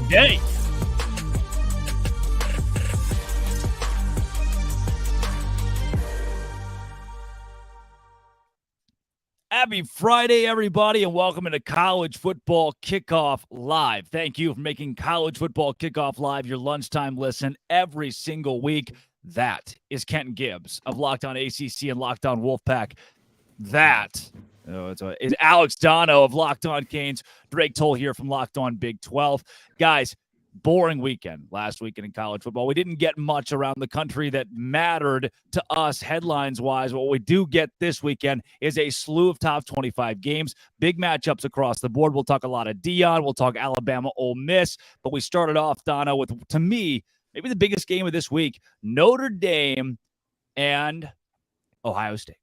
day. Happy Friday, everybody, and welcome into College Football Kickoff Live. Thank you for making College Football Kickoff Live your lunchtime listen every single week. That is Kenton Gibbs of Locked On ACC and Locked On Wolfpack. That is Alex Dono of Locked On Canes. Drake Toll here from Locked On Big 12. Guys, boring weekend last weekend in college football. We didn't get much around the country that mattered to us headlines-wise. What we do get this weekend is a slew of top 25 games, big matchups across the board. We'll talk a lot of Deion. We'll talk Alabama, Ole Miss. But we started off, Dono, with, to me, maybe the biggest game of this week, Notre Dame and Ohio State.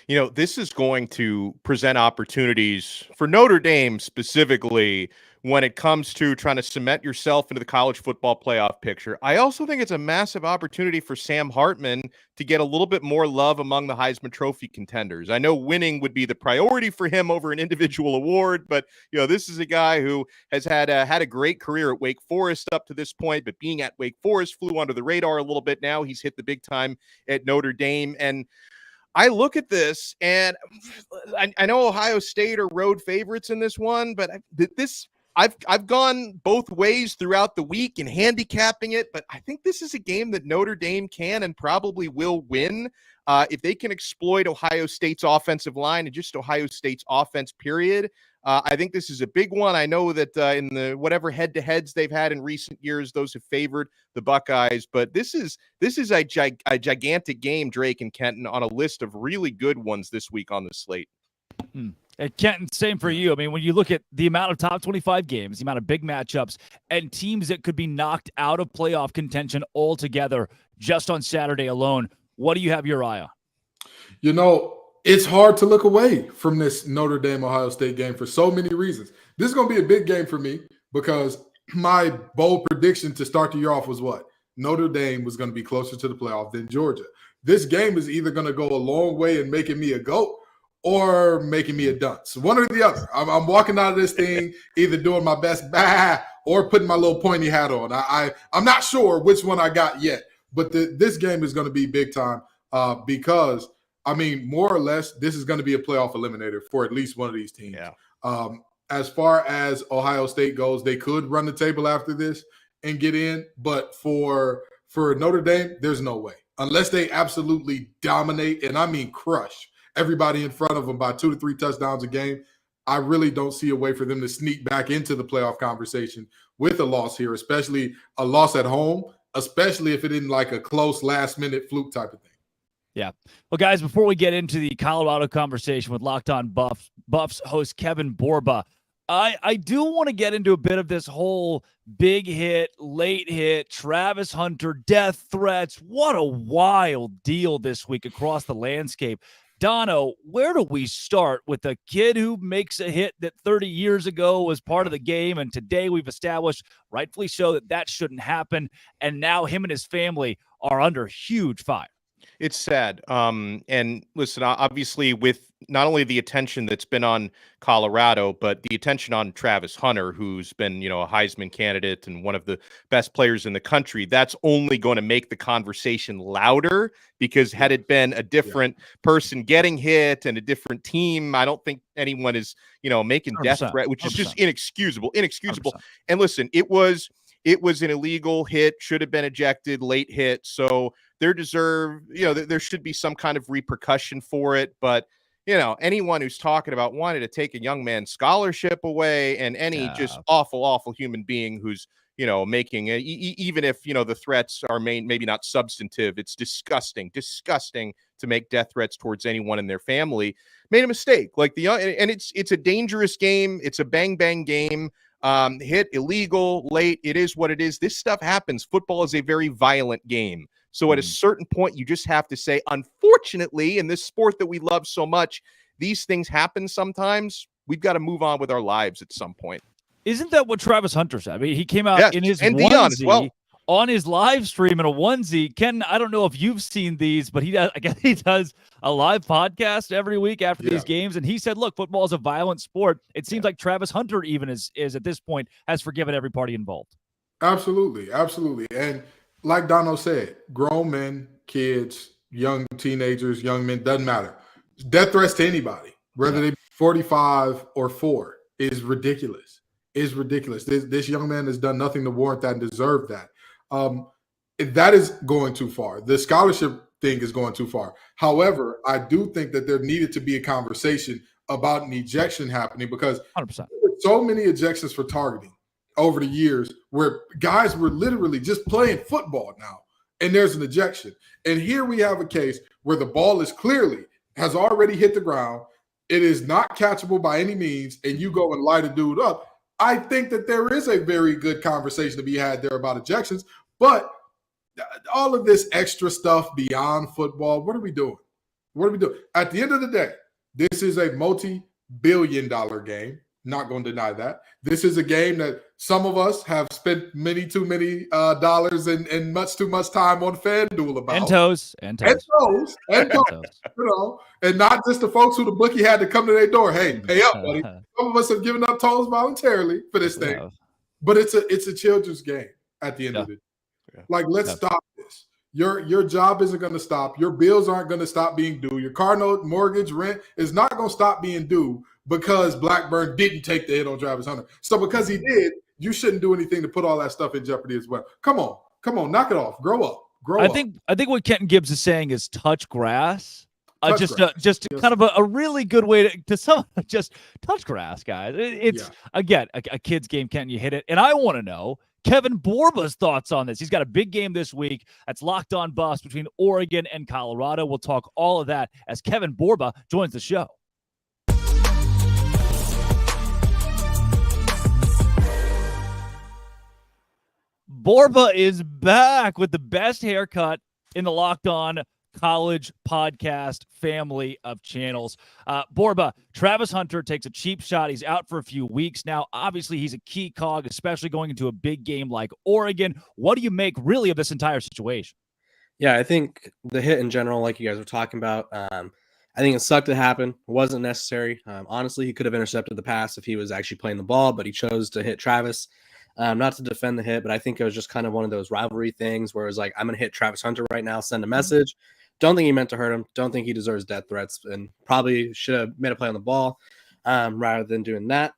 You know, this is going to present opportunities for Notre Dame specifically when it comes to trying to cement yourself into the college football playoff picture. I also think it's a massive opportunity for Sam Hartman to get a little bit more love among the Heisman Trophy contenders. I know winning would be the priority for him over an individual award, but you know, this is a guy who has had a great career at Wake Forest up to this point, but being at Wake Forest flew under the radar a little bit. Now he's hit the big time at Notre Dame, and I look at this, and I know Ohio State are road favorites in this one, but I've gone both ways throughout the week in handicapping it, but I think this is a game that Notre Dame can and probably will win if they can exploit Ohio State's offensive line and just Ohio State's offense, period. I think this is a big one. I know that in the whatever head-to-heads they've had in recent years, those have favored the Buckeyes. But this is a gigantic game, Drake and Kenton, on a list of really good ones this week on the slate. Kenton, same for you. I mean, when you look at the amount of top 25 games, the amount of big matchups, and teams that could be knocked out of playoff contention altogether just on Saturday alone, what do you have your eye on? You know, it's hard to look away from this Notre Dame-Ohio State game for so many reasons. This is going to be a big game for me because my bold prediction to start the year off was what? Notre Dame was going to be closer to the playoff than Georgia. This game is either going to go a long way in making me a GOAT or making me a dunce. One or the other. I'm walking out of this thing either doing my best or putting my little pointy hat on. I'm not sure which one I got yet, but this game is going to be big time because – I mean, more or less, this is going to be a playoff eliminator for at least one of these teams. Yeah. As far as Ohio State goes, they could run the table after this and get in. But for Notre Dame, there's no way. Unless they absolutely dominate, and I mean crush everybody in front of them by 2 to 3 touchdowns a game, I really don't see a way for them to sneak back into the playoff conversation with a loss here, especially a loss at home, especially if it isn't like a close last-minute fluke type of thing. Yeah. Well, guys, before we get into the Colorado conversation with Locked On Buffs host Kevin Borba, I do want to get into a bit of this whole big hit, late hit, Travis Hunter, death threats. What a wild deal this week across the landscape. Dono, where do we start with a kid who makes a hit that 30 years ago was part of the game, and today we've established, rightfully so, that shouldn't happen, and now him and his family are under huge fire? It's sad. And listen, obviously with not only the attention that's been on Colorado, but the attention on Travis Hunter, who's been, a Heisman candidate and one of the best players in the country, that's only going to make the conversation louder because had it been a different person getting hit and a different team, I don't think anyone is, making death threat, which is just inexcusable. 100%. And listen, it was an illegal hit, should have been ejected, late hit. So there should be some kind of repercussion for it. But, anyone who's talking about wanting to take a young man's scholarship away and any just awful, awful human being who's, making it, even if, the threats are maybe not substantive, it's disgusting to make death threats towards anyone in their family, made a mistake. And it's a dangerous game. It's a bang, bang game. Hit, illegal, late. It is what it is. This stuff happens. Football is a very violent game. So at a certain point, you just have to say, unfortunately, in this sport that we love so much, these things happen sometimes. We've got to move on with our lives at some point. Isn't that what Travis Hunter said? I mean, he came out in his and onesie Deion as well. on his live stream in a onesie. Ken, I don't know if you've seen these, but I guess he does a live podcast every week after these games. And he said, look, football is a violent sport. It seems like Travis Hunter even is at this point has forgiven every party involved. Absolutely. Absolutely. And like Dono said, grown men, kids, young teenagers, young men, doesn't matter. Death threats to anybody, whether they be 45 or 4, is ridiculous. This young man has done nothing to warrant that and deserve that. That is going too far. The scholarship thing is going too far. However, I do think that there needed to be a conversation about an ejection happening because 100%. there were so many ejections for targeting over the years where guys were literally just playing football now, and there's an ejection. And here we have a case where the ball has already hit the ground. It is not catchable by any means, and you go and light a dude up. I think that there is a very good conversation to be had there about ejections, but all of this extra stuff beyond football, what are we doing? At the end of the day, this is a multi-billion-dollar game. Not going to deny that. This is a game that some of us have spent too many dollars and much too much time on FanDuel about. And toes. You know, and not just the folks who the bookie had to come to their door. Hey, pay up, buddy. Some of us have given up toes voluntarily for this thing. But it's a children's game at the end of it. Yeah. Like, let's stop this. Your job isn't going to stop. Your bills aren't going to stop being due. Your car note, mortgage, rent is not going to stop being due because Blackburn didn't take the hit on Travis Hunter. So because he did, you shouldn't do anything to put all that stuff in jeopardy as well. Come on, knock it off. Grow up. I think what Kenton Gibbs is saying is touch grass. Just kind of a really good way to just touch grass, guys. It's again a kid's game. Kenton, you hit it, and I want to know Kevin Borba's thoughts on this. He's got a big game this week. That's Locked On Buffs between Oregon and Colorado. We'll talk all of that as Kevin Borba joins the show. Borba is back with the best haircut in the Locked On College podcast family of channels. Borba, Travis Hunter takes a cheap shot. He's out for a few weeks now. Obviously, he's a key cog, especially going into a big game like Oregon. What do you make really of this entire situation? Yeah, I think the hit in general, like you guys were talking about, I think it sucked to happen. It wasn't necessary. Honestly, he could have intercepted the pass if he was actually playing the ball, but he chose to hit Travis. Not to defend the hit, but I think it was just kind of one of those rivalry things where it was like, I'm going to hit Travis Hunter right now, send a message. Don't think he meant to hurt him. Don't think he deserves death threats, and probably should have made a play on the ball rather than doing that.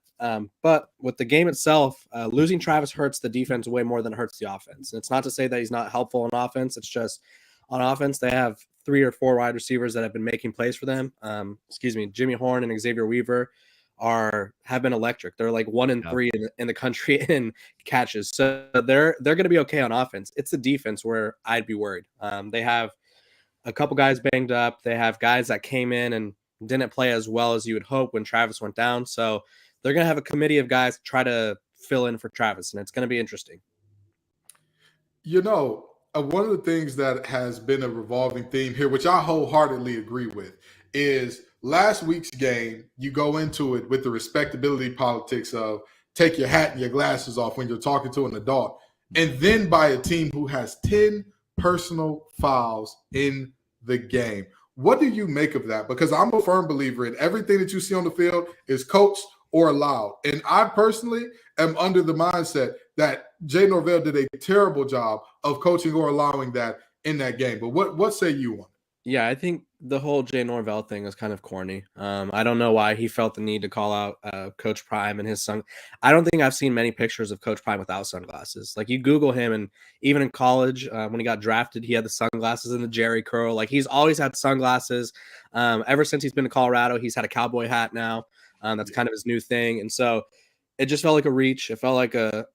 But with the game itself, losing Travis hurts the defense way more than it hurts the offense. And it's not to say that he's not helpful on offense. It's just on offense, they have 3 or 4 wide receivers that have been making plays for them. Jimmy Horn and Xavier Weaver have been electric. They're like 1 and 3 in the country in catches. So they're going to be okay on offense. It's the defense where I'd be worried. They have a couple guys banged up. They have guys that came in and didn't play as well as you would hope when Travis went down. So they're going to have a committee of guys try to fill in for Travis, and it's going to be interesting. You know, one of the things that has been a revolving theme here, which I wholeheartedly agree with, is last week's game, you go into it with the respectability politics of take your hat and your glasses off when you're talking to an adult, and then by a team who has 10 personal fouls in the game. What do you make of that? Because I'm a firm believer in everything that you see on the field is coached or allowed. And I personally am under the mindset that Jay Norvell did a terrible job of coaching or allowing that in that game. But what say you on it? Yeah, I think the whole Jay Norvell thing is kind of corny. I don't know why he felt the need to call out Coach Prime and his son. I don't think I've seen many pictures of Coach Prime without sunglasses. Like, you Google him, and even in college, when he got drafted, he had the sunglasses and the Jerry curl. Like, he's always had sunglasses. Ever since he's been to Colorado, he's had a cowboy hat now. That's kind of his new thing. And so it just felt like a reach. It felt like a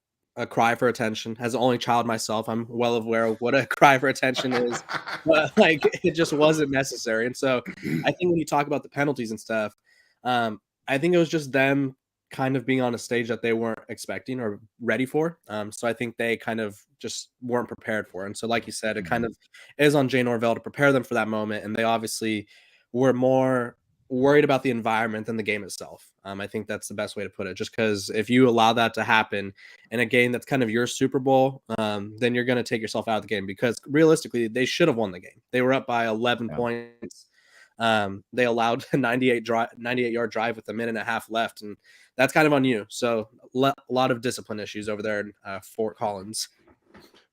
cry for attention. As the only child myself, I'm well aware of what a cry for attention is, but like, it just wasn't necessary. And so I think when you talk about the penalties and stuff, I think it was just them kind of being on a stage that they weren't expecting or ready for. So I think they kind of just weren't prepared for. And so, like you said, it kind of is on Jay Norvell to prepare them for that moment. And they obviously were more worried about the environment than the game itself. I think that's the best way to put it. Just because if you allow that to happen in a game that's kind of your Super Bowl, then you're going to take yourself out of the game, because realistically, they should have won the game. They were up by 11 points. They allowed a 98-yard drive with a minute and a half left, and that's kind of on you. So a lot of discipline issues over there in Fort Collins.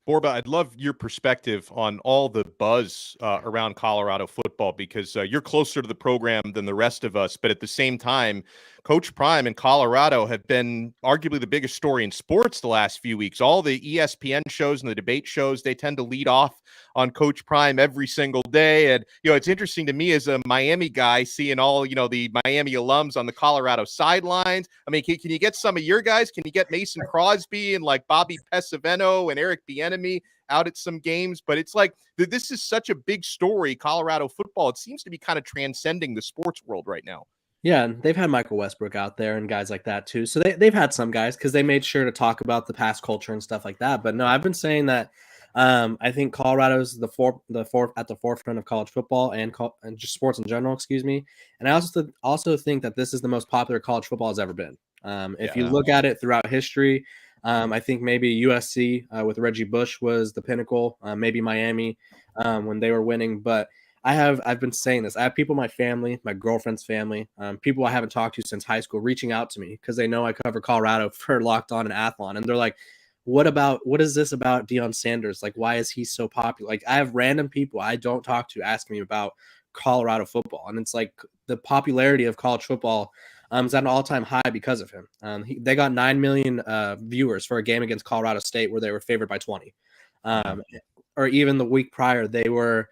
Borba, I'd love your perspective on all the buzz around Colorado football, because you're closer to the program than the rest of us. But at the same time, Coach Prime and Colorado have been arguably the biggest story in sports the last few weeks. All the ESPN shows and the debate shows, they tend to lead off on Coach Prime every single day. And, it's interesting to me as a Miami guy seeing all, the Miami alums on the Colorado sidelines. I mean, can you get some of your guys? Can you get Mason Crosby and like Bobby Pesavento and Eric Bieniemy out at some games? But it's like, this is such a big story, Colorado football. It seems to be kind of transcending the sports world right now. Yeah, and they've had Michael Westbrook out there and guys like that too. So they've had some guys, because they made sure to talk about the past culture and stuff like that. But no, I've been saying that I think Colorado's at the forefront of college football and just sports in general, excuse me. And I also think that this is the most popular college football has ever been. If you look at it throughout history, I think maybe USC with Reggie Bush was the pinnacle, maybe Miami when they were winning. But I've been saying this. I have people in my family, my girlfriend's family, people I haven't talked to since high school, reaching out to me because they know I cover Colorado for Locked On and Athlon. And they're like, what is this about Deion Sanders? Like, why is he so popular? Like, I have random people I don't talk to asking me about Colorado football. And it's like the popularity of college football is at an all-time high because of him. They got 9 million viewers for a game against Colorado State where they were favored by 20. Or even the week prior, they were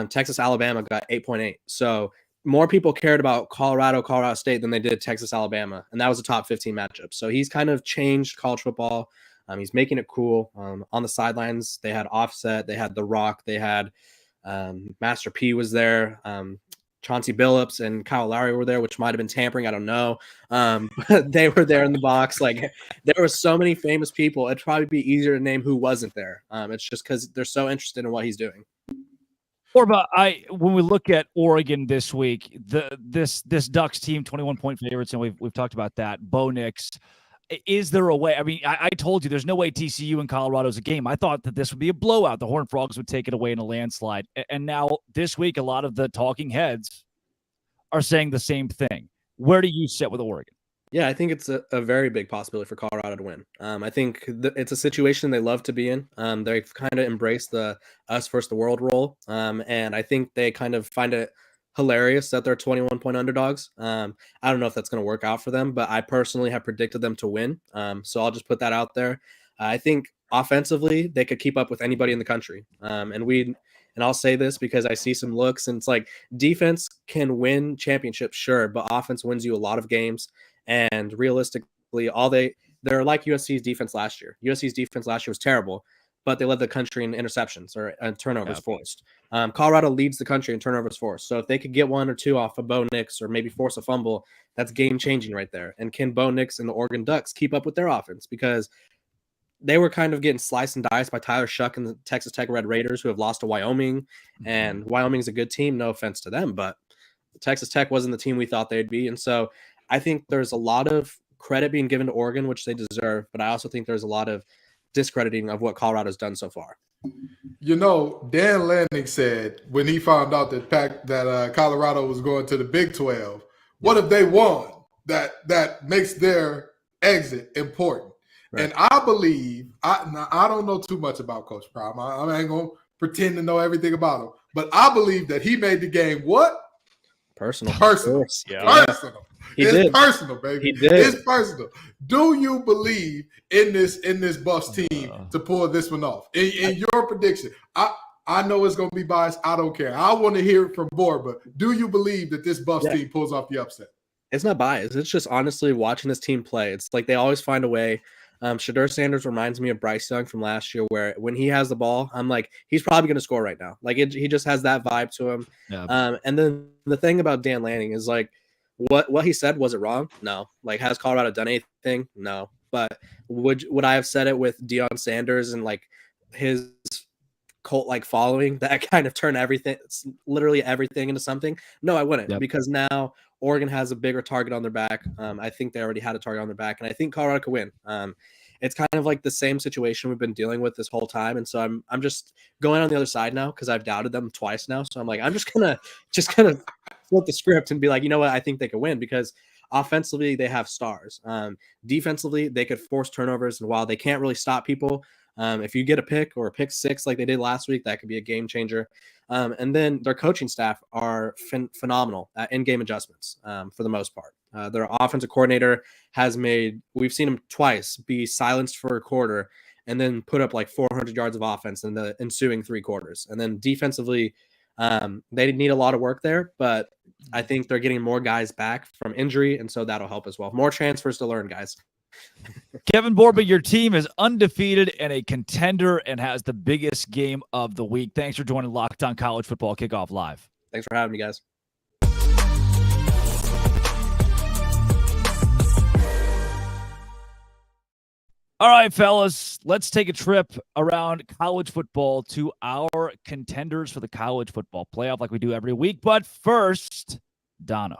Texas, Alabama got 8.8. So more people cared about Colorado State than they did Texas, Alabama. And that was a top 15 matchup. So he's kind of changed college football. He's making it cool. On the sidelines, they had Offset, they had The Rock, they had Master P was there. Chauncey Billups and Kyle Lowry were there, which might have been tampering. I don't know. But they were there in the box. Like, there were so many famous people. It'd probably be easier to name who wasn't there. It's just because they're so interested in what he's doing. Orba, when we look at Oregon this week, this Ducks team, 21-point favorites, and we've talked about that. Bo Nix, is there a way? I mean, I told you there's no way TCU and Colorado's a game. I thought that this would be a blowout. The Horned Frogs would take it away in a landslide. And now this week, a lot of the talking heads are saying the same thing. Where do you sit with Oregon? Yeah, I think it's a very big possibility for Colorado to win. I think it's a situation they love to be in. They've kind of embraced the us versus the world role. And I think they kind of find it hilarious that they're 21-point underdogs. I don't know if that's going to work out for them, but I personally have predicted them to win. So I'll just put that out there. I think offensively, they could keep up with anybody in the country. And I'll say this because I see some looks, and it's like defense can win championships, sure, but offense wins you a lot of games. And realistically, they're like USC's defense last year. USC's defense last year was terrible, but they led the country in interceptions or turnovers forced. Colorado leads the country in turnovers forced. So if they could get one or two off of Bo Nix or maybe force a fumble, that's game changing right there. And can Bo Nix and the Oregon Ducks keep up with their offense? Because they were kind of getting sliced and diced by Tyler Shuck and the Texas Tech Red Raiders, who have lost to Wyoming. And Wyoming's a good team, no offense to them, but Texas Tech wasn't the team we thought they'd be. And so I think there's a lot of credit being given to Oregon, which they deserve, but I also think there's a lot of discrediting of what Colorado's done so far. You know, Dan Lanning said when he found out that Colorado was going to the Big 12, what if they won? That makes their exit important. Right. And I believe, I don't know too much about Coach Prime. I ain't going to pretend to know everything about him. But I believe that he made the game what? Personal. Yeah. Personal. It's personal, baby. He did. It's personal. Do you believe in this Buffs team to pull this one off? In your prediction, I know it's going to be biased. I don't care. I want to hear it from Borba. Do you believe that this Buffs team pulls off the upset? It's not biased. It's just honestly watching this team play. It's like they always find a way. Shedeur Sanders reminds me of Bryce Young from last year, where when he has the ball, I'm like, he's probably going to score right now. Like he just has that vibe to him. Yeah. And then the thing about Dan Lanning is like, what he said, was it wrong? No. Like, has Colorado done anything? No. But would I have said it with Deion Sanders and like his cult-like following that kind of turn literally everything into something? No, I wouldn't, because now Oregon has a bigger target on their back. I think they already had a target on their back, and I think Colorado could win. It's kind of like the same situation we've been dealing with this whole time, and so I'm just going on the other side now because I've doubted them twice now. So I'm like, I'm just gonna flip the script and be like, you know what, I think they could win because offensively they have stars. Defensively, they could force turnovers, and while they can't really stop people, if you get a pick or a pick six like they did last week, that could be a game changer. And then their coaching staff are phenomenal at in-game adjustments for the most part. Their offensive coordinator we've seen him twice be silenced for a quarter and then put up like 400 yards of offense in the ensuing 3 quarters. And then defensively, they need a lot of work there, but I think they're getting more guys back from injury, and so that'll help as well. More transfers to learn, guys. Kevin Borba, your team is undefeated and a contender and has the biggest game of the week. Thanks for joining Locked On College Football Kickoff Live. Thanks for having me, guys. All right, fellas, let's take a trip around college football to our contenders for the college football playoff like we do every week. But first, Dono.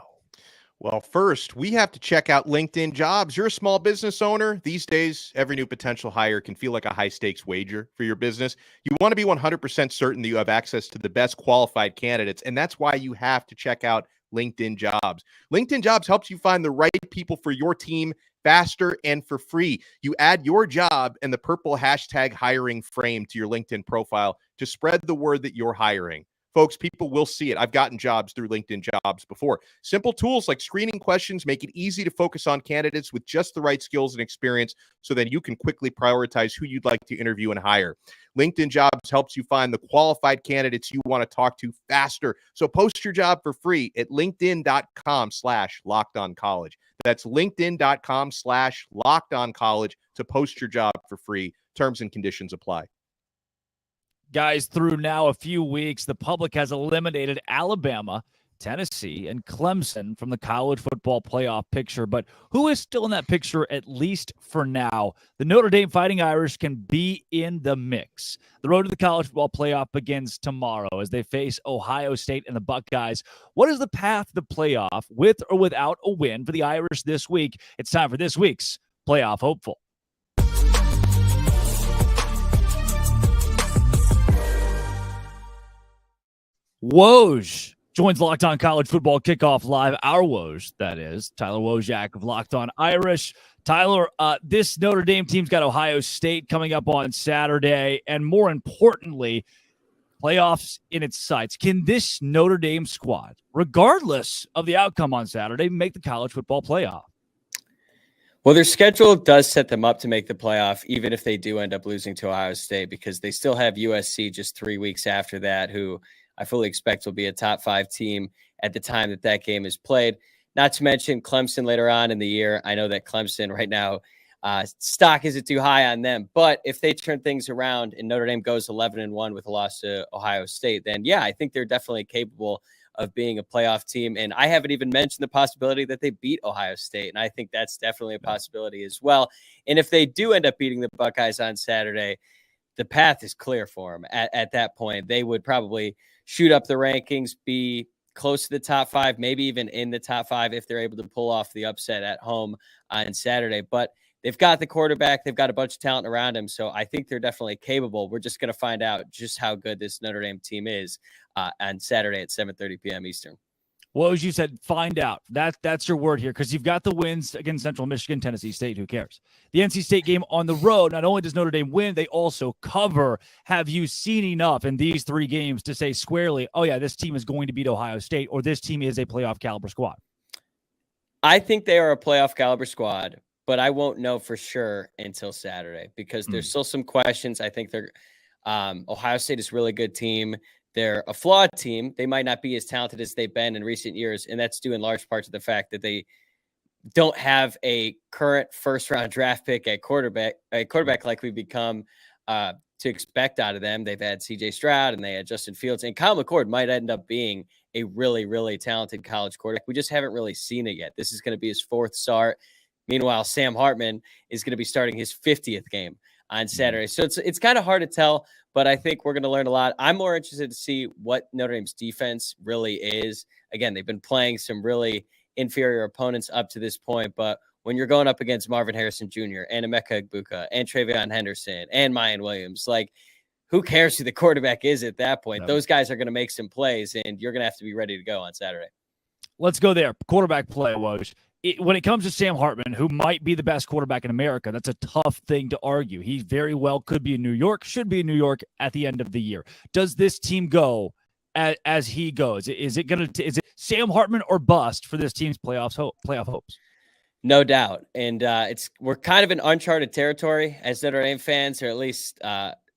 Well, first, we have to check out LinkedIn Jobs. You're a small business owner. These days, every new potential hire can feel like a high-stakes wager for your business. You want to be 100% certain that you have access to the best qualified candidates, and that's why you have to check out LinkedIn Jobs. LinkedIn Jobs helps you find the right people for your team faster and for free. You add your job and the purple hashtag hiring frame to your LinkedIn profile to spread the word that you're hiring. Folks, people will see it. I've gotten jobs through LinkedIn Jobs before. Simple tools like screening questions make it easy to focus on candidates with just the right skills and experience so that you can quickly prioritize who you'd like to interview and hire. LinkedIn Jobs helps you find the qualified candidates you want to talk to faster. So post your job for free at linkedin.com/lockedoncollege. That's linkedin.com/lockedoncollege to post your job for free. Terms and conditions apply. Guys, through now a few weeks, the public has eliminated Alabama, Tennessee, and Clemson from the college football playoff picture. But who is still in that picture, at least for now? The Notre Dame Fighting Irish can be in the mix. The road to the college football playoff begins tomorrow as they face Ohio State and the Buckeyes. What is the path to the playoff with or without a win for the Irish this week? It's time for this week's Playoff Hopeful. Woj joins Locked On College Football Kickoff Live. Our Woj, that is. Tyler Wojak of Locked On Irish. Tyler, this Notre Dame team's got Ohio State coming up on Saturday, and more importantly, playoffs in its sights. Can this Notre Dame squad, regardless of the outcome on Saturday, make the college football playoff? Well, their schedule does set them up to make the playoff, even if they do end up losing to Ohio State, because they still have USC just 3 weeks after that, who I fully expect will be a top 5 team at the time that that game is played. Not to mention Clemson later on in the year. I know that Clemson right now, stock isn't too high on them. But if they turn things around and Notre Dame goes 11-1 with a loss to Ohio State, then yeah, I think they're definitely capable of being a playoff team. And I haven't even mentioned the possibility that they beat Ohio State. And I think that's definitely a possibility as well. And if they do end up beating the Buckeyes on Saturday, the path is clear for them. At that point, they would probably shoot up the rankings, be close to the top 5, maybe even in the top 5 if they're able to pull off the upset at home on Saturday. But they've got the quarterback. They've got a bunch of talent around him. So I think they're definitely capable. We're just going to find out just how good this Notre Dame team is on Saturday at 7:30 p.m. Eastern. Well, as you said, find out. That's your word here, because you've got the wins against Central Michigan, Tennessee State. Who cares? The NC State game on the road, not only does Notre Dame win, they also cover. Have you seen enough in these 3 games to say squarely, oh, yeah, this team is going to beat Ohio State, or this team is a playoff caliber squad? I think they are a playoff caliber squad, but I won't know for sure until Saturday because there's still some questions. I think Ohio State is a really good team. They're a flawed team. They might not be as talented as they've been in recent years, and that's due in large part to the fact that they don't have a current first-round draft pick at quarterback like we've become to expect out of them. They've had C.J. Stroud, and they had Justin Fields, and Kyle McCord might end up being a really, really talented college quarterback. We just haven't really seen it yet. This is going to be his 4th start. Meanwhile, Sam Hartman is going to be starting his 50th game on Saturday. So it's kind of hard to tell, but I think we're going to learn a lot. I'm more interested to see what Notre Dame's defense really is. Again, they've been playing some really inferior opponents up to this point, but when you're going up against Marvin Harrison Jr. and Emeka Egbuka and Travion Henderson and Mayan Williams, like, who cares who the quarterback is at that point? Those guys are going to make some plays, and you're going to have to be ready to go on Saturday. Let's go there. Quarterback play, Woj. When it comes to Sam Hartman, who might be the best quarterback in America, that's a tough thing to argue. He very well could be in New York, should be in New York at the end of the year. Does this team go as he goes? Is it Sam Hartman or bust for this team's playoff hopes? No doubt. And we're kind of in uncharted territory as Notre Dame fans, or at least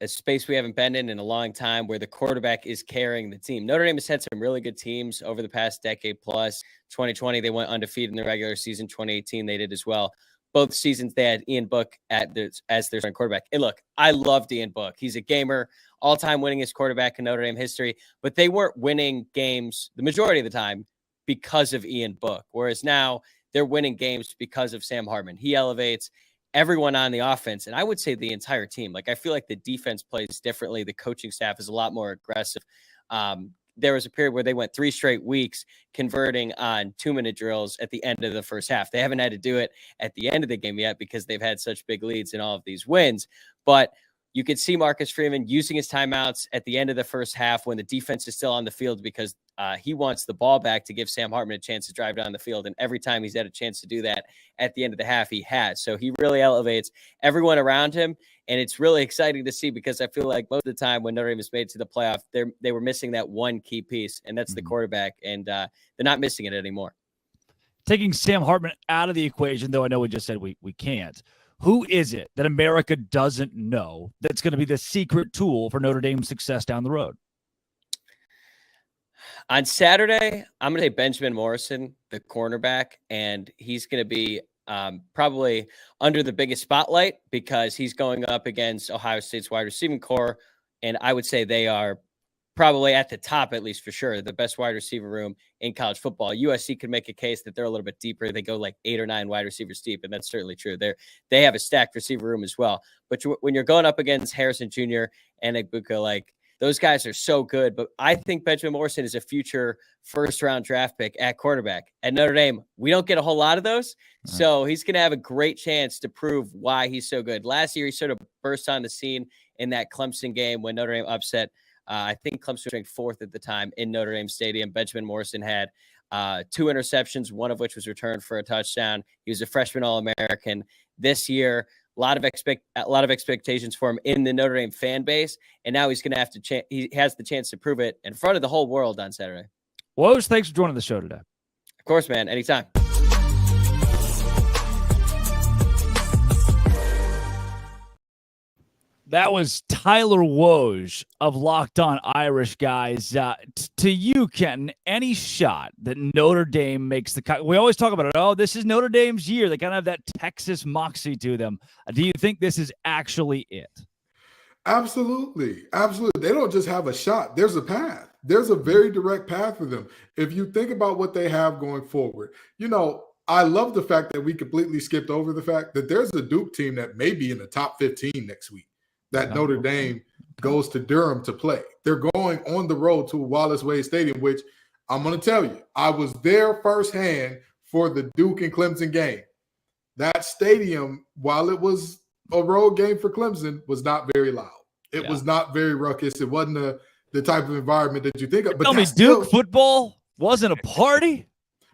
a space we haven't been in a long time, where the quarterback is carrying the team. Notre Dame has had some really good teams over the past decade plus. 2020, they went undefeated in the regular season. 2018, they did as well. Both seasons, they had Ian Book as their starting quarterback. And look, I loved Ian Book. He's a gamer, all-time winningest quarterback in Notre Dame history. But they weren't winning games the majority of the time because of Ian Book, whereas now they're winning games because of Sam Hartman. He elevates everyone on the offense, and I would say the entire team. Like, I feel like the defense plays differently. The coaching staff is a lot more aggressive. There was a period where they went 3 straight weeks converting on 2-minute drills at the end of the first half. They haven't had to do it at the end of the game yet because they've had such big leads in all of these wins. But you could see Marcus Freeman using his timeouts at the end of the first half when the defense is still on the field, because he wants the ball back to give Sam Hartman a chance to drive down the field. And every time he's had a chance to do that at the end of the half, he has. So he really elevates everyone around him. And it's really exciting to see, because I feel like most of the time when Notre Dame has made it to the playoff, they were missing that one key piece, and that's the quarterback. And they're not missing it anymore. Taking Sam Hartman out of the equation, though I know we just said we can't. Who is it that America doesn't know that's going to be the secret tool for Notre Dame's success down the road? On Saturday, I'm going to say Benjamin Morrison, the cornerback, and he's going to be probably under the biggest spotlight because he's going up against Ohio State's wide receiving core, and I would say they are probably at the top, at least for sure, the best wide receiver room in college football. USC could make a case that they're a little bit deeper. They go like 8 or 9 wide receivers deep, and that's certainly true. They have a stacked receiver room as well. But when you're going up against Harrison Jr. and Egbuka, like, those guys are so good. But I think Benjamin Morrison is a future first-round draft pick at quarterback. At Notre Dame, we don't get a whole lot of those. So he's going to have a great chance to prove why he's so good. Last year, he sort of burst on the scene in that Clemson game when Notre Dame upset I think Clemson was ranked 4th at the time in Notre Dame Stadium. Benjamin Morrison had 2 interceptions, one of which was returned for a touchdown. He was a freshman All-American this year. A lot of expectations for him in the Notre Dame fan base, and now he's going to have to. He has the chance to prove it in front of the whole world on Saturday. Woj, thanks for joining the show today. Of course, man. Anytime. That was Tyler Woj of Locked On Irish, guys. To you, Kenton, any shot that Notre Dame makes the cut? We always talk about it. Oh, this is Notre Dame's year. They kind of have that Texas moxie to them. Do you think this is actually it? Absolutely. Absolutely. They don't just have a shot. There's a path. There's a very direct path for them. If you think about what they have going forward, I love the fact that we completely skipped over the fact that there's a Duke team that may be in the top 15 next week. That Notre Dame goes to Durham to play. They're going on the road to Wallace Wade Stadium, which I'm going to tell you, I was there firsthand for the Duke and Clemson game. That stadium, while it was a road game for Clemson, was not very loud. It was not very ruckus. It wasn't the type of environment that you think of. But tell me, Duke football wasn't a party?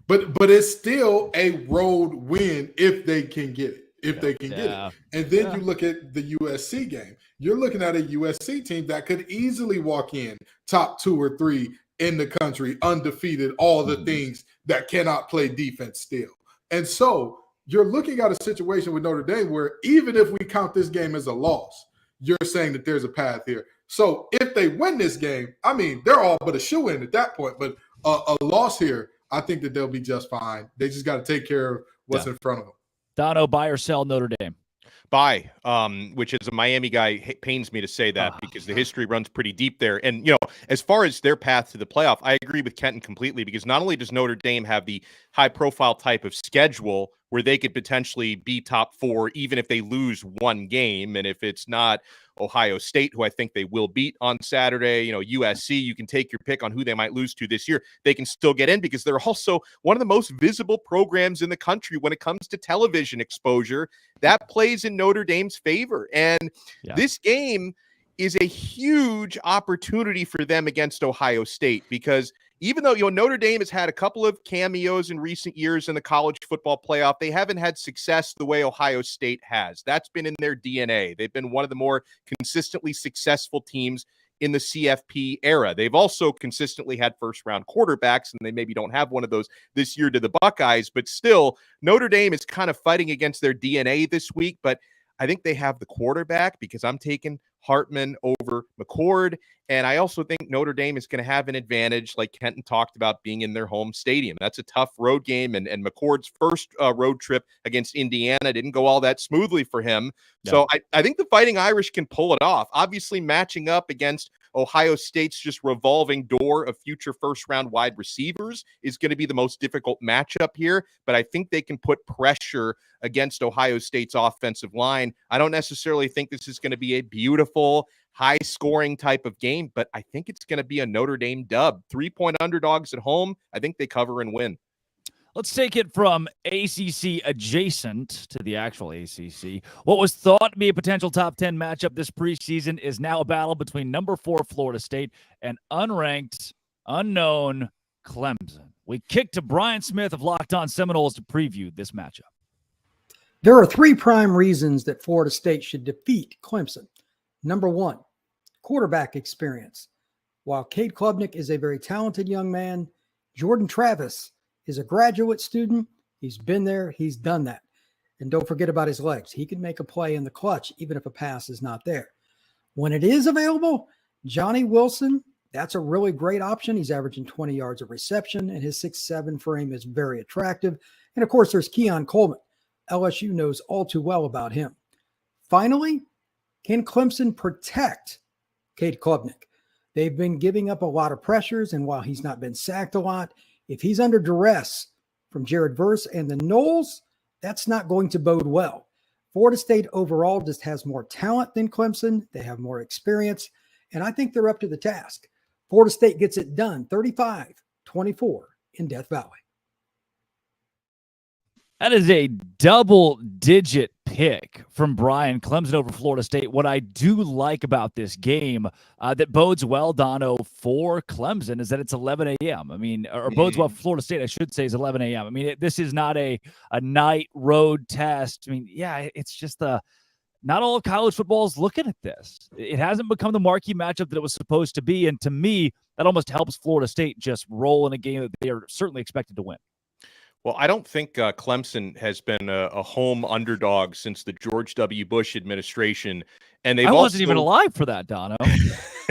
But it's still a road win if they can get it. Get it. And then you look at the USC game. You're looking at a USC team that could easily walk in top 2 or 3 in the country, undefeated, all the things that cannot play defense still. And so you're looking at a situation with Notre Dame where even if we count this game as a loss, you're saying that there's a path here. So if they win this game, I mean, they're all but a shoe-in at that point. But a loss here, I think that they'll be just fine. They just got to take care of what's in front of them. Dono, buy or sell Notre Dame? Buy, which as a Miami guy, pains me to say that because the history runs pretty deep there. And, as far as their path to the playoff, I agree with Kenton completely, because not only does Notre Dame have the high-profile type of schedule where they could potentially be top 4, even if they lose one game. And if it's not Ohio State, who I think they will beat on Saturday, USC, you can take your pick on who they might lose to this year. They can still get in because they're also one of the most visible programs in the country when it comes to television exposure. That plays in Notre Dame's favor. And this game is a huge opportunity for them against Ohio State, because even though Notre Dame has had a couple of cameos in recent years in the college football playoff, they haven't had success the way Ohio State has. That's been in their DNA. They've been one of the more consistently successful teams in the CFP era. They've also consistently had first-round quarterbacks, and they maybe don't have one of those this year to the Buckeyes, but still, Notre Dame is kind of fighting against their DNA this week, but I think they have the quarterback, because I'm taking Hartman over McCord. And I also think Notre Dame is going to have an advantage, like Kenton talked about, being in their home stadium. That's a tough road game. And McCord's first road trip against Indiana didn't go all that smoothly for him. Yeah. So I think the Fighting Irish can pull it off. Obviously, matching up against Ohio State's just revolving door of future first-round wide receivers is going to be the most difficult matchup here. But I think they can put pressure against Ohio State's offensive line. I don't necessarily think this is going to be a beautiful, high-scoring type of game, but I think it's going to be a Notre Dame dub. 3-point underdogs at home. I think they cover and win. Let's take it from ACC adjacent to the actual ACC. What was thought to be a potential top 10 matchup this preseason is now a battle between number 4 Florida State and unranked, unknown Clemson. We kick to Brian Smith of Locked On Seminoles to preview this matchup. There are 3 prime reasons that Florida State should defeat Clemson. Number 1, quarterback experience. While Cade Klubnik is a very talented young man, Jordan Travis is a graduate student. He's been there. He's done that. And don't forget about his legs. He can make a play in the clutch, even if a pass is not there. When it is available, Johnny Wilson, that's a really great option. He's averaging 20 yards of reception, and his 6'7" frame is very attractive. And, of course, there's Keon Coleman. LSU knows all too well about him. Finally, can Clemson protect Cade Klubnik? They've been giving up a lot of pressures, and while he's not been sacked a lot, if he's under duress from Jared Verse and the Noles, that's not going to bode well. Florida State overall just has more talent than Clemson. They have more experience, and I think they're up to the task. Florida State gets it done 35-24 in Death Valley. That is a double-digit pick from Brian. Clemson over Florida State. What I do like about this game that bodes well, Dono, for Clemson is that it's 11 a.m. I mean, or bodes well for Florida State, I should say, is 11 a.m. I mean, this is not a night road test. I mean, yeah, it's just not all of college football is looking at this. It hasn't become the marquee matchup that it was supposed to be, and to me, that almost helps Florida State just roll in a game that they are certainly expected to win. Well, I don't think Clemson has been a home underdog since the George W. Bush administration, and I wasn't even alive for that, Dono.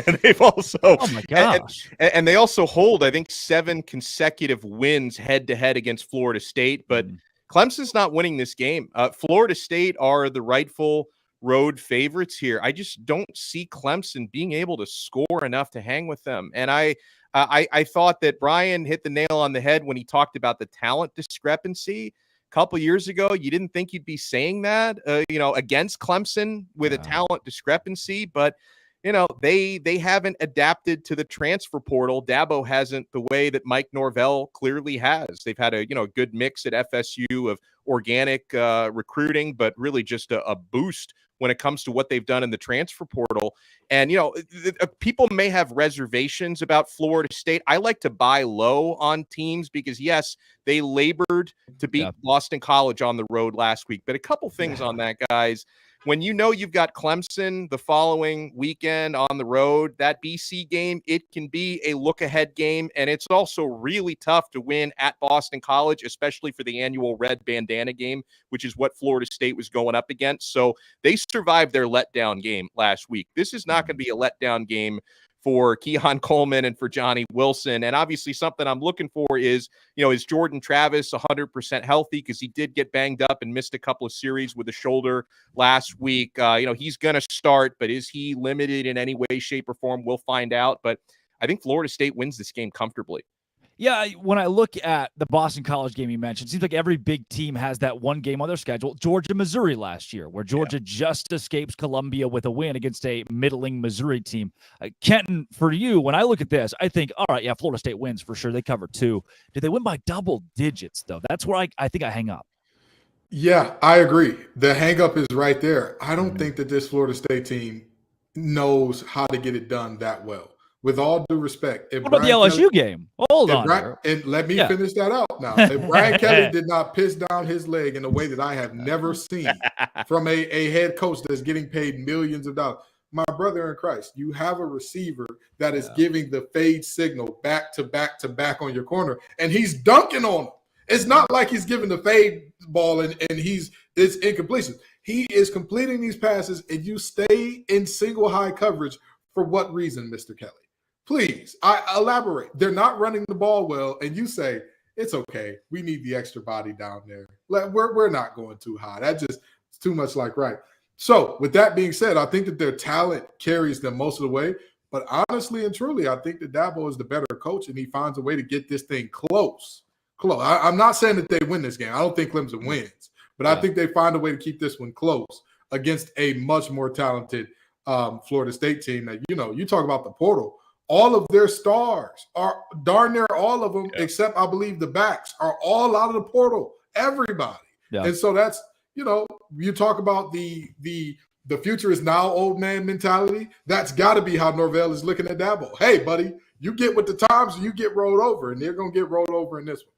And they've also, oh my gosh, and they also hold, I think, 7 consecutive wins head-to-head against Florida State. But Clemson's not winning this game. Florida State are the rightful road favorites here. I just don't see Clemson being able to score enough to hang with them, and I thought that Brian hit the nail on the head when he talked about the talent discrepancy a couple years ago. You didn't think you'd be saying that, against Clemson with a talent discrepancy, but they haven't adapted to the transfer portal. Dabo hasn't, the way that Mike Norvell clearly has. They've had a good mix at FSU of organic recruiting, but really just a boost when it comes to what they've done in the transfer portal. And, people may have reservations about Florida State. I like to buy low on teams because, yes, they labored to beat Boston College on the road last week. But a couple things on that, guys. When you've got Clemson the following weekend on the road, that BC game, it can be a look-ahead game, and it's also really tough to win at Boston College, especially for the annual red bandana game, which is what Florida State was going up against. So they survived their letdown game last week. This is not going to be a letdown game for Keon Coleman and for Johnny Wilson. And obviously something I'm looking for is Jordan Travis 100% healthy? Because he did get banged up and missed a couple of series with a shoulder last week. He's going to start, but is he limited in any way, shape, or form? We'll find out. But I think Florida State wins this game comfortably. Yeah, when I look at the Boston College game you mentioned, it seems like every big team has that one game on their schedule. Georgia, Missouri last year, where Georgia just escapes Columbia with a win against a middling Missouri team. Kenton, for you, when I look at this, I think, all right, yeah, Florida State wins for sure. They cover 2. Did they win by double digits, though? That's where I think I hang up. Yeah, I agree. The hang up is right there. I don't think that this Florida State team knows how to get it done that well. With all due respect, what about the LSU game? Hold on. And let me finish that out now. If Brian Kelly did not piss down his leg in a way that I have never seen from a head coach that's getting paid millions of dollars, my brother in Christ, you have a receiver that is giving the fade signal back to back to back on your corner, and he's dunking on him. It's not like he's giving the fade ball and it's incompletion. He is completing these passes, and you stay in single high coverage for what reason, Mr. Kelly? Please, I elaborate. They're not running the ball well, and you say, it's okay. We need the extra body down there. We're not going too high. That just is too much like right. So with that being said, I think that their talent carries them most of the way. But honestly and truly, I think that Dabo is the better coach, and he finds a way to get this thing close. I'm not saying that they win this game. I don't think Clemson wins. But I think they find a way to keep this one close against a much more talented Florida State team. That, you talk about the portal. All of their stars are darn near all of them, except I believe the backs are all out of the portal. Everybody. Yeah. And so that's, you talk about the future is now old man mentality. That's got to be how Norvell is looking at Dabo. Hey, buddy, you get with the times, you get rolled over, and they're going to get rolled over in this one.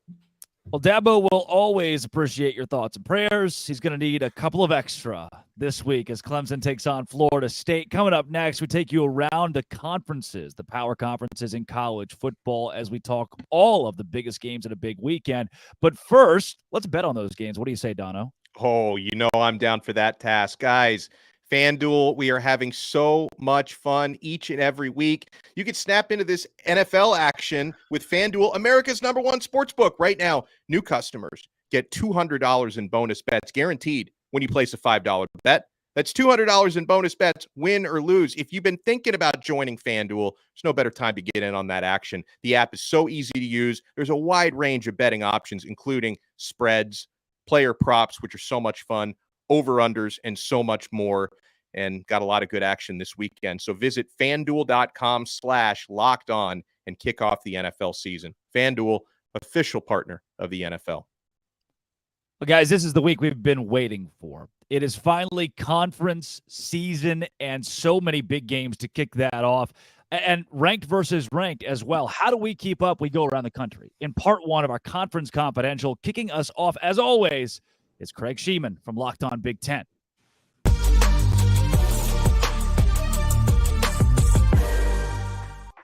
Well, Dabo will always appreciate your thoughts and prayers. He's going to need a couple of extra this week as Clemson takes on Florida State. Coming up next, we take you around the conferences, the power conferences in college football, as we talk all of the biggest games in a big weekend. But first, let's bet on those games. What do you say, Dono? Oh, I'm down for that task. Guys, FanDuel, we are having so much fun each and every week. You can snap into this NFL action with FanDuel, America's #1 sportsbook. Right now, new customers get $200 in bonus bets guaranteed when you place a $5 bet. That's $200 in bonus bets, win or lose. If you've been thinking about joining FanDuel, there's no better time to get in on that action. The app is so easy to use. There's a wide range of betting options, including spreads, player props, which are so much fun, over-unders, and so much more. And got a lot of good action this weekend. So visit FanDuel.com/lockedon and kick off the NFL season. FanDuel, official partner of the NFL. Well, guys, this is the week we've been waiting for. It is finally conference season and so many big games to kick that off. And ranked versus ranked as well. How do we keep up? We go around the country. In part 1 of our Conference Confidential, kicking us off, as always, is Craig Sheeman from Locked On Big Ten.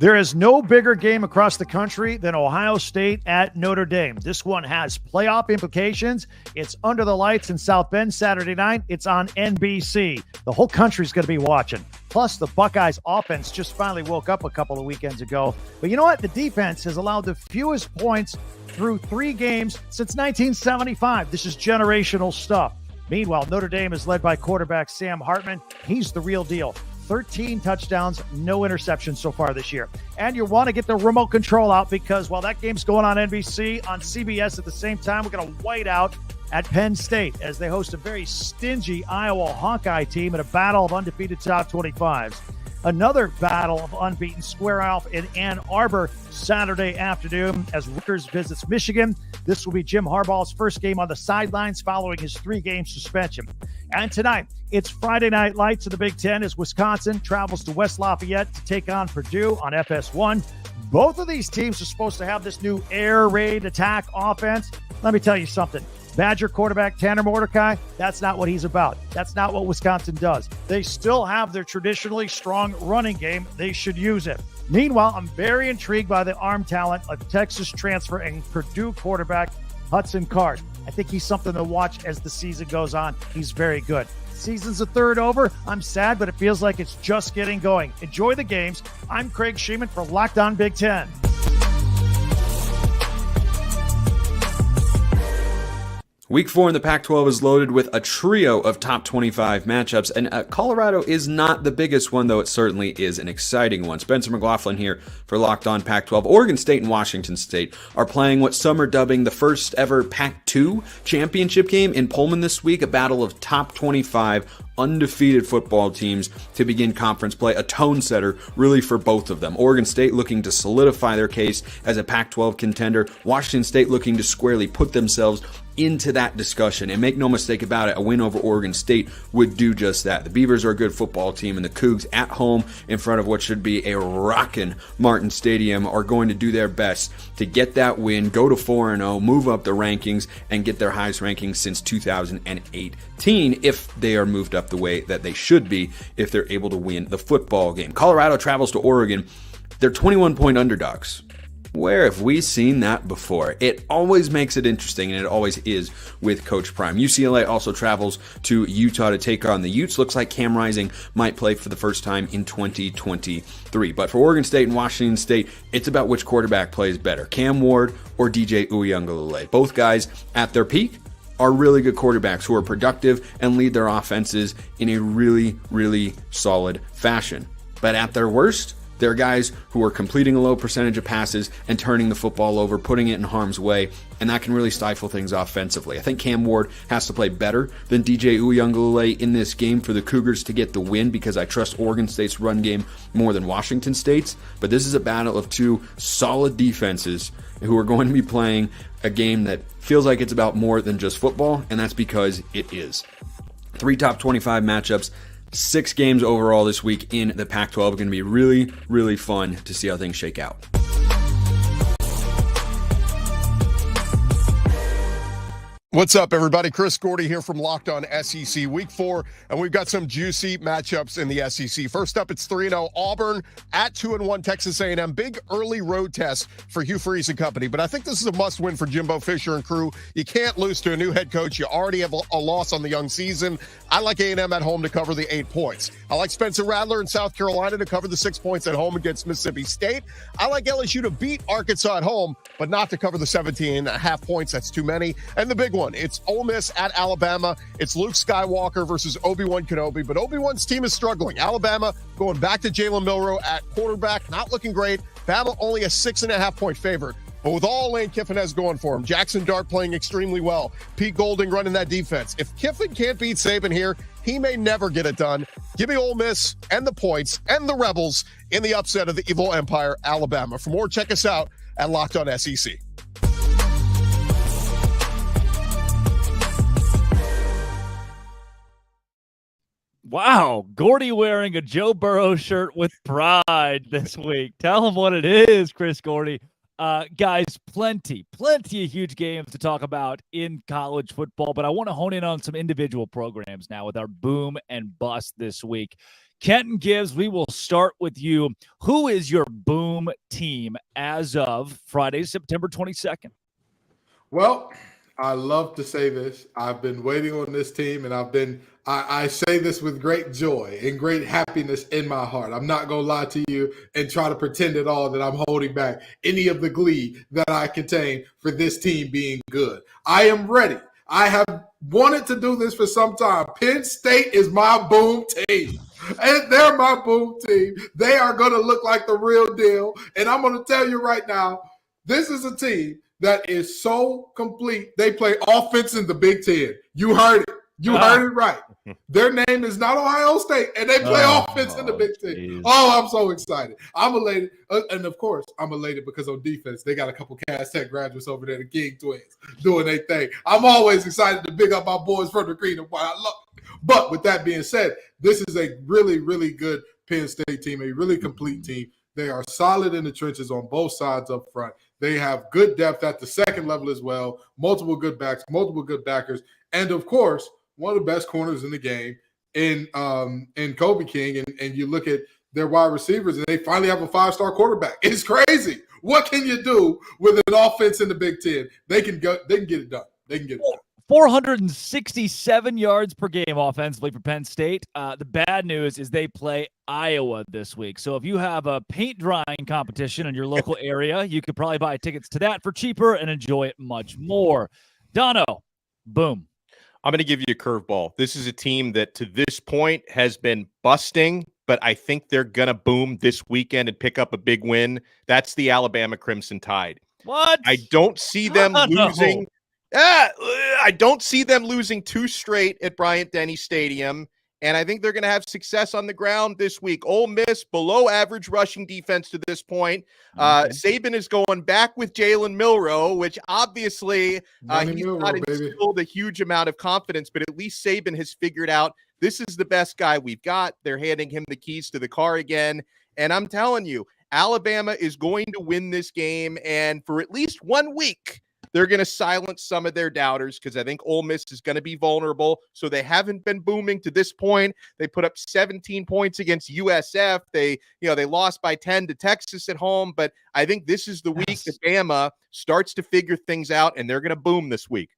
There is no bigger game across the country than Ohio State at Notre Dame. This one has playoff implications. It's under the lights in South Bend Saturday night. It's on NBC. The whole country's going to be watching. Plus, the Buckeyes offense just finally woke up a couple of weekends ago. But you know what? The defense has allowed the fewest points through 3 games since 1975. This is generational stuff. Meanwhile, Notre Dame is led by quarterback Sam Hartman. He's the real deal. 13 touchdowns, no interceptions so far this year. And you want to get the remote control out because while that game's going on NBC, on CBS at the same time, we're going to white out at Penn State as they host a very stingy Iowa Hawkeye team in a battle of undefeated top 25s. Another battle of unbeaten square off in Ann Arbor Saturday afternoon as Rutgers visits Michigan. This will be Jim Harbaugh's first game on the sidelines following his 3-game suspension. And tonight, it's Friday Night Lights in the Big Ten as Wisconsin travels to West Lafayette to take on Purdue on FS1. Both of these teams are supposed to have this new air raid attack offense. Let me tell you something. Badger quarterback Tanner Mordecai, that's not what he's about. That's not what Wisconsin does. They still have their traditionally strong running game. They should use it. Meanwhile, I'm very intrigued by the arm talent of Texas transfer and Purdue quarterback Hudson Card. I think he's something to watch as the season goes on. He's very good. Season's a third over. I'm sad, but it feels like it's just getting going. Enjoy the games. I'm Craig Sheeman for Locked On Big Ten. Week 4 in the Pac-12 is loaded with a trio of top 25 matchups, and Colorado is not the biggest one, though it certainly is an exciting one. Spencer McLaughlin here for Locked On Pac-12. Oregon State and Washington State are playing what some are dubbing the first ever Pac-2 championship game in Pullman this week, a battle of top 25 undefeated football teams to begin conference play, a tone setter really for both of them. Oregon State looking to solidify their case as a Pac-12 contender, Washington State looking to squarely put themselves into that discussion. And make no mistake about it, a win over Oregon State would do just that. The Beavers are a good football team, and the Cougs at home in front of what should be a rockin' Martin Stadium are going to do their best to get that win, go to 4-0, move up the rankings, and get their highest rankings since 2018 if they are moved up the way that they should be if they're able to win the football game. Colorado travels to Oregon. They're 21-point underdogs. Where have we seen that before? It always makes it interesting, and it always is with Coach Prime. UCLA also travels to Utah to take on the Utes. Looks like Cam Rising might play for the first time in 2023. But for Oregon State and Washington State, it's about which quarterback plays better, Cam Ward or DJ Uiagalelei. Both guys at their peak are really good quarterbacks who are productive and lead their offenses in a really, really solid fashion. But at their worst, they're guys who are completing a low percentage of passes and turning the football over, putting it in harm's way, and that can really stifle things offensively. I think Cam Ward has to play better than DJ Uiagalelei in this game for the Cougars to get the win, because I trust Oregon State's run game more than Washington State's. But this is a battle of two solid defenses who are going to be playing a game that feels like it's about more than just football, and that's because it is. 3 top 25 matchups. 6 games overall this week in the Pac-12. Going to be really, really fun to see how things shake out. What's up, everybody? Chris Gordy here from Locked On SEC Week 4, and we've got some juicy matchups in the SEC. First up, it's 3-0 Auburn at 2-1 Texas A&M. Big early road test for Hugh Freeze and company, but I think this is a must-win for Jimbo Fisher and crew. You can't lose to a new head coach. You already have a loss on the young season. I like A&M at home to cover the 8 points. I like Spencer Rattler in South Carolina to cover the 6 points at home against Mississippi State. I like LSU to beat Arkansas at home, but not to cover the 17.5 points. That's too many. And the big one, it's Ole Miss at Alabama. It's Luke Skywalker versus Obi-Wan Kenobi, but Obi-Wan's team is struggling. Alabama going back to Jalen Milroe at quarterback, not looking great. Bama only a 6.5 point favorite. But with all Lane Kiffin has going for him, Jackson Dart playing extremely well, Pete Golding running that defense. If Kiffin can't beat Saban here, he may never get it done. Give me Ole Miss and the points and the Rebels in the upset of the Evil Empire, Alabama. For more, check us out at Locked On SEC. Wow, Gordy wearing a Joe Burrow shirt with pride this week. Tell him what it is, Chris Gordy. Guys, plenty of huge games to talk about in college football, but I want to hone in on some individual programs now with our boom and bust this week. Kenton Gibbs, we will start with you. Who is your boom team as of Friday, September 22nd? Well, I love to say this. I've been waiting on this team, and I say this with great joy and great happiness in my heart. I'm not going to lie to you and try to pretend at all that I'm holding back any of the glee that I contain for this team being good. I am ready. I have wanted to do this for some time. Penn State is my boom team. And they're my boom team. They are going to look like the real deal. And I'm going to tell you right now, this is a team that is so complete. They play offense in the Big Ten. You heard it. You heard it right. Their name is not Ohio State, and they play offense in the Big Ten. Geez. Oh, I'm so excited. I'm elated. And, of course, I'm elated because on defense, they got a couple Cass Tech graduates over there, the King Twins, doing their thing. I'm always excited to big up my boys from the green and white. I love it. But with that being said, this is a really, really good Penn State team, a really complete team. They are solid in the trenches on both sides up front. They have good depth at the second level as well, multiple good backs, multiple good backers, and, of course, one of the best corners in the game in Kobe King. And you look at their wide receivers, and they finally have a 5-star quarterback. It's crazy. What can you do with an offense in the Big Ten? They can get it done. They can get it done. 467 yards per game offensively for Penn State. The bad news is they play Iowa this week. So if you have a paint drying competition in your local area, you could probably buy tickets to that for cheaper and enjoy it much more. Dono, Boom. I'm going to give you a curveball. This is a team that to this point has been busting, but I think they're going to boom this weekend and pick up a big win. That's the Alabama Crimson Tide. What? I don't see them losing. I don't see them losing 2 straight at Bryant-Denny Stadium. And I think they're going to have success on the ground this week. Ole Miss, below average rushing defense to this point. Saban is going back with Jalen Milroe, which obviously he's not instilled a huge amount of confidence, but at least Saban has figured out this is the best guy we've got. They're handing him the keys to the car again. And I'm telling you, Alabama is going to win this game. And for at least 1 week, they're going to silence some of their doubters because I think Ole Miss is going to be vulnerable. So they haven't been booming to this point. They put up 17 points against USF. They lost by 10 to Texas at home. But I think this is the week that Bama starts to figure things out, and they're going to boom this week.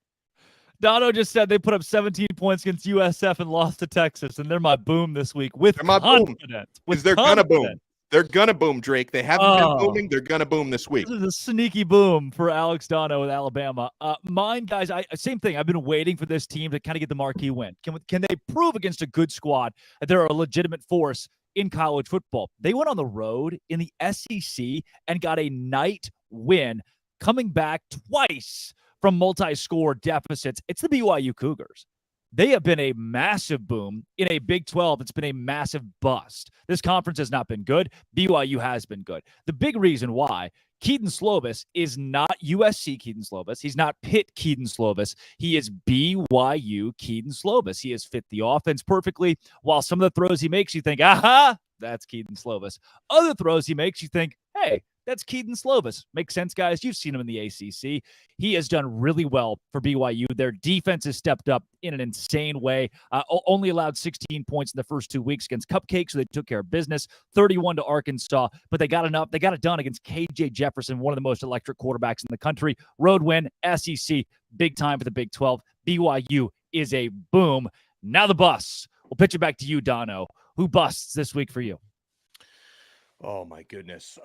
Dono just said they put up 17 points against USF and lost to Texas, and they're my boom this week with confidence. Because they're going to boom. They're going to boom, Drake. They haven't been booming. They're going to boom this week. This is a sneaky boom for Alex Dono with Alabama. Mine, guys, same thing. I've been waiting for this team to kind of get the marquee win. Can they prove against a good squad that they're a legitimate force in college football? They went on the road in the SEC and got a night win, coming back twice from multi-score deficits. It's the BYU Cougars. They have been a massive boom in a Big 12. It's been a massive bust. This conference has not been good. BYU has been good. The big reason why Keaton Slovis is not USC Keaton Slovis. He's not Pitt Keaton Slovis. He is BYU Keaton Slovis. He has fit the offense perfectly. While some of the throws he makes, you think, aha, that's Keaton Slovis. Other throws he makes, you think, hey, that's Keaton Slovis. Makes sense, guys. You've seen him in the ACC. He has done really well for BYU. Their defense has stepped up in an insane way. Only allowed 16 points in the first 2 weeks against Cupcakes, so they took care of business. 31 to Arkansas, but they got enough. They got it done against KJ Jefferson, one of the most electric quarterbacks in the country. Road win, SEC, big time for the Big 12. BYU is a boom. Now the bus. We'll pitch it back to you, Dono. Who busts this week for you? Oh, my goodness.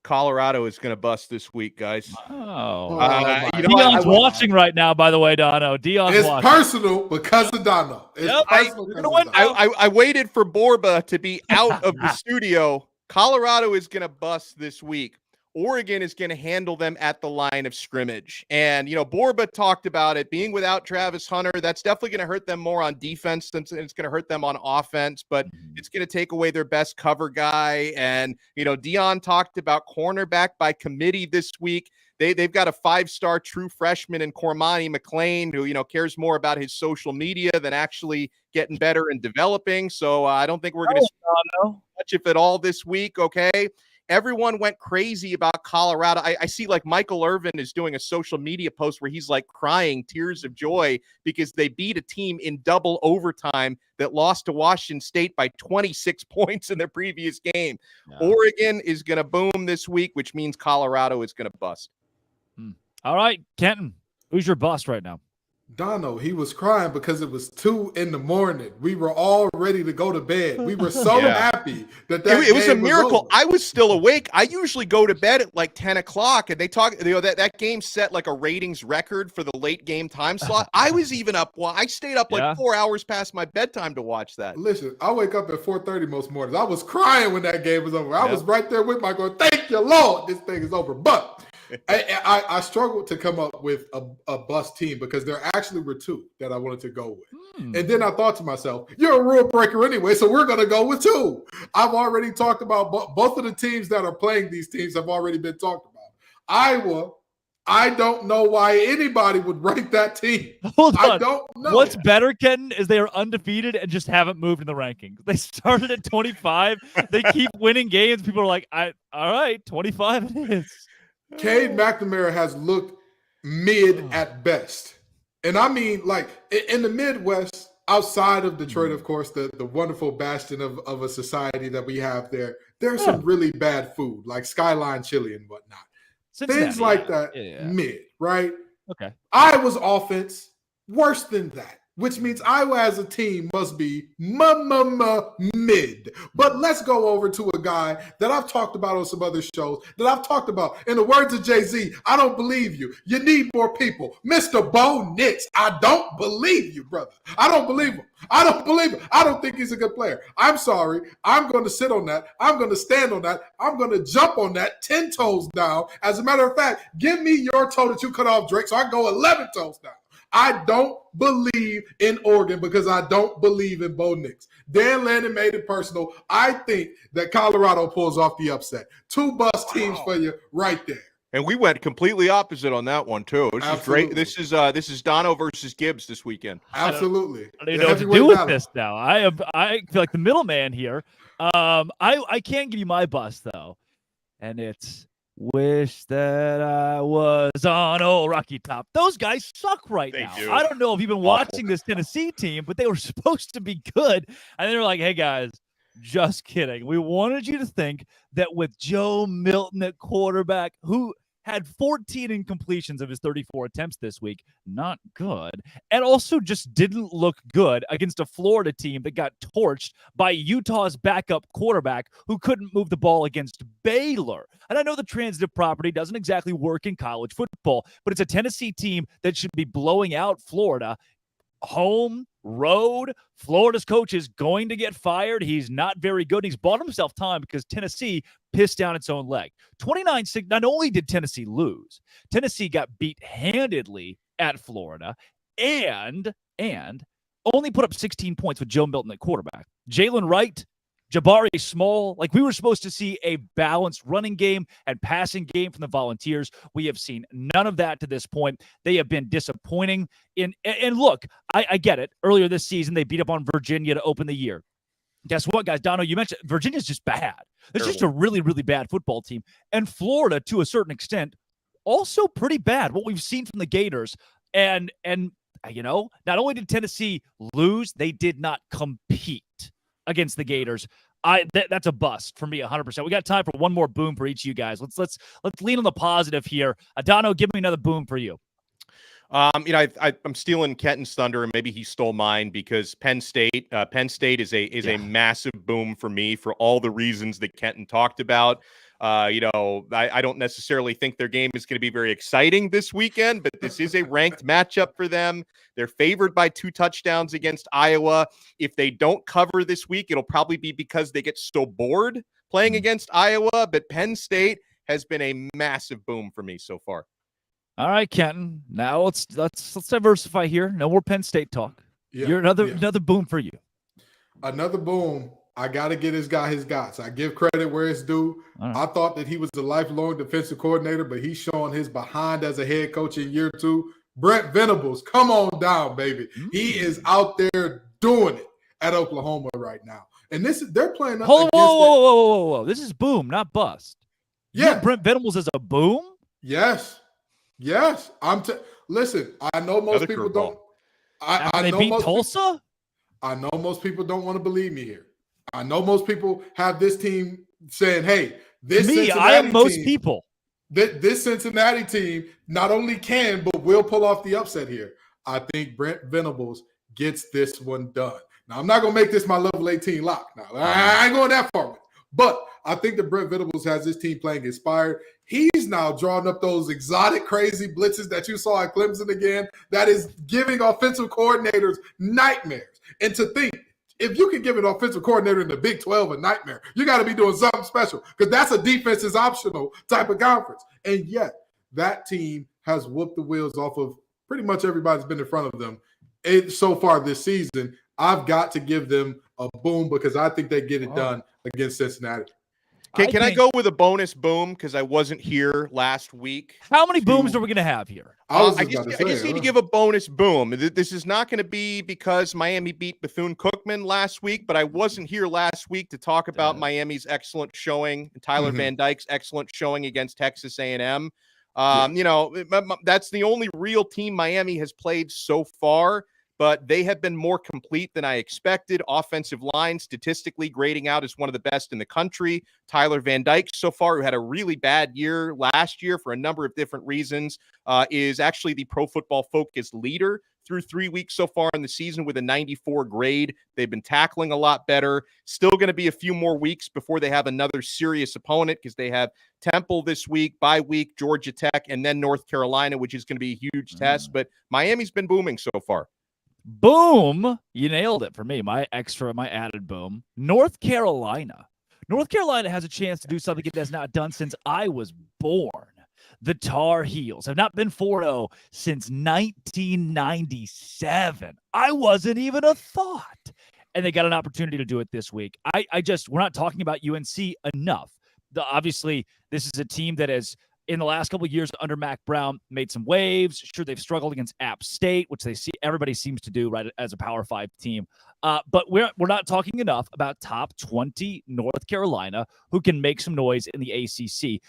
Colorado is going to bust this week, guys. Deion's watching right now, by the way, Dono. Deion's watching. Personal because of Dono. I waited for Borba to be out of the studio. Colorado is going to bust this week. Oregon is going to handle them at the line of scrimmage. And, Borba talked about it being without Travis Hunter. That's definitely going to hurt them more on defense than it's going to hurt them on offense, but it's going to take away their best cover guy. And, Deion talked about cornerback by committee this week. They've got a 5-star true freshman in Cormani McLean who, cares more about his social media than actually getting better and developing. So I don't think we're going to see much, if at all, this week. Okay. Everyone went crazy about Colorado. I see like Michael Irvin is doing a social media post where he's like crying tears of joy because they beat a team in double overtime that lost to Washington State by 26 points in their previous game. No. Oregon is going to boom this week, which means Colorado is going to bust. All right, Kenton, who's your bust right now? Dono, he was crying because it was 2 a.m. We were all ready to go to bed. We were so happy that it was a miracle. I was still awake. I usually go to bed at like 10 o'clock, and they talk. That game set like a ratings record for the late game time slot. I was even up. Well, I stayed up like 4 hours past my bedtime to watch that. Listen, I wake up at 4:30 most mornings. I was crying when that game was over. I was right there with my going, thank you, Lord, this thing is over. But I struggled to come up with a bust team because there actually were 2 that I wanted to go with. And then I thought to myself, you're a rule breaker anyway, so we're going to go with 2. I've already talked about both of the teams that are playing these teams have already been talked about. Iowa, I don't know why anybody would rank that team. Hold on. I don't know. What's better, Kenton, is they are undefeated and just haven't moved in the rankings. They started at 25. They keep winning games. People are like, all right, 25 it is. Cade McNamara has looked mid at best. And I mean, like, in the Midwest, outside of Detroit, of course, the wonderful bastion of a society that we have there, there's some really bad food, like Skyline Chili and whatnot. Things like that, mid, right? Okay. Iowa's offense, worse than that. which means Iowa as a team must be mid. But let's go over to a guy that I've talked about on some other shows, that I've talked about. In the words of Jay-Z, I don't believe you. You need more people. Mr. Bo Nix, I don't believe you, brother. I don't believe him. I don't believe him. I don't think he's a good player. I'm sorry. I'm going to sit on that. I'm going to stand on that. I'm going to jump on that 10 toes down. As a matter of fact, give me your toe that you cut off, Drake, so I can go 11 toes down. I don't believe in Oregon because I don't believe in Bo Nix. Dan Lannon made it personal. I think that Colorado pulls off the upset. 2 bus teams for you right there. And we went completely opposite on that one too. This Absolutely. is great. This is Dono versus Gibbs this weekend. Absolutely. I don't even know what to do with this now. I feel like the middleman here. I can give you my bus though, and it's wish that I was on old Rocky Top. Those guys suck right now. do. I don't know if you've been watching this Tennessee team, but they were supposed to be good, and they were like, "Hey guys, just kidding. We wanted you to think that with Joe Milton at quarterback, who had 14 incompletions of his 34 attempts this week. Not good. And also just didn't look good against a Florida team that got torched by Utah's backup quarterback who couldn't move the ball against Baylor. And I know the transitive property doesn't exactly work in college football, but it's a Tennessee team that should be blowing out Florida. Home, road, Florida's coach is going to get fired. He's not very good. He's bought himself time because Tennessee pissed down its own leg. 29-6, not only did Tennessee lose, Tennessee got beat handedly at Florida and only put up 16 points with Joe Milton at quarterback. Jalen Wright, Jabari Small, like we were supposed to see a balanced running game and passing game from the Volunteers. We have seen none of that to this point. They have been disappointing. And look, I get it. Earlier this season, they beat up on Virginia to open the year. Guess what, guys? Dono, you mentioned Virginia's just bad. It's just a really, really bad football team. And Florida, to a certain extent, also pretty bad. What we've seen from the Gators. And you know, not only did Tennessee lose, they did not compete against the Gators. That's a bust for me, 100%. We got time for one more boom for each of you guys. Let's lean on the positive here. Dono, give me another boom for you. You know, I'm stealing Kenton's thunder, and maybe he stole mine because Penn State is a massive boom for me for all the reasons that Kenton talked about. You know, I don't necessarily think their game is going to be very exciting this weekend, but this is a ranked matchup for them. They're favored by 2 touchdowns against Iowa. If they don't cover this week, it'll probably be because they get so bored playing against Iowa. But Penn State has been a massive boom for me so far. All right, Kenton. Now let's diversify here. No more Penn State talk. Yeah, You're another boom for you. Another boom. I got to get this guy his guts. I give credit where it's due. Right. I thought that he was a lifelong defensive coordinator, but he's showing his behind as a head coach in year 2. Brent Venables, come on down, baby. He is out there doing it at Oklahoma right now. And they're playing up against Whoa. This is boom, not bust. Yeah. Brent Venables is a boom? Yes. Listen, I know most people don't. They beat Tulsa? I know most people don't want to believe me here. I know most people have this team saying, hey, this Cincinnati I am most team, people. This Cincinnati team not only can, but will pull off the upset here. I think Brent Venables gets this one done. Now, I'm not going to make this my level 18 lock. Now, I ain't going that far with it. But I think that Brent Venables has this team playing inspired. He's now drawing up those exotic, crazy blitzes that you saw at Clemson again. That is giving offensive coordinators nightmares. And to think, if you can give an offensive coordinator in the Big 12 a nightmare, you got to be doing something special because that's a defense is optional type of conference. And yet that team has whooped the wheels off of pretty much everybody that's been in front of them so far this season. I've got to give them a boom because I think they get it done against Cincinnati. Okay, can I go with a bonus boom because I wasn't here last week? How many booms are we going to have here? I just need to give a bonus boom. This is not going to be because Miami beat Bethune-Cookman last week, but I wasn't here last week to talk about Miami's excellent showing and Tyler Van Dyke's excellent showing against Texas A&M. You know, that's the only real team Miami has played so far. But they have been more complete than I expected. Offensive line, statistically, grading out as one of the best in the country. Tyler Van Dyke, so far, who had a really bad year last year for a number of different reasons, is actually the Pro Football Focus leader. through 3 weeks so far in the season with a 94 grade. They've been tackling a lot better. Still going to be a few more weeks before they have another serious opponent because they have Temple this week, bye week, Georgia Tech, and then North Carolina, which is going to be a huge test. But Miami's been booming so far. Boom. You nailed it for me. My added boom. North Carolina. North Carolina has a chance to do something it has not done since I was born. The Tar Heels have not been 4-0 since 1997. I wasn't even a thought. And they got an opportunity to do it this week. We're not talking about UNC enough. Obviously, this is a team that has, in the last couple of years under Mac Brown, made some waves. Sure, they've struggled against App State, which everybody seems to do right as a Power 5 team. But we're not talking enough about top 20 North Carolina who can make some noise in the ACC.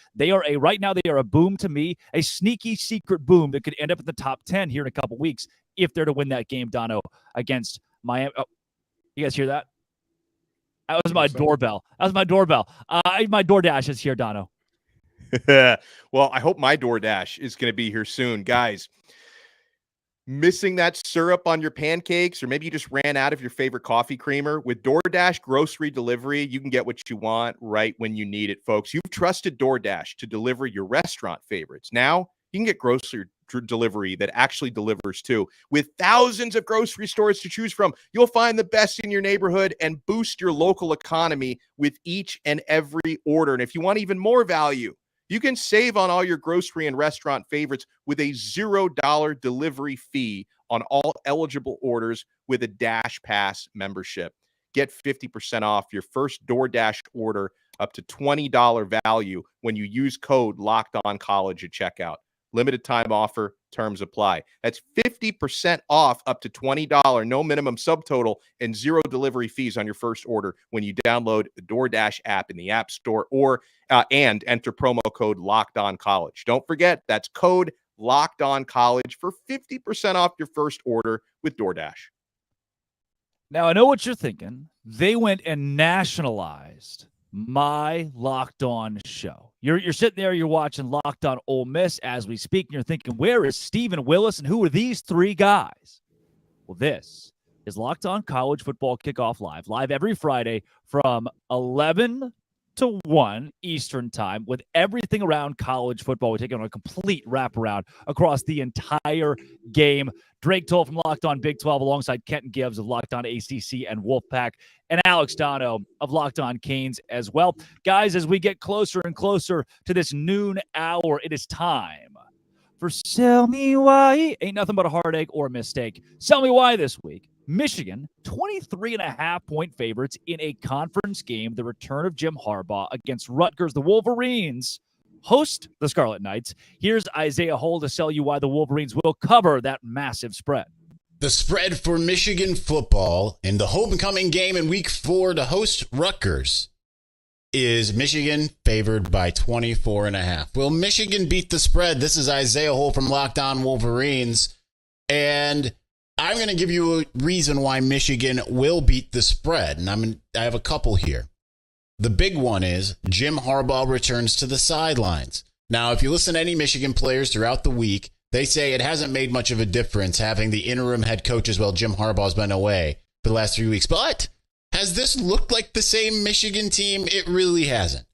Right now they are a boom to me, a sneaky secret boom that could end up in the top 10 here in a couple weeks if they're to win that game, Dono, against Miami. Oh, you guys hear that? That was my doorbell. My DoorDash is here, Dono. Well, I hope my DoorDash is going to be here soon. Guys, missing that syrup on your pancakes, or maybe you just ran out of your favorite coffee creamer? With DoorDash grocery delivery, you can get what you want right when you need it, folks. You've trusted DoorDash to deliver your restaurant favorites. Now you can get grocery delivery that actually delivers too. With thousands of grocery stores to choose from, you'll find the best in your neighborhood and boost your local economy with each and every order. And if you want even more value, you can save on all your grocery and restaurant favorites with a $0 delivery fee on all eligible orders with a Dash Pass membership. Get 50% off your first DoorDash order up to $20 value when you use code LOCKEDONCollege at checkout. Limited time offer, terms apply. That's 50% off up to $20, no minimum subtotal, and zero delivery fees on your first order when you download the DoorDash app in the App Store and enter promo code LOCKEDONCollege. Don't forget, that's code LOCKEDONCollege for 50% off your first order with DoorDash. Now, I know what you're thinking. They went and nationalized my Locked On show. You're sitting there, you're watching Locked On Ole Miss as we speak, and you're thinking, where is Stephen Willis and who are these three guys? Well, this is Locked On College Football Kickoff live every Friday from 11 to 1 Eastern time with everything around college football. We take it on a complete wraparound across the entire game. Drake Toll from Locked On Big 12 alongside Kenton Gibbs of Locked On ACC and Wolfpack, and Alex Dono of Locked On Canes as well. Guys, as we get closer and closer to this noon hour, it is time for Sell Me Why. Ain't nothing but a heartache or a mistake. Sell Me Why this week. Michigan, 23.5-point favorites in a conference game. The return of Jim Harbaugh against Rutgers. The Wolverines host the Scarlet Knights. Here's Isaiah Hole to sell you why the Wolverines will cover that massive spread. The spread for Michigan football in the homecoming game in week 4 to host Rutgers is Michigan favored by 24.5. Will Michigan beat the spread? This is Isaiah Hole from Locked On Wolverines, and I'm going to give you a reason why Michigan will beat the spread, and I have a couple here. The big one is Jim Harbaugh returns to the sidelines. Now, if you listen to any Michigan players throughout the week, they say it hasn't made much of a difference having the interim head coach as well. Jim Harbaugh's been away for the last 3 weeks. But has this looked like the same Michigan team? It really hasn't.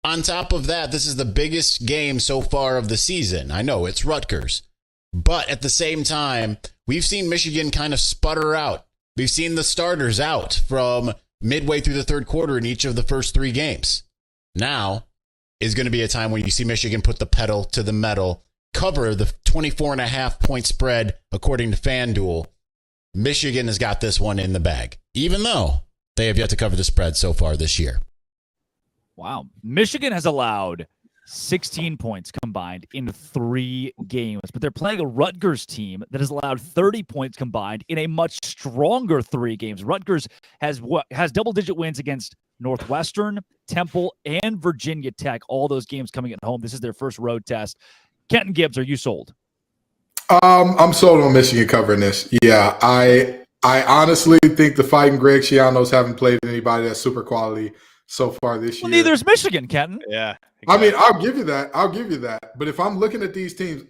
On top of that, this is the biggest game so far of the season. I know it's Rutgers. But at the same time, we've seen Michigan kind of sputter out. We've seen the starters out from midway through the third quarter in each of the first 3 games. Now is going to be a time when you see Michigan put the pedal to the metal, cover the 24.5-point spread according to FanDuel. Michigan has got this one in the bag, even though they have yet to cover the spread so far this year. Wow. Michigan has allowed 16 points combined in 3 games, but they're playing a Rutgers team that has allowed 30 points combined in a much stronger 3 games. Rutgers has double-digit wins against Northwestern, Temple, and Virginia Tech. All those games coming at home. This is their first road test. Kenton Gibbs, are you sold? I'm sold on Michigan covering this. Yeah, I honestly think the Fighting Greg Schianos haven't played anybody that's super quality so far this year. Neither is Michigan, Kenton. Yeah. Exactly. I mean, I'll give you that. But if I'm looking at these teams,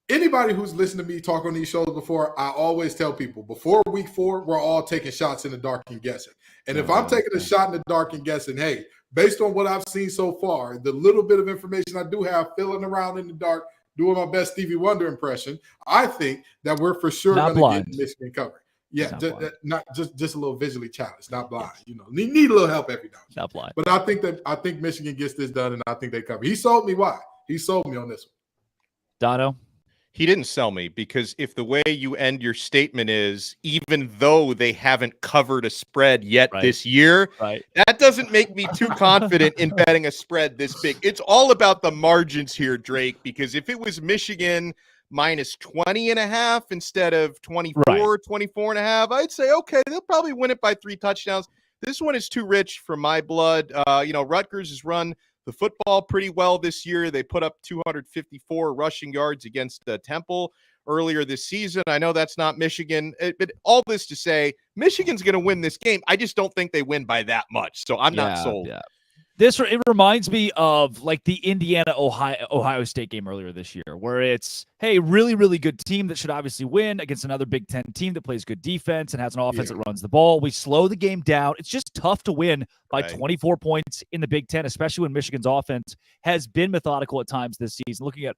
anybody who's listened to me talk on these shows before, I always tell people before week 4, we're all taking shots in the dark and guessing. And if I'm taking a shot in the dark and guessing, hey, based on what I've seen so far, the little bit of information I do have filling around in the dark, doing my best Stevie Wonder impression, I think that we're for sure going to get Michigan covered. Yeah, not just a little visually challenged, not blind. You know, need a little help every now and then. Not blind. But I think Michigan gets this done, and I think they cover. He sold me. Why? He sold me on this one. Dono? He didn't sell me, because if the way you end your statement is, even though they haven't covered a spread yet this year, that doesn't make me too confident in betting a spread this big. It's all about the margins here, Drake, because if it was Michigan minus 20.5 instead of 24, 24.5, I'd say, okay, they'll probably win it by 3 touchdowns. This one is too rich for my blood. Rutgers has run the football pretty well this year. They put up 254 rushing yards against Temple earlier this season. I know that's not Michigan, but all this to say, Michigan's going to win this game. I just don't think they win by that much, so I'm not sold. Yeah. It reminds me of like the Indiana-Ohio State game earlier this year, where it's, hey, really, really good team that should obviously win against another Big Ten team that plays good defense and has an offense that runs the ball. We slow the game down. It's just tough to win by 24 points in the Big Ten, especially when Michigan's offense has been methodical at times this season. Looking at,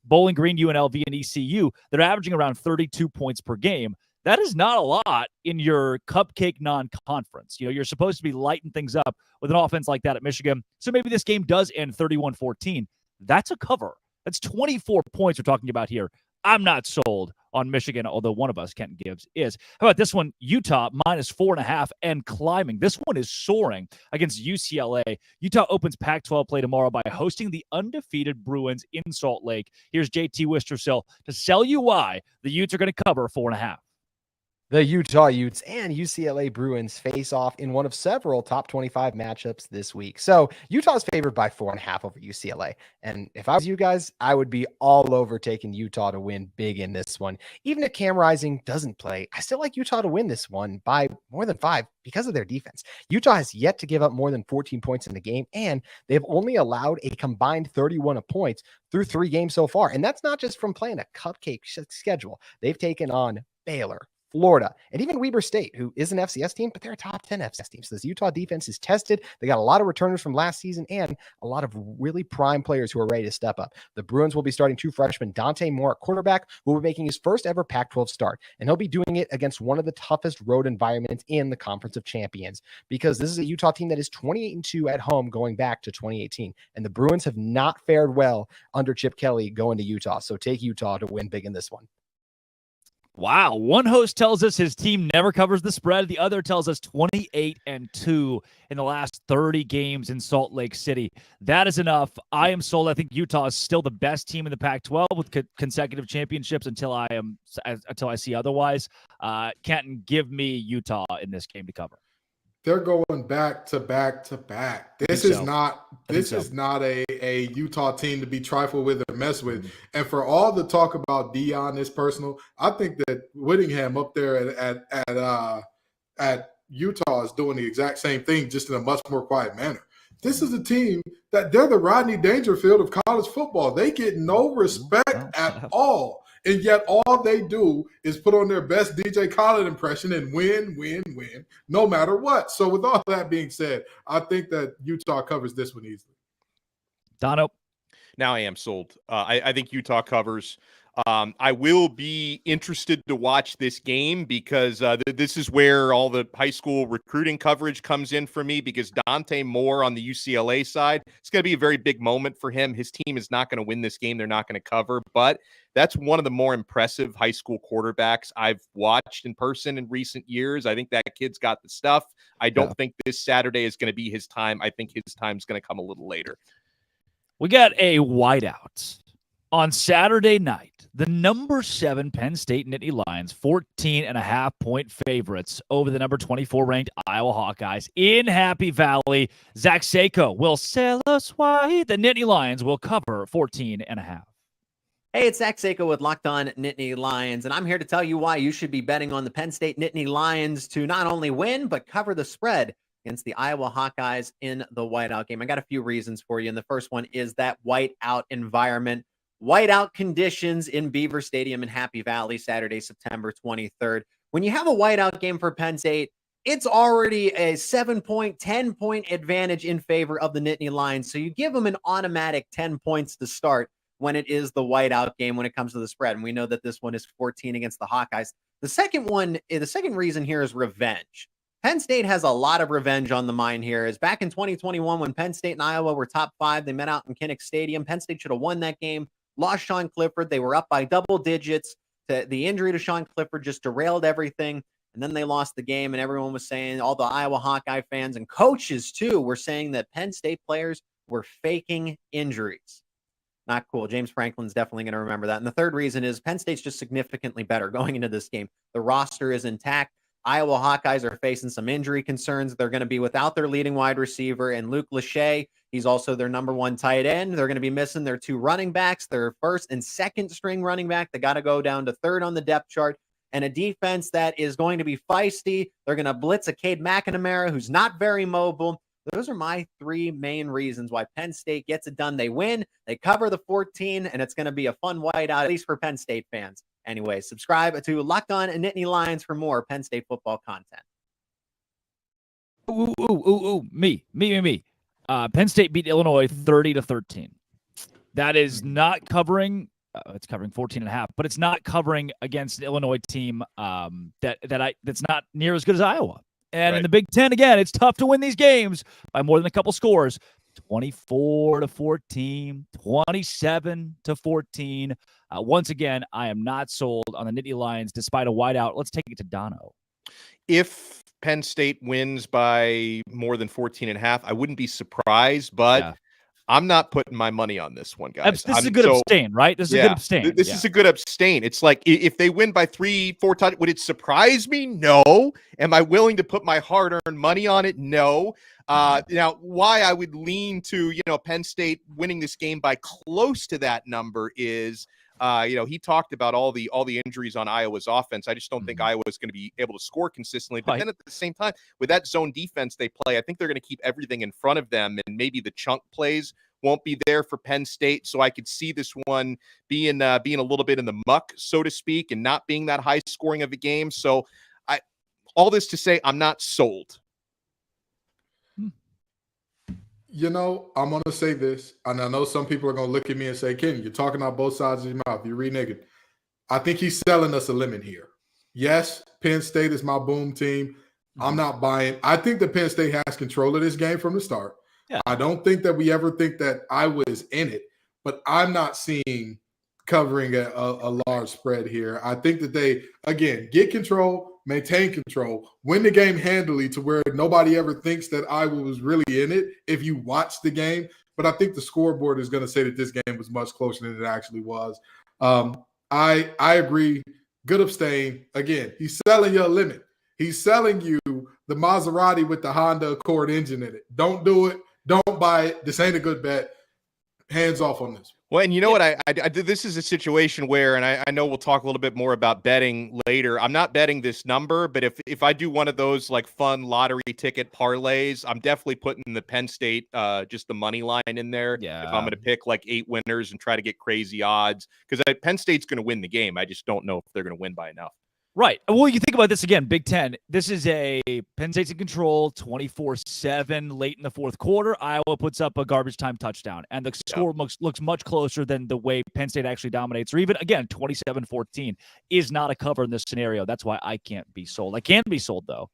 Bowling Green, UNLV, and ECU, they're averaging around 32 points per game. That is not a lot in your cupcake non-conference. You're supposed to be lighting things up with an offense like that at Michigan. So maybe this game does end 31-14. That's a cover. That's 24 points we're talking about here. I'm not sold on Michigan, although one of us, Kenton Gibbs, is. How about this one? Utah minus 4.5 and climbing. This one is soaring against UCLA. Utah opens Pac-12 play tomorrow by hosting the undefeated Bruins in Salt Lake. Here's JT Wistersill to sell you why the Utes are going to cover 4.5. The Utah Utes and UCLA Bruins face off in one of several top 25 matchups this week. So Utah's favored by 4.5 over UCLA. And if I was you guys, I would be all over taking Utah to win big in this one. Even if Cam Rising doesn't play, I still like Utah to win this one by more than 5 because of their defense. Utah has yet to give up more than 14 points in the game, and they've only allowed a combined 31 points through 3 games so far. And that's not just from playing a cupcake schedule. They've taken on Baylor, Florida, and even Weber State, who is an FCS team, but they're a top 10 FCS team. So this Utah defense is tested. They got a lot of returners from last season and a lot of really prime players who are ready to step up. The Bruins will be starting 2 freshmen, Dante Moore at quarterback, who will be making his first ever Pac-12 start. And he'll be doing it against one of the toughest road environments in the Conference of Champions, because this is a Utah team that is 28-2 at home going back to 2018. And the Bruins have not fared well under Chip Kelly going to Utah. So take Utah to win big in this one. Wow. One host tells us his team never covers the spread. The other tells us 28-2 in the last 30 games in Salt Lake City. That is enough. I am sold. I think Utah is still the best team in the Pac-12 with consecutive championships until I see otherwise. Kenton, give me Utah in this game to cover. They're going back to back to back. This is not a Utah team to be trifled with or mess with. And for all the talk about Deion is personal, I think that Whittingham up there at Utah is doing the exact same thing, just in a much more quiet manner. This is a team that they're the Rodney Dangerfield of college football. They get no respect at all. And yet all they do is put on their best DJ Khaled impression and win, no matter what. So with all that being said, I think that Utah covers this one easily. Dono? Now I am sold. I think Utah covers. I will be interested to watch this game because this is where all the high school recruiting coverage comes in for me, because Dante Moore on the UCLA side, it's going to be a very big moment for him. His team is not going to win this game. They're not going to cover, but that's one of the more impressive high school quarterbacks I've watched in person in recent years. I think that kid's got the stuff. I don't think this Saturday is going to be his time. I think his time's going to come a little later. We got a whiteout on Saturday night. The number 7 Penn State Nittany Lions, 14.5-point favorites over the number 24 ranked Iowa Hawkeyes in Happy Valley. Zach Seiko will sell us why the Nittany Lions will cover 14.5. Hey, it's Zach Seiko with Locked On Nittany Lions, and I'm here to tell you why you should be betting on the Penn State Nittany Lions to not only win, but cover the spread against the Iowa Hawkeyes in the whiteout game. I got a few reasons for you, and the first one is that whiteout environment. whiteout conditions in Beaver Stadium in Happy Valley, Saturday, September 23rd. When you have a whiteout game for Penn State, it's already a 7-point, 10-point advantage in favor of the Nittany Lions. So you give them an automatic 10 points to start when it is the whiteout game when it comes to the spread. And we know that this one is 14 against the Hawkeyes. The second reason here is revenge. Penn State has a lot of revenge on the mind here. As back in 2021, when Penn State and Iowa were top 5, they met out in Kinnick Stadium. Penn State should have won that game, lost Sean Clifford. They were up by double digits. The injury to Sean Clifford just derailed everything. And then they lost the game, and everyone was saying, all the Iowa Hawkeye fans and coaches too were saying that Penn State players were faking injuries. Not cool. James Franklin's definitely going to remember that. And the third reason is Penn State's just significantly better going into this game. The roster is intact. Iowa Hawkeyes are facing some injury concerns. They're going to be without their leading wide receiver and Luke Lachey. He's also their number 1 tight end. They're going to be missing their 2 running backs, their first and second string running back. They got to go down to 3rd on the depth chart. And a defense that is going to be feisty. They're going to blitz a Cade McNamara, who's not very mobile. Those are my 3 main reasons why Penn State gets it done. They win, they cover the 14, and it's going to be a fun whiteout, at least for Penn State fans. Anyway, subscribe to Locked On Nittany Lions for more Penn State football content. Me. Penn State beat Illinois 30-13. That is not covering. It's covering 14.5, but it's not covering against an Illinois team that's not near as good as Iowa. And in the Big Ten, again, it's tough to win these games by more than a couple scores. 24-14, 27-14. Once again, I am not sold on the Nittany Lions despite a whiteout. Let's take it to Dono. If Penn State wins by more than 14.5, I wouldn't be surprised, but I'm not putting my money on this one, guys. This is a good abstain, right? This is a good abstain. This is a good abstain. It's like if they win by 3-4 touchdowns, would it surprise me? No. Am I willing to put my hard-earned money on it? No. Now, why I would lean to Penn State winning this game by close to that number is he talked about all the injuries on Iowa's offense. I just don't think Iowa's going to be able to score consistently. But then at the same time, with that zone defense they play, I think they're going to keep everything in front of them, and maybe the chunk plays won't be there for Penn State. So I could see this one being a little bit in the muck, so to speak, and not being that high scoring of a game. So all this to say, I'm not sold. I'm going to say this, and I know some people are going to look at me and say, Ken, you're talking out both sides of your mouth. You're reneging. I think he's selling us a lemon here. Yes, Penn State is my boom team. I'm not buying. I think that Penn State has control of this game from the start. Yeah. I don't think that we ever think that Iowa is in it, but I'm not seeing covering a large spread here. I think that they, again, get control, maintain control, win the game handily to where nobody ever thinks that Iowa was really in it if you watch the game. But I think the scoreboard is going to say that this game was much closer than it actually was. I agree. Good abstain. Again, he's selling you a limit. He's selling you the Maserati with the Honda Accord engine in it. Don't do it. Don't buy it. This ain't a good bet. Hands off on this. Well, and you know what? I this is a situation where, and I know we'll talk a little bit more about betting later. I'm not betting this number, but if I do one of those like fun lottery ticket parlays, I'm definitely putting the Penn State, just the money line in there. Yeah. If I'm going to pick like 8 winners and try to get crazy odds, because Penn State's going to win the game. I just don't know if they're going to win by enough. Right. Well, you think about this again, Big Ten. This is a Penn State's in control 24-7 late in the fourth quarter. Iowa puts up a garbage time touchdown, and the score looks much closer than the way Penn State actually dominates, or even, again, 27-14 is not a cover in this scenario. That's why I can't be sold. I can be sold, though,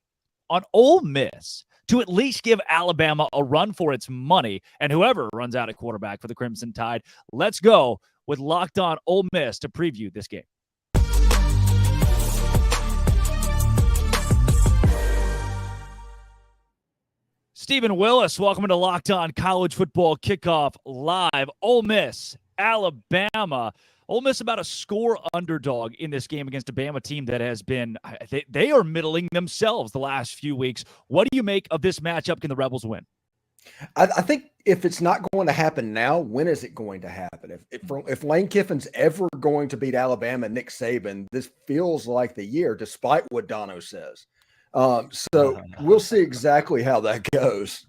on Ole Miss to at least give Alabama a run for its money, and whoever runs out at quarterback for the Crimson Tide. Let's go with Locked On Ole Miss to preview this game. Stephen Willis, welcome to Locked On College Football Kickoff Live. Ole Miss, Alabama. Ole Miss about a score underdog in this game against a Bama team that has been, they are middling themselves the last few weeks. What do you make of this matchup? Can the Rebels win? I think if it's not going to happen now, when is it going to happen? If Lane Kiffin's ever going to beat Alabama and Nick Saban, this feels like the year, despite what Dono says. So we'll see exactly how that goes.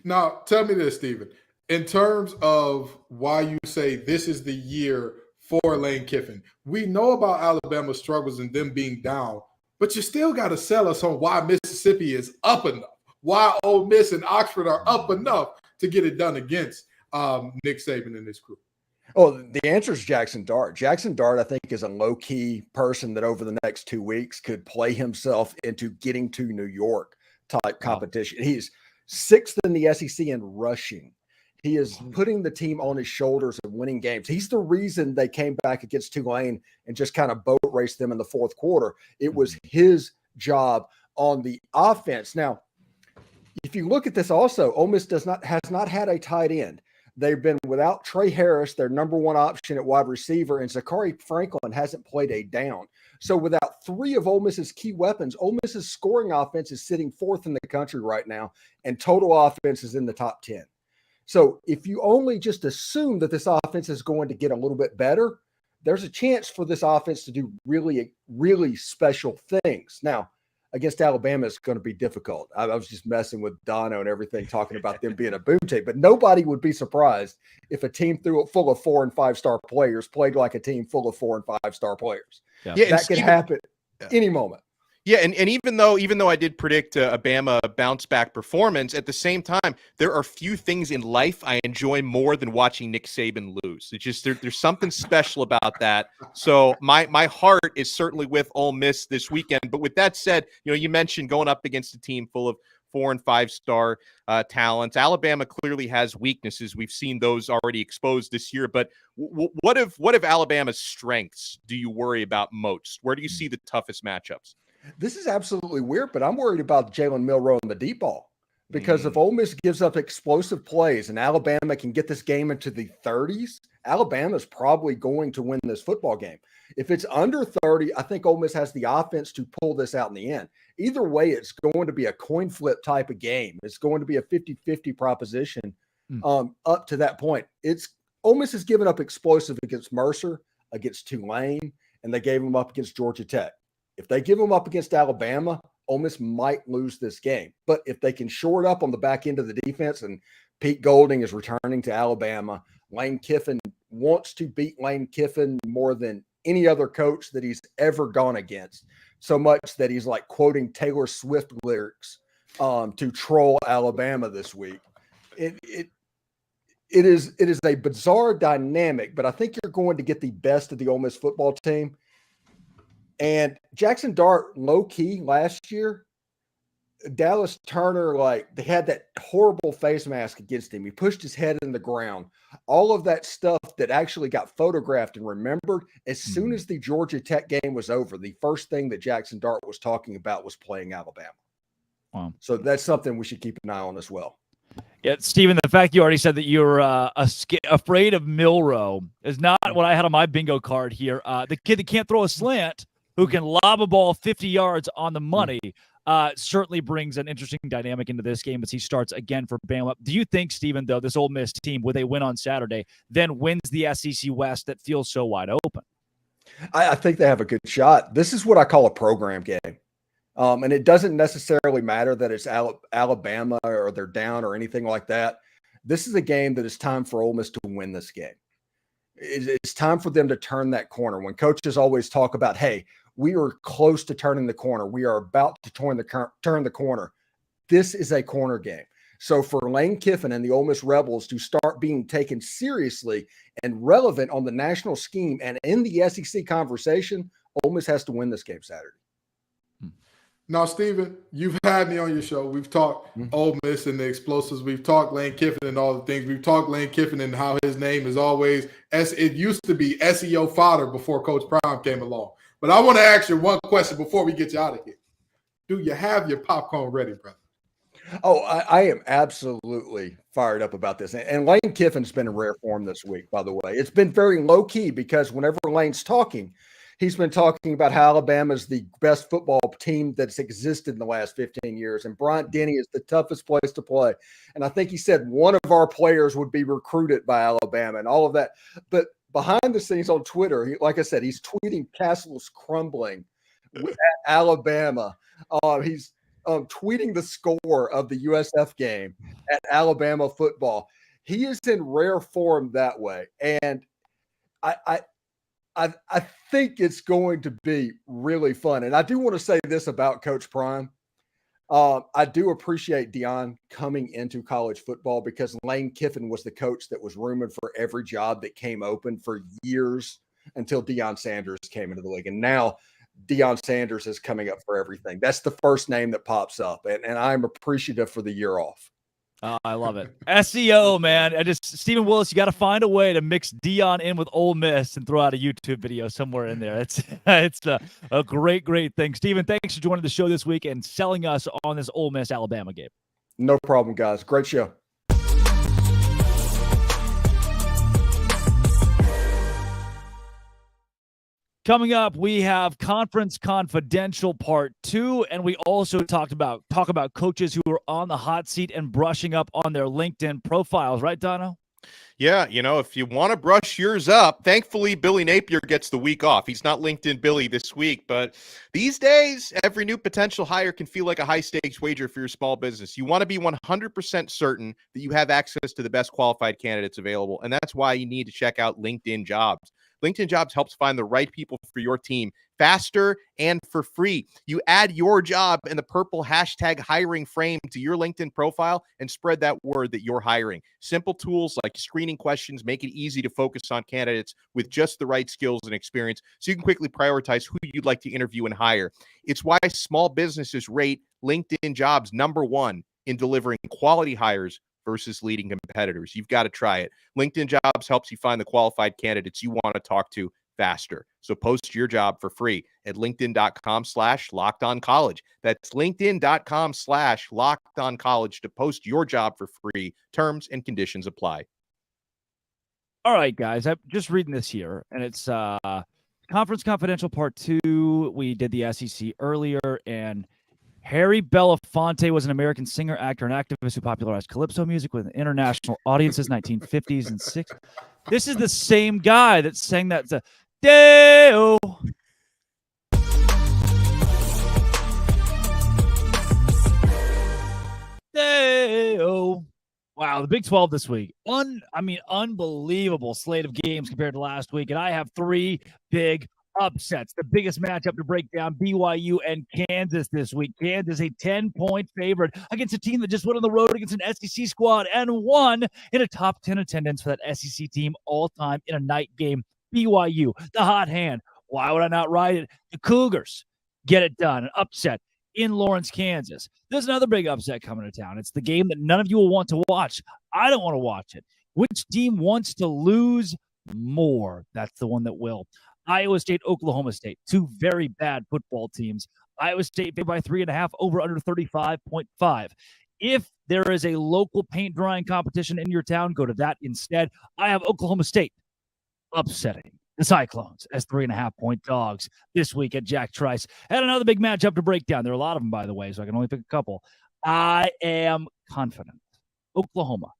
Now, tell me this, Stephen. in terms of why you say this is the year for Lane Kiffin, we know about Alabama's struggles and them being down, but you still got to sell us on why Mississippi is up enough, why Ole Miss and Oxford are up enough to get it done against Nick Saban and his crew. Oh, the answer is Jackson Dart. Jackson Dart, I think, is a low-key person that over the next 2 weeks could play himself into getting to New York type competition. He's 6th in the SEC in rushing. He is putting the team on his shoulders and winning games. He's the reason they came back against Tulane and just kind of boat raced them in the fourth quarter. It was his job on the offense. Now, if you look at this also, Ole Miss has not had a tight end. They've been without Trey Harris, their number one option at wide receiver, and Zachary Franklin hasn't played a down. So without 3 of Ole Miss's key weapons, Ole Miss's scoring offense is sitting 4th in the country right now, and total offense is in the top 10. So if you only just assume that this offense is going to get a little bit better, there's a chance for this offense to do really, really special things. Now, against Alabama, it's going to be difficult. I was just messing with Dono and everything, talking about them being a boom tape, but nobody would be surprised if a team full of 4- and 5-star players played like a team full of 4- and 5-star players. Yeah, that could happen any moment. Yeah, and even though I did predict a Bama bounce back performance, at the same time, there are few things in life I enjoy more than watching Nick Saban lose. It's just there's something special about that. So my heart is certainly with Ole Miss this weekend. But with that said, you mentioned going up against a team full of 4- and 5-star talents. Alabama clearly has weaknesses. We've seen those already exposed this year. But what if Alabama's strengths do you worry about most? Where do you see the toughest matchups? This is absolutely weird, but I'm worried about Jalen Milroe and the deep ball because if Ole Miss gives up explosive plays and Alabama can get this game into the 30s, Alabama's probably going to win this football game. If it's under 30, I think Ole Miss has the offense to pull this out in the end. Either way, it's going to be a coin flip type of game. It's going to be a 50-50 proposition up to that point. Ole Miss has given up explosive against Mercer, against Tulane, and they gave them up against Georgia Tech. If they give them up against Alabama, Ole Miss might lose this game. But if they can shore it up on the back end of the defense, and Pete Golding is returning to Alabama, Lane Kiffin wants to beat Lane Kiffin more than any other coach that he's ever gone against, so much that he's like quoting Taylor Swift lyrics to troll Alabama this week. It is a bizarre dynamic, but I think you're going to get the best of the Ole Miss football team. And Jackson Dart, low-key last year, Dallas Turner, they had that horrible face mask against him. He pushed his head in the ground. All of that stuff that actually got photographed and remembered, as soon as the Georgia Tech game was over, the first thing that Jackson Dart was talking about was playing Alabama. Wow. So that's something we should keep an eye on as well. Yeah, Stephen, the fact you already said that you're afraid of Milroe is not what I had on my bingo card here. The kid that can't throw a slant, who can lob a ball 50 yards on the money, certainly brings an interesting dynamic into this game as he starts again for Bama. Do you think, Stephen, though, this Ole Miss team, with a win on Saturday, then wins the SEC West that feels so wide open? I think they have a good shot. This is what I call a program game. And it doesn't necessarily matter that it's Alabama or they're down or anything like that. This is a game that it's time for Ole Miss to win this game. It's time for them to turn that corner. When coaches always talk about, hey, we are close to turning the corner. We are about to turn the corner. This is a corner game. So for Lane Kiffin and the Ole Miss Rebels to start being taken seriously and relevant on the national scheme and in the SEC conversation, Ole Miss has to win this game Saturday. Now, Stephen, you've had me on your show. We've talked Ole Miss and the explosives. We've talked Lane Kiffin and all the things. We've talked Lane Kiffin and how his name is always it used to be SEO fodder before Coach Prime came along. But I want to ask you one question before we get you out of here. Do you have your popcorn ready, brother? Oh, I am absolutely fired up about this. And Lane Kiffin's been in rare form this week, by the way. It's been very low-key because whenever Lane's talking, he's been talking about how Alabama is the best football team that's existed in the last 15 years. And Bryant-Denny is the toughest place to play. And I think he said one of our players would be recruited by Alabama and all of that. But behind the scenes on Twitter, like I said, he's tweeting castles crumbling at Alabama. He's tweeting the score of the USF game at Alabama football. He is in rare form that way. And I think it's going to be really fun. And I do want to say this about Coach Prime. I do appreciate Deion coming into college football because Lane Kiffin was the coach that was rumored for every job that came open for years until Deion Sanders came into the league. And now Deion Sanders is coming up for everything. That's the first name that pops up. And I'm appreciative for the year off. Oh, I love it. SEO, man. Stephen Willis, you got to find a way to mix Deion in with Ole Miss and throw out a YouTube video somewhere in there. It's a great thing. Stephen, thanks for joining the show this week and selling us on this Ole Miss Alabama game. No problem, guys. Great show. Coming up, we have Conference Confidential Part 2, and we also talk about coaches who are on the hot seat and brushing up on their LinkedIn profiles. Right, Dono? Yeah, if you want to brush yours up, thankfully Billy Napier gets the week off. He's not LinkedIn Billy this week, but these days, every new potential hire can feel like a high-stakes wager for your small business. You want to be 100% certain that you have access to the best qualified candidates available, and that's why you need to check out LinkedIn Jobs. LinkedIn Jobs helps find the right people for your team faster and for free. You add your job and the purple hashtag hiring frame to your LinkedIn profile and spread that word that you're hiring. Simple tools like screening questions make it easy to focus on candidates with just the right skills and experience so you can quickly prioritize who you'd like to interview and hire. It's why small businesses rate LinkedIn Jobs #1 in delivering quality hires versus leading competitors. You've got to try it. LinkedIn Jobs helps you find the qualified candidates you want to talk to faster. So post your job for free at linkedin.com/lockedoncollege. That's linkedin.com/lockedoncollege to post your job for free. Terms and conditions apply. All right, guys, I'm just reading this here, and it's Conference Confidential Part 2. We did the SEC earlier, and Harry Belafonte was an American singer, actor, and activist who popularized calypso music with international audiences in the 1950s and 60s. This is the same guy that sang that Deo. Deo. Wow, the Big 12 this week. Unbelievable slate of games compared to last week, and I have 3 big upsets. The biggest matchup to break down, BYU and Kansas this week. Kansas, a 10-point favorite against a team that just went on the road against an SEC squad and won in a top 10 attendance for that SEC team all time in a night game. BYU, the hot hand. Why would I not ride it? The Cougars get it done. An upset in Lawrence, Kansas. There's another big upset coming to town. It's the game that none of you will want to watch. I don't want to watch it. Which team wants to lose more? That's the one that will. Iowa State, Oklahoma State, 2 very bad football teams. Iowa State favored by 3.5, over under 35.5. If there is a local paint drying competition in your town, go to that instead. I have Oklahoma State upsetting the Cyclones as 3.5-point dogs this week at Jack Trice. And another big matchup to break down. There are a lot of them, by the way, so I can only pick a couple. I am confident. Oklahoma,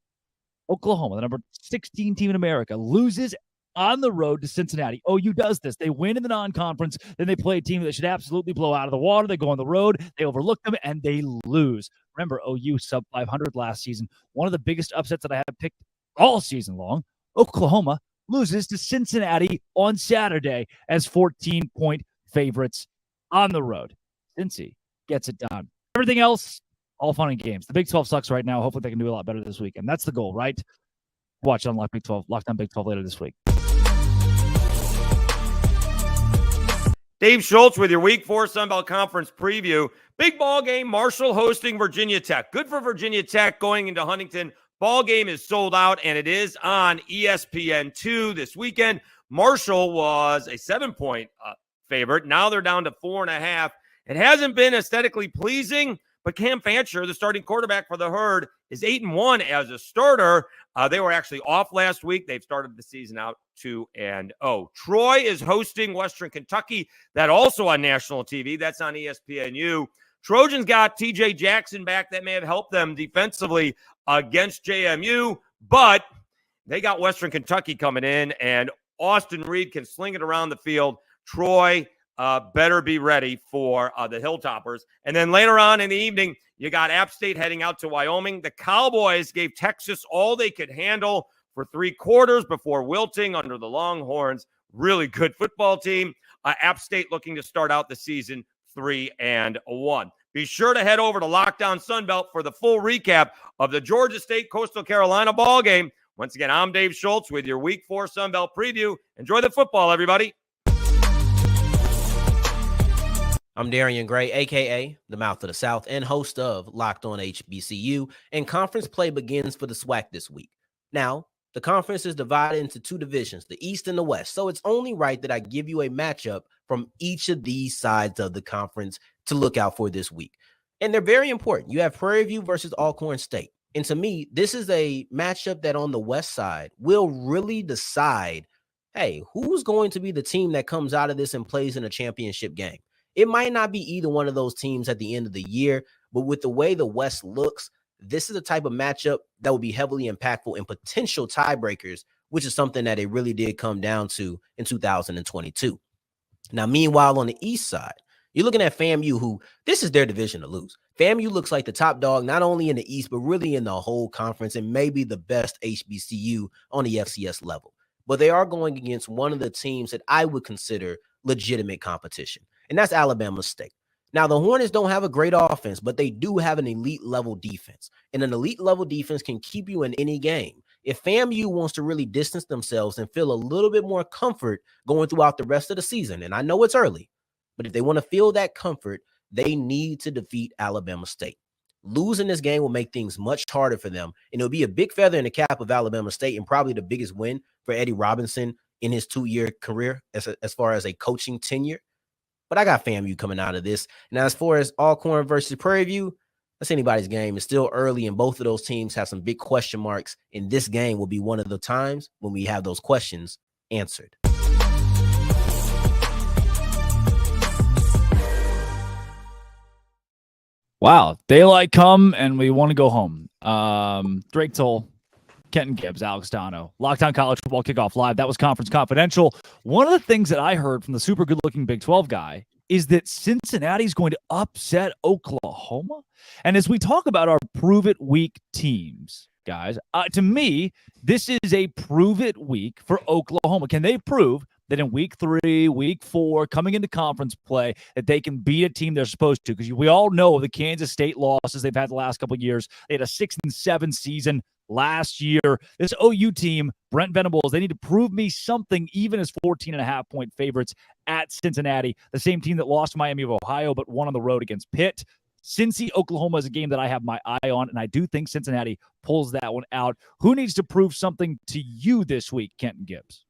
the number 16 team in America, loses on the road to Cincinnati. OU does this. They win in the non-conference. Then they play a team that should absolutely blow out of the water. They go on the road. They overlook them, and they lose. Remember, OU sub 500 last season. One of the biggest upsets that I have picked all season long. Oklahoma loses to Cincinnati on Saturday as 14-point favorites on the road. Cincy gets it done. Everything else, all fun and games. The Big 12 sucks right now. Hopefully they can do a lot better this week, and that's the goal, right? Watch on Lockdown Big 12 later this week. Dave Schultz with your Week 4 Sunbelt Conference preview. Big ball game, Marshall hosting Virginia Tech. Good for Virginia Tech going into Huntington. Ball game is sold out, and it is on ESPN2 this weekend. Marshall was a 7-point favorite. Now they're down to 4.5. It hasn't been aesthetically pleasing, but Cam Fancher, the starting quarterback for the Herd, is 8-1 as a starter. They were actually off last week. They've started the season out 2-0. Troy is hosting Western Kentucky. That also on national TV. That's on ESPNU. Trojans got TJ Jackson back. That may have helped them defensively against JMU, but they got Western Kentucky coming in, and Austin Reed can sling it around the field. Troy better be ready for the Hilltoppers. And then later on in the evening, you got App State heading out to Wyoming. The Cowboys gave Texas all they could handle for 3 quarters before wilting under the Longhorns. Really good football team. App State looking to start out the season 3-1. Be sure to head over to Lockdown Sunbelt for the full recap of the Georgia State Coastal Carolina ball game. Once again, I'm Dave Schultz with your Week 4 Sunbelt preview. Enjoy the football, everybody. I'm Darian Gray, a.k.a. the Mouth of the South, and host of Locked on HBCU, and conference play begins for the SWAC this week. Now, the conference is divided into 2 divisions, the East and the West, so it's only right that I give you a matchup from each of these sides of the conference to look out for this week. And they're very important. You have Prairie View versus Alcorn State. And to me, this is a matchup that on the West side will really decide, hey, who's going to be the team that comes out of this and plays in a championship game? It might not be either one of those teams at the end of the year, but with the way the West looks, this is the type of matchup that will be heavily impactful in potential tiebreakers, which is something that it really did come down to in 2022. Now, meanwhile, on the East side, you're looking at FAMU, who this is their division to lose. FAMU looks like the top dog, not only in the East, but really in the whole conference, and maybe the best HBCU on the FCS level. But they are going against one of the teams that I would consider legitimate competition, and that's Alabama State. Now, the Hornets don't have a great offense, but they do have an elite level defense, and an elite level defense can keep you in any game. If FAMU wants to really distance themselves and feel a little bit more comfort going throughout the rest of the season, and I know it's early, but if they want to feel that comfort, they need to defeat Alabama State. Losing this game will make things much harder for them, and it'll be a big feather in the cap of Alabama State and probably the biggest win for Eddie Robinson in his 2-year career as far as a coaching tenure. But I got FAMU coming out of this. Now, as far as Alcorn versus Prairie View, that's anybody's game. It's still early, and both of those teams have some big question marks, and this game will be one of the times when we have those questions answered. Wow. Daylight come, and we want to go home. Drake Toll, Kenton Gibbs, Alex Dono, Lockdown College Football Kickoff Live. That was Conference Confidential. One of the things that I heard from the super good-looking Big 12 guy is that Cincinnati's going to upset Oklahoma. And as we talk about our prove-it-week teams, guys, to me, this is a prove-it week for Oklahoma. Can they prove that in week 3, week 4, coming into conference play, that they can beat a team they're supposed to? Because we all know the Kansas State losses they've had the last couple of years. They had a 6-7 season last year. This OU team, Brent Venables, they need to prove me something, even as 14.5-point favorites at Cincinnati, the same team that lost to Miami of Ohio but won on the road against Pitt. Cincy, Oklahoma is a game that I have my eye on, and I do think Cincinnati pulls that one out. Who needs to prove something to you this week, Kenton Gibbs?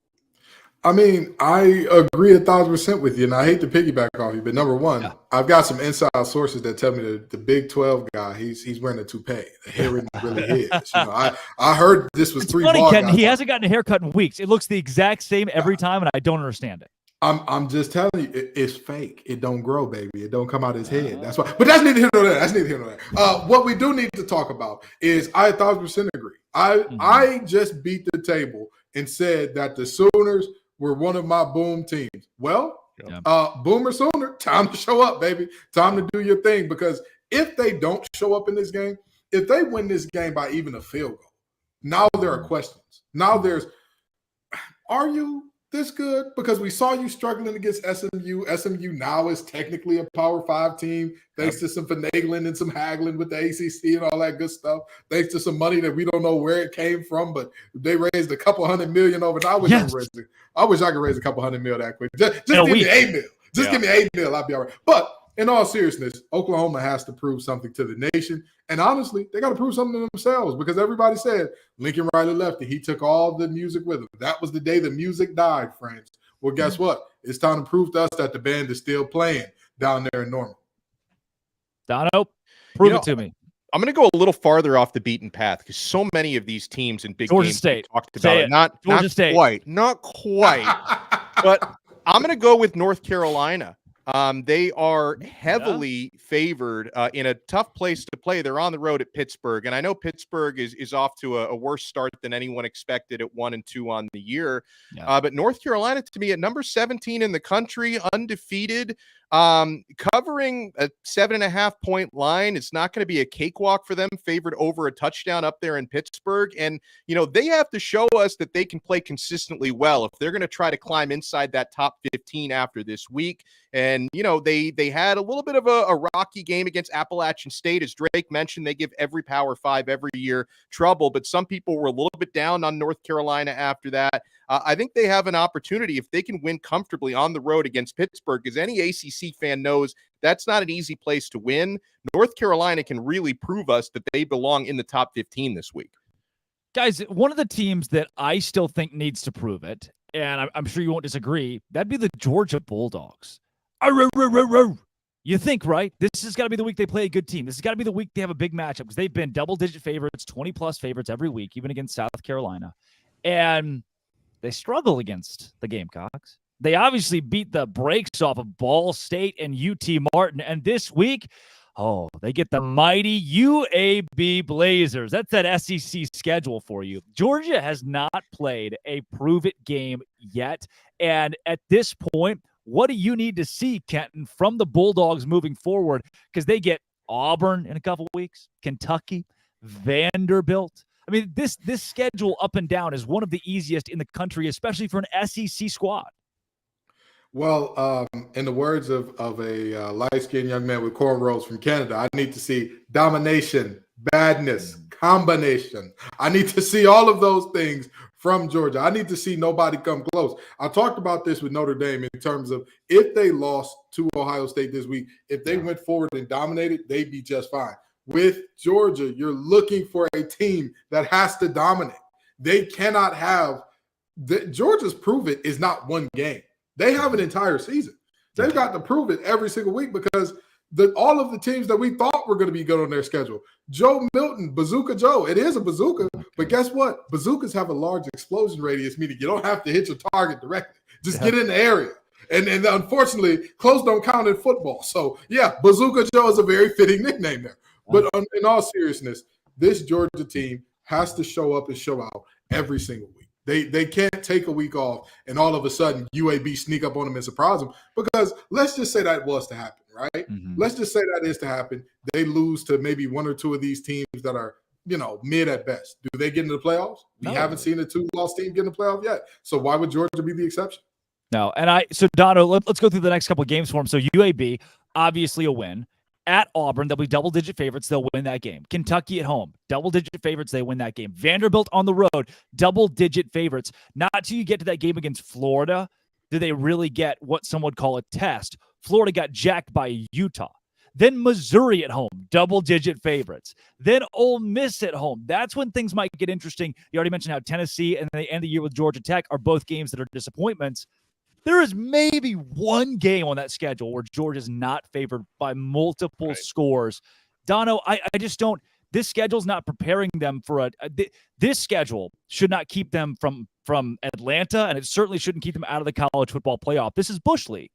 I mean, I agree 1,000% with you, and I hate to piggyback off you, but number one, I've got some inside sources that tell me that the Big 12 guy, he's wearing a toupee. The hair really is. You know, I heard this was it's 3 funny, ball Kenton, guys. he hasn't gotten a haircut in weeks. It looks the exact same every time, and I don't understand it. I'm just telling you, it's fake. It don't grow, baby. It don't come out his head. That's why. But that's neither here nor there. That's neither here nor there. What we do need to talk about is I 1,000% agree. I just beat the table and said that the Sooners were one of my boom teams. Well, Boomer Sooner, time to show up, baby. Time to do your thing, because if they don't show up in this game, if they win this game by even a field goal, now there are questions. Now there's, are you this good? Because we saw you struggling against SMU. SMU now is technically a Power 5 team, thanks to some finagling and some haggling with the ACC and all that good stuff. Thanks to some money that we don't know where it came from, but they raised a couple $100 million over. I wish I could raise a couple $100 million that quick. Just give me $8 million. Just give me $8 million. I'll be all right. But in all seriousness, Oklahoma has to prove something to the nation. And honestly, they got to prove something to themselves, because everybody said Lincoln Riley left and he took all the music with him. That was the day the music died, friends. Well, guess what? It's time to prove to us that the band is still playing down there in Norman. Dono, prove it to me. I'm going to go a little farther off the beaten path, because so many of these teams in big Georgia games State talked about it. Not quite. But I'm going to go with North Carolina. They are heavily favored in a tough place to play. They're on the road at Pittsburgh, and I know Pittsburgh is off to a worse start than anyone expected at 1-2 on the year. But North Carolina, to me, at number 17 in the country, undefeated, covering a 7.5-point line. It's not going to be a cakewalk for them, favored over a touchdown up there in Pittsburgh. And, they have to show us that they can play consistently well if they're going to try to climb inside that top 15 after this week. And, they had a little bit of a rocky game against Appalachian State. As Drake mentioned, they give every Power 5 every year trouble, but some people were a little bit down on North Carolina after that. I think they have an opportunity if they can win comfortably on the road against Pittsburgh, because any ACC fan knows that's not an easy place to win. North Carolina can really prove us that they belong in the top 15 this week. Guys, one of the teams that I still think needs to prove it, and I'm sure you won't disagree, that'd be the Georgia Bulldogs. You think, right? This has got to be the week they play a good team. This has got to be the week they have a big matchup, because they've been double-digit favorites, 20-plus favorites every week, even against South Carolina. And they struggle against the Gamecocks. They obviously beat the brakes off of Ball State and UT Martin. And this week, they get the mighty UAB Blazers. That's that SEC schedule for you. Georgia has not played a prove-it game yet. And at this point, what do you need to see, Kenton, from the Bulldogs moving forward? Because they get Auburn in a couple weeks, Kentucky, Vanderbilt. I mean, this schedule up and down is one of the easiest in the country, especially for an SEC squad. Well, in the words of a light-skinned young man with cornrows from Canada, I need to see domination, badness, combination. I need to see all of those things from Georgia. I need to see nobody come close. I talked about this with Notre Dame in terms of if they lost to Ohio State this week, if they went forward and dominated, they'd be just fine. With Georgia, you're looking for a team that has to dominate. They cannot have – Georgia's prove it is not one game. They have an entire season. They've got to prove it every single week, because all of the teams that we thought were going to be good on their schedule, Joe Milton, Bazooka Joe, it is a bazooka, but guess what? Bazookas have a large explosion radius, meaning you don't have to hit your target directly. Just get in the area. And unfortunately, close don't count in football. So, Bazooka Joe is a very fitting nickname there. But in all seriousness, this Georgia team has to show up and show out every single week. They can't take a week off and all of a sudden UAB sneak up on them and surprise them, because let's just say that was to happen, right? Mm-hmm. Let's just say that is to happen. They lose to maybe one or two of these teams that are, mid at best. Do they get into the playoffs? We haven't seen a two-loss team get in the playoff yet. So why would Georgia be the exception? No. And so Dono, let's go through the next couple of games for them. So UAB, obviously a win. At Auburn, they'll be double-digit favorites. They'll win that game. Kentucky at home, double-digit favorites. They win that game. Vanderbilt on the road, double-digit favorites. Not till you get to that game against Florida do they really get what some would call a test. Florida got jacked by Utah. Then Missouri at home, double-digit favorites. Then Ole Miss at home. That's when things might get interesting. You already mentioned how Tennessee and the end of the year with Georgia Tech are both games that are disappointments. There is maybe one game on that schedule where Georgia's not favored by multiple scores. Dono, I just don't – this schedule's not preparing them for this schedule should not keep them from Atlanta, and it certainly shouldn't keep them out of the college football playoff. This is Bush League.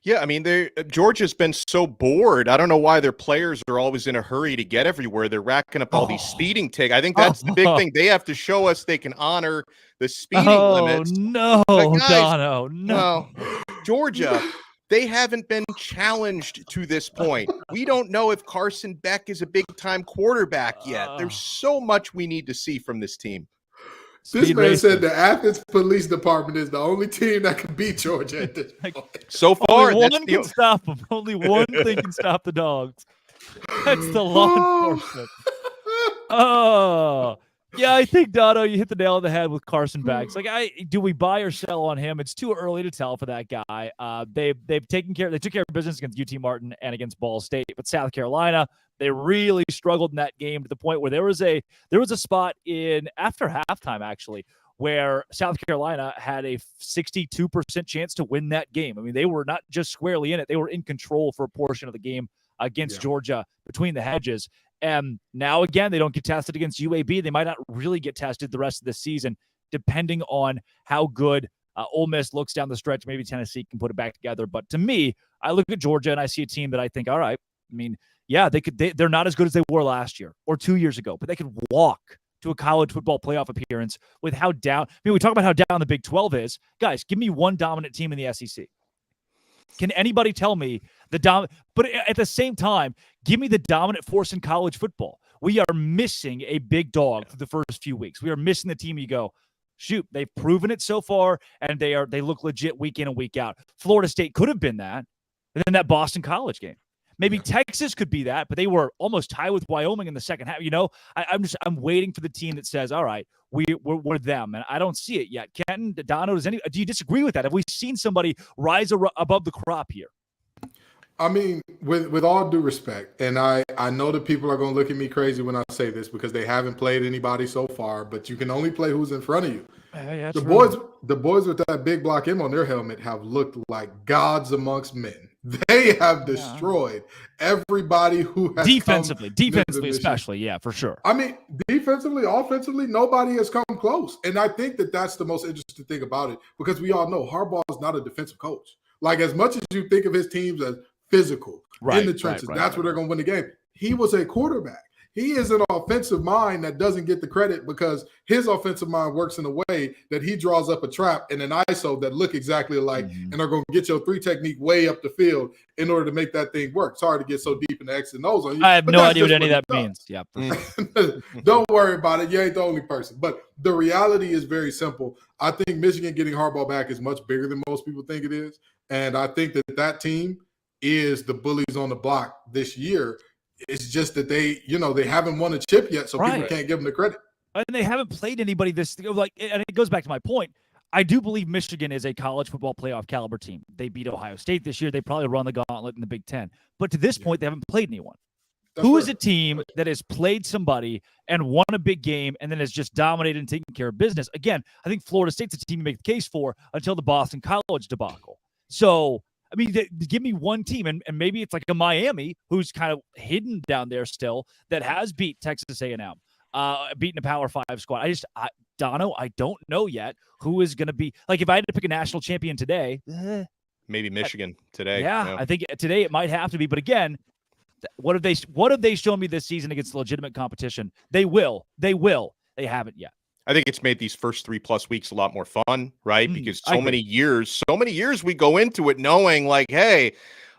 Yeah, I mean, Georgia's been so bored. I don't know why their players are always in a hurry to get everywhere. They're racking up all these speeding tickets. I think that's the big thing. They have to show us they can honor the speeding limits. No, Dono, no. Georgia, they haven't been challenged to this point. We don't know if Carson Beck is a big-time quarterback yet. There's so much we need to see from this team. This man said the Athens Police Department is the only team that can beat Georgia at this point. So far, only one can stop them. Only one thing can stop the dogs. That's the law enforcement. Yeah, I think, Dono, you hit the nail on the head with Carson Beck. It's like, do we buy or sell on him? It's too early to tell for that guy. They took care of business against UT Martin and against Ball State, but South Carolina, they really struggled in that game to the point where there was a spot in after halftime actually where South Carolina had a 62% chance to win that game. I mean, they were not just squarely in it; they were in control for a portion of the game against Georgia between the hedges. And now, again, they don't get tested against UAB. They might not really get tested the rest of the season, depending on how good Ole Miss looks down the stretch. Maybe Tennessee can put it back together. But to me, I look at Georgia and I see a team that I think, all right, I mean, yeah, they're not as good as they were last year or 2 years ago, but they could walk to a college football playoff appearance with how down. I mean, we talk about how down the Big 12 is. Guys, give me one dominant team in the SEC. Can anybody tell me but at the same time, give me the dominant force in college football. We are missing a big dog for the first few weeks. We are missing the team you go, shoot, they've proven it so far, and they look legit week in and week out. Florida State could have been that, and then that Boston College game. Maybe Texas could be that, but they were almost tied with Wyoming in the second half. I'm waiting for the team that says, all right, we're them, and I don't see it yet. Kenton, Dono, do you disagree with that? Have we seen somebody rise above the crop here? I mean, with all due respect, and I know that people are going to look at me crazy when I say this because they haven't played anybody so far, but you can only play who's in front of you. Yeah, the boys with that big block M on their helmet have looked like gods amongst men. They have destroyed everybody who has defensively, especially, yeah, for sure. I mean, defensively, offensively, nobody has come close, and I think that that's the most interesting thing about it because we all know Harbaugh is not a defensive coach. Like as much as you think of his teams as physical in the trenches, that's where they're going to win the game. He was a quarterback. He is an offensive mind that doesn't get the credit because his offensive mind works in a way that he draws up a trap and an ISO that look exactly alike and are going to get your three technique way up the field in order to make that thing work. It's hard to get so deep in the X and O's on you. I have no idea what any of that means. Yeah. Don't worry about it. You ain't the only person. But the reality is very simple. I think Michigan getting Harbaugh back is much bigger than most people think it is. And I think that team is the bullies on the block this year. It's just that they haven't won a chip yet, so people can't give them the credit. And they haven't played anybody and it goes back to my point. I do believe Michigan is a college football playoff caliber team. They beat Ohio State this year. They probably run the gauntlet in the Big Ten. But to this point, they haven't played anyone. Who is a team that has played somebody and won a big game and then has just dominated and taken care of business? Again, I think Florida State's a team to make the case for until the Boston College debacle. So, I mean, give me one team, and maybe it's like a Miami who's kind of hidden down there still that has beat Texas A&M, beaten a Power 5 squad. Dono, I don't know yet who is going to be. Like, if I had to pick a national champion today. Maybe Michigan today. Yeah, I think today it might have to be. But again, what have they shown me this season against legitimate competition? They will. They haven't yet. I think it's made these first 3+ weeks a lot more fun, right? Because so many years we go into it knowing like, hey,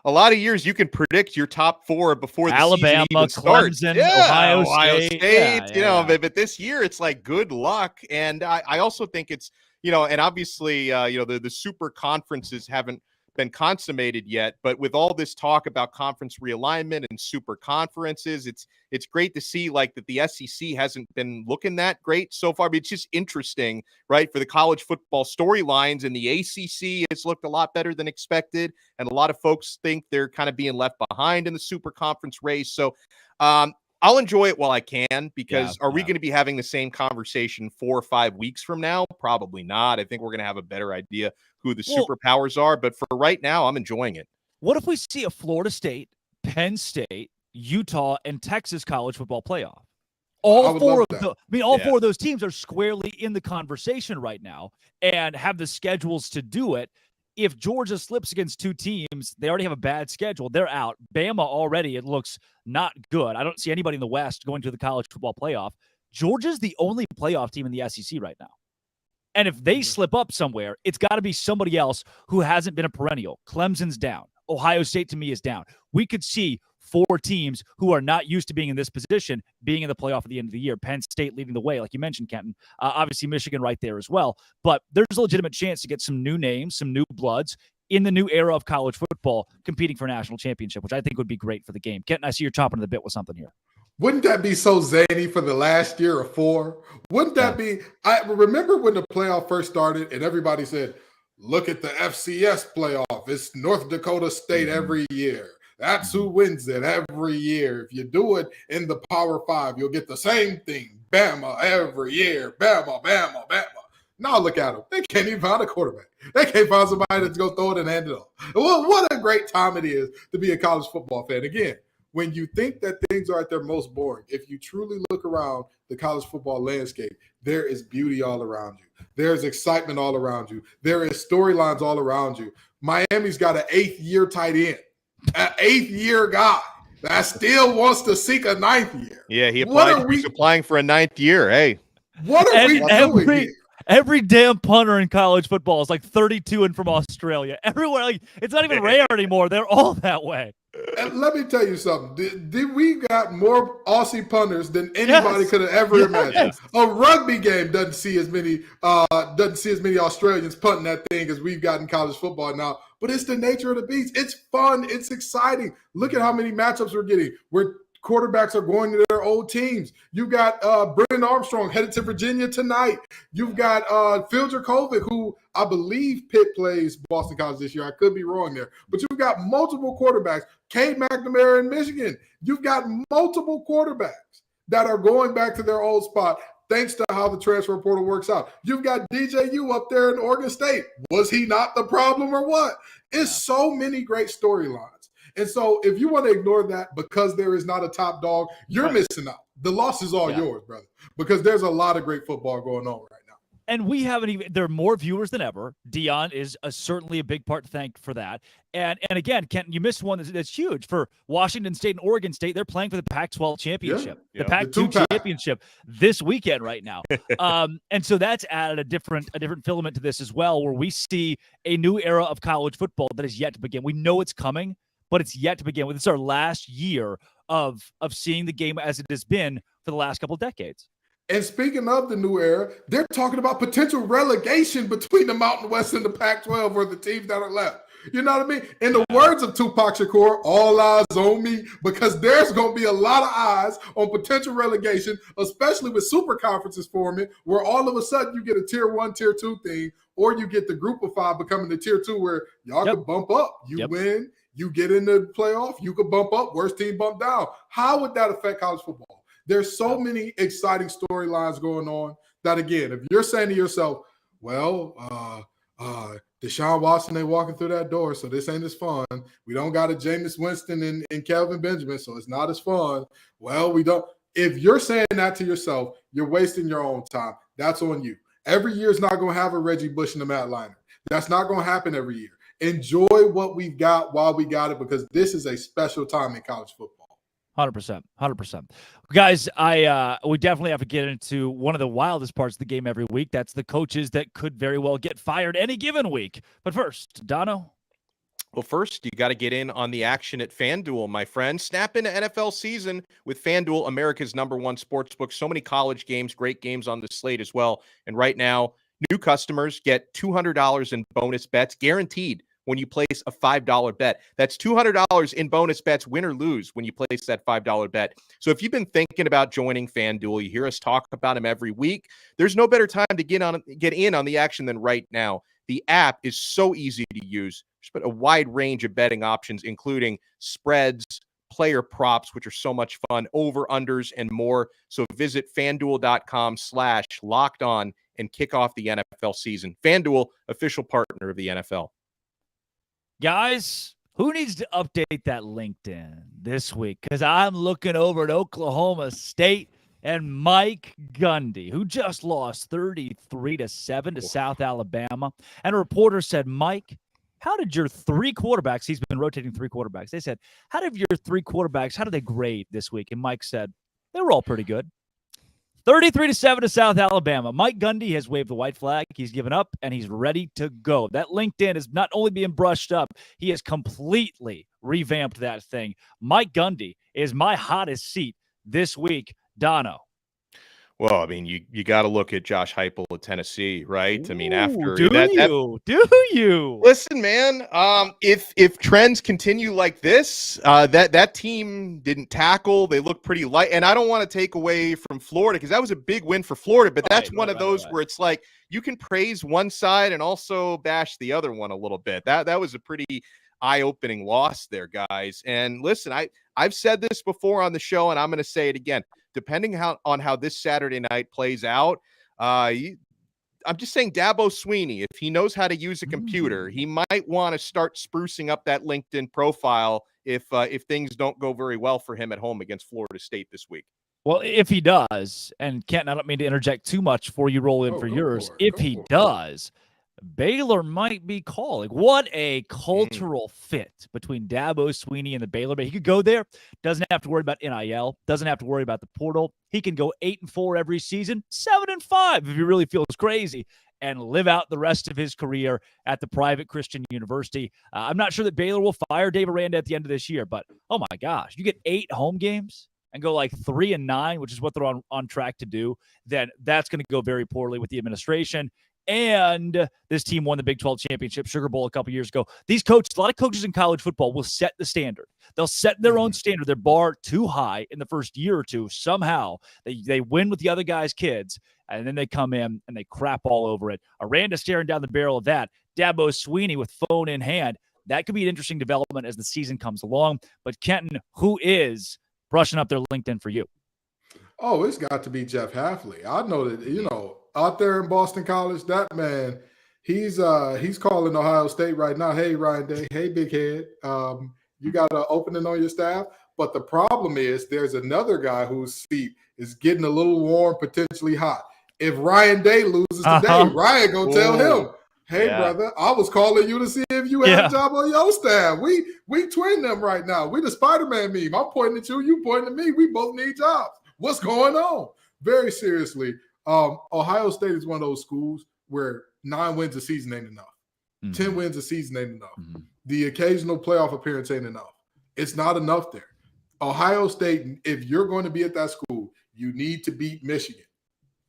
a lot of years you can predict your top 4 before the Alabama, season even starts. Clemson, Ohio State. But this year it's like good luck. And I also think it's, and obviously, the super conferences haven't been consummated yet, but with all this talk about conference realignment and super conferences, it's great to see like that the SEC hasn't been looking that great so far, but it's just interesting, right? For the college football storylines, and the ACC has looked a lot better than expected, and a lot of folks think they're kind of being left behind in the super conference race. So I'll enjoy it while I can, because are we going to be having the same conversation 4 or 5 weeks from now? Probably not. I think we're going to have a better idea who the superpowers are. But for right now, I'm enjoying it. What if we see a Florida State, Penn State, Utah, and Texas college football playoff? All four of those teams are squarely in the conversation right now and have the schedules to do it. If Georgia slips against 2 teams, they already have a bad schedule. They're out. Bama already, it looks not good. I don't see anybody in the West going to the college football playoff. Georgia's the only playoff team in the SEC right now. And if they slip up somewhere, it's got to be somebody else who hasn't been a perennial. Clemson's down. Ohio State, to me, is down. We could see 4 teams who are not used to being in this position being in the playoff at the end of the year. Penn State leading the way, like you mentioned, Kenton. Obviously, Michigan right there as well. But there's a legitimate chance to get some new names, some new bloods in the new era of college football competing for a national championship, which I think would be great for the game. Kenton, I see you're chomping at the bit with something here. Wouldn't that be so zany for the last year or 4? Wouldn't that be? I remember when the playoff first started and everybody said, look at the FCS playoff. It's North Dakota State every year. That's who wins it every year. If you do it in the Power 5, you'll get the same thing. Bama every year. Bama, Bama, Bama. Now look at them. They can't even find a quarterback. They can't find somebody that's going to throw it and hand it off. Well, what a great time it is to be a college football fan. Again, when you think that things are at their most boring, if you truly look around the college football landscape, there is beauty all around you. There's excitement all around you. There is storylines all around you. Miami's got an 8th-year tight end, an 8th-year guy that still wants to seek a 9th year. Yeah, he's applying for a 9th year. Hey, what are we doing here? Every damn punter in college football is like 32 and from Australia. Everywhere, like it's not even rare anymore. They're all that way. And let me tell you something. Did we got more Aussie punters than anybody could have ever imagined? A rugby game doesn't see as many Australians punting that thing as we've got in college football now. But it's the nature of the beast. It's fun. It's exciting. Look at how many matchups we're getting. Where quarterbacks are going to their old teams. You've got Brennan Armstrong headed to Virginia tonight. You've got Phil Dracovic, who I believe Pitt plays Boston College this year. I could be wrong there. But you've got multiple quarterbacks. Cade McNamara in Michigan. You've got multiple quarterbacks that are going back to their old spot thanks to how the transfer portal works out. You've got DJU up there in Oregon State. Was he not the problem or what? It's so many great storylines. And so if you want to ignore that because there is not a top dog, you're missing out. The loss is all yours, brother, because there's a lot of great football going on right now. And we haven't even – there are more viewers than ever. Deion is certainly a big part to thank for that. And again, Kent, you missed one that's huge. For Washington State and Oregon State, they're playing for the Pac-12 championship, the Pac-2 championship this weekend right now. And so that's added a different filament to this as well, where we see a new era of college football that is yet to begin. We know it's coming, but it's yet to begin with. It's our last year of seeing the game as it has been for the last couple of decades. And speaking of the new era, they're talking about potential relegation between the Mountain West and the Pac-12 or the teams that are left. You know what I mean? In the words of Tupac Shakur, all eyes on me, because there's going to be a lot of eyes on potential relegation, especially with super conferences forming, where all of a sudden you get a tier 1, tier 2 thing, or you get the group of 5 becoming the tier 2 where y'all could bump up. You win. You get in the playoff, you could bump up, worst team bump down. How would that affect college football? There's so many exciting storylines going on that, again, if you're saying to yourself, well, Deshaun Watson ain't walking through that door, so this ain't as fun. We don't got a Jameis Winston and Kelvin Benjamin, so it's not as fun. Well, we don't. If you're saying that to yourself, you're wasting your own time. That's on you. Every year is not going to have a Reggie Bush and a Matt Leinart. That's not going to happen every year. Enjoy what we've got while we got it, because this is a special time in college football. 100%. Guys, we definitely have to get into one of the wildest parts of the game every week. That's the coaches that could very well get fired any given week. But first, Dono. Well, first, you got to get in on the action at FanDuel, my friend. Snap into NFL season with FanDuel, America's #1 sportsbook. So many college games, great games on the slate as well. And right now, new customers get $200 in bonus bets guaranteed when you place a $5 bet. That's $200 in bonus bets, win or lose, when you place that $5 bet. So if you've been thinking about joining FanDuel, you hear us talk about them every week, there's no better time to get in on the action than right now. The app is so easy to use. There's a wide range of betting options, including spreads, player props, which are so much fun, over-unders, and more. So visit FanDuel.com/lockedon and kick off the NFL season. FanDuel, official partner of the NFL. Guys, who needs to update that LinkedIn this week? Because I'm looking over at Oklahoma State and Mike Gundy, who just lost 33-7 to South Alabama. And a reporter said, Mike, how did your 3 quarterbacks, he's been rotating 3 quarterbacks. They said, how did your 3 quarterbacks, how did they grade this week? And Mike said, they were all pretty good. 33-7 to South Alabama. Mike Gundy has waved the white flag. He's given up, and he's ready to go. That LinkedIn is not only being brushed up, he has completely revamped that thing. Mike Gundy is my hottest seat this week. Dono. Well, I mean, you got to look at Josh Heupel at Tennessee, right? I mean, after do you? Listen, man, if trends continue like this, that team didn't tackle. They look pretty light, and I don't want to take away from Florida because that was a big win for Florida. But that's one of those where it's like you can praise one side and also bash the other one a little bit. That was a pretty eye-opening loss there, guys. And listen, I've said this before on the show, and I'm going to say it again. Depending on how this Saturday night plays out, I'm just saying Dabo Swinney, if he knows how to use a computer, he might want to start sprucing up that LinkedIn profile if things don't go very well for him at home against Florida State this week. Well, if he does, and Kenton, I don't mean to interject too much before you roll in for yours. If he does, Baylor might be calling. What a cultural fit between Dabo Swinney and the Baylor. He could go there, doesn't have to worry about NIL, doesn't have to worry about the portal. He can go 8-4 every season, 7-5 if he really feels crazy, and live out the rest of his career at the private Christian university. I'm not sure that Baylor will fire Dave Aranda at the end of this year, but oh my gosh, you get 8 home games and go like 3-9, which is what they're on track to do, then that's going to go very poorly with the administration. And this team won the Big 12 championship, Sugar Bowl, a couple years ago. These coaches, a lot of coaches in college football will set the standard. They'll set their own standard, their bar too high in the first year or two. Somehow they win with the other guys' kids, and then they come in and they crap all over it. Aranda staring down the barrel of that. Dabo Swinney with phone in hand. That could be an interesting development as the season comes along. But Kenton, who is brushing up their LinkedIn for you? Oh, it's got to be Jeff Hafley. I know that, out there in Boston College, that man, he's calling Ohio State right now. Hey, Ryan Day. Hey, big head. You got an opening on your staff. But the problem is there's another guy whose seat is getting a little warm, potentially hot. If Ryan Day loses today, Ryan going to tell him, hey, brother, I was calling you to see if you had a job on your staff. We twin them right now. We the Spider-Man meme. I'm pointing at you pointing at me. We both need jobs. What's going on? Very seriously, Ohio State is one of those schools where 9 wins a season ain't enough. 10 wins a season ain't enough. The occasional playoff appearance ain't enough. It's not enough there. Ohio State, if you're going to be at that school, you need to beat Michigan.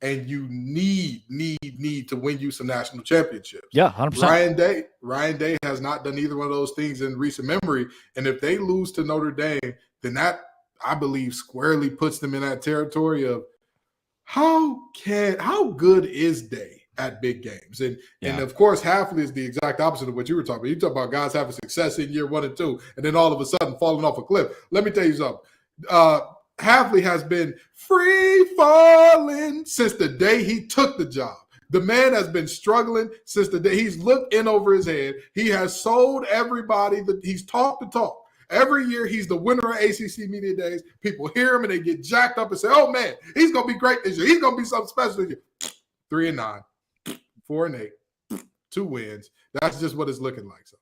And you need to win you some national championships. Yeah, 100%. Ryan Day has not done either one of those things in recent memory. And if they lose to Notre Dame, then that, I believe, squarely puts them in that territory of how good is Day at big games? And of course, Hafley is the exact opposite of what you were talking about. You talk about guys having success in year 1 and 2, and then all of a sudden falling off a cliff. Let me tell you something. Hafley has been free falling since the day he took the job. The man has been struggling since the day he's looked in over his head. He has sold everybody that he's talked the talk. Every year he's the winner of ACC Media Days. People hear him and they get jacked up and say, oh man, he's going to be great this year. He's going to be something special this year. 3-9, 4-8, 2 wins. That's just what it's looking like. So,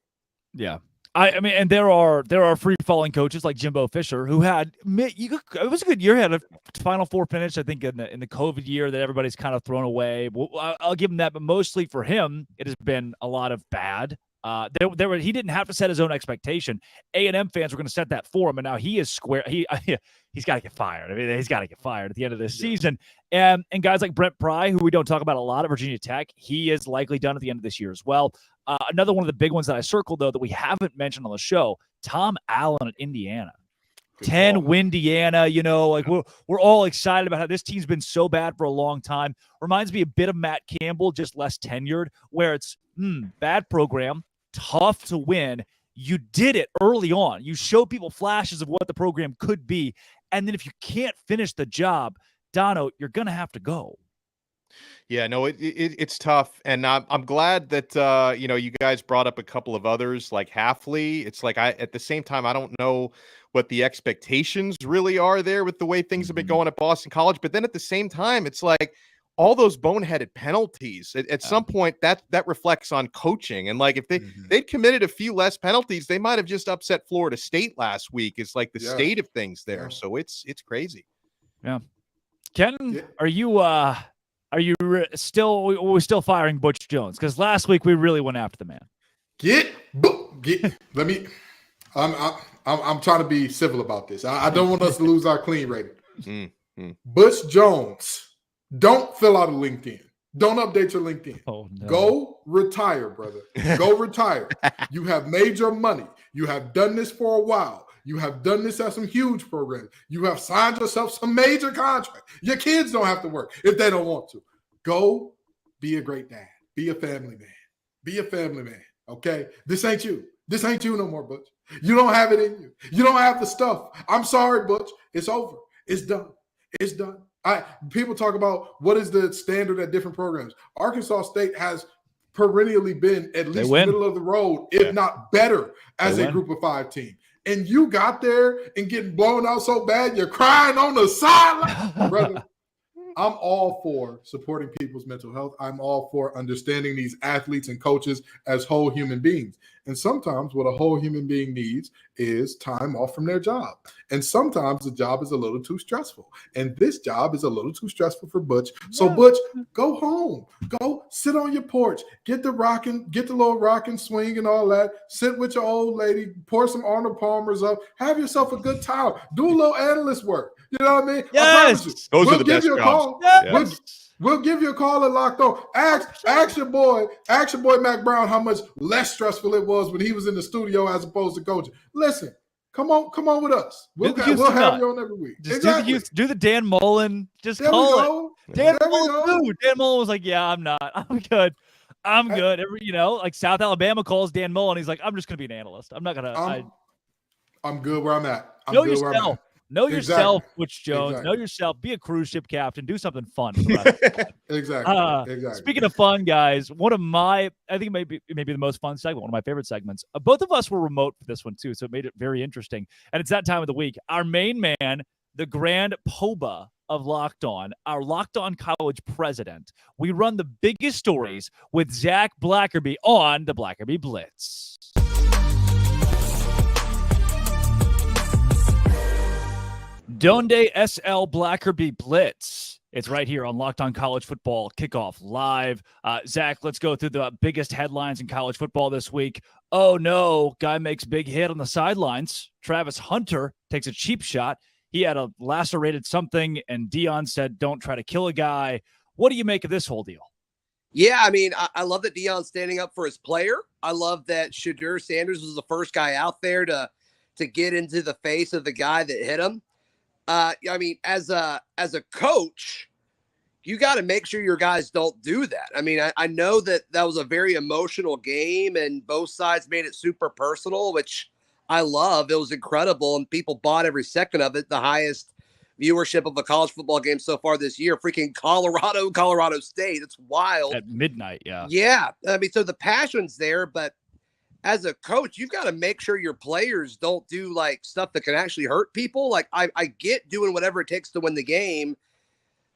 yeah. I mean, and there are free falling coaches like Jimbo Fisher who had it was a good year. He had a Final Four finish, I think, in the COVID year that everybody's kind of thrown away. Well, I'll give him that, but mostly for him, it has been a lot of bad. He didn't have to set his own expectation. A&M fans were going to set that for him, and now he is square. He's got to get fired. I mean, he's got to get fired at the end of this season. And guys like Brent Pry, who we don't talk about a lot at Virginia Tech, he is likely done at the end of this year as well. Another one of the big ones that I circled, though, that we haven't mentioned on the show, Tom Allen at Indiana. 10 Windiana, we're all excited about how this team's been so bad for a long time. Reminds me a bit of Matt Campbell, just less tenured, where it's bad program, tough to win. You did it early on. You show people flashes of what the program could be. And then if you can't finish the job, Dono, you're going to have to go. Yeah, no, it's tough. And I'm glad that, you guys brought up a couple of others like Hafley. It's like at the same time, I don't know what the expectations really are there with the way things have been going at Boston College. But then at the same time, it's like all those boneheaded penalties at some point that reflects on coaching. And like if they'd committed a few less penalties, they might have just upset Florida State last week. It's like the state of things there. So it's crazy. Yeah. Ken, are you still firing Butch Jones? Because last week we really went after the man. Let me. I'm trying to be civil about this. I don't want us to lose our clean rating. Butch Jones, don't fill out a LinkedIn. Don't update your LinkedIn. Oh, no. Go retire, brother. Go retire. You have made your money. You have done this for a while. You have done this at some huge programs. You have signed yourself some major contracts. Your kids don't have to work if they don't want to. Go be a great dad. Be a family man. Be a family man, okay? This ain't you. This ain't you no more, Butch. You don't have it in you. You don't have the stuff. I'm sorry, Butch. It's over. It's done. It's done. People talk about what is the standard at different programs. Arkansas State has perennially been at least middle of the road, if not better, as a group of 5 team. And you got there and getting blown out so bad, you're crying on the sideline. Brother, I'm all for supporting people's mental health. I'm all for understanding these athletes and coaches as whole human beings. And sometimes what a whole human being needs is time off from their job. And sometimes the job is a little too stressful. And this job is a little too stressful for Butch. So Butch, go home. Go sit on your porch. Get the little rocking swing and all that. Sit with your old lady. Pour some Arnold Palmers up. Have yourself a good time. Do a little analyst work. You know what I mean? Yes. I promise you. Those are the best jobs. Yes. We'll give you a call at Locked On. Ask your boy Mac Brown how much less stressful it was when he was in the studio as opposed to coaching. Listen, come on with us. We'll have you on every week. Just do the Dan Mullen. Just call it. Dan Mullen was like, "Yeah, I'm not. I'm good. I'm good." Like South Alabama calls Dan Mullen. He's like, "I'm just gonna be an analyst. I'm not gonna." I'm good where I'm at. Know yourself. Know yourself, Butch Jones. Exactly. Know yourself. Be a cruise ship captain. Do something fun. Exactly. Speaking of fun, guys, one of I think maybe the most fun segment, one of my favorite segments. Both of us were remote for this one too, so it made it very interesting. And it's that time of the week. Our main man, the grand poba of Locked On, our Locked On College president. We run the biggest stories with Zach Blackerby on the Blackerby Blitz. Donde SL Blackerby Blitz. It's right here on Locked On College Football Kickoff Live. Zach, let's go through the biggest headlines in college football this week. Oh, no. Guy makes big hit on the sidelines. Travis Hunter takes a cheap shot. He had a lacerated something, and Deion said, don't try to kill a guy. What do you make of this whole deal? Yeah, I mean, I love that Deion's standing up for his player. I love that Deion Sanders was the first guy out there to get into the face of the guy that hit him. I mean, as a coach, you got to make sure your guys don't do that. I mean, I know that was a very emotional game and both sides made it super personal, which I love. It was incredible and people bought every second of it. The highest viewership of a college football game so far this year, freaking Colorado State. It's wild. At midnight, yeah. Yeah. I mean, so the passion's there, but as a coach, you've got to make sure your players don't do like stuff that can actually hurt people. Like I get doing whatever it takes to win the game.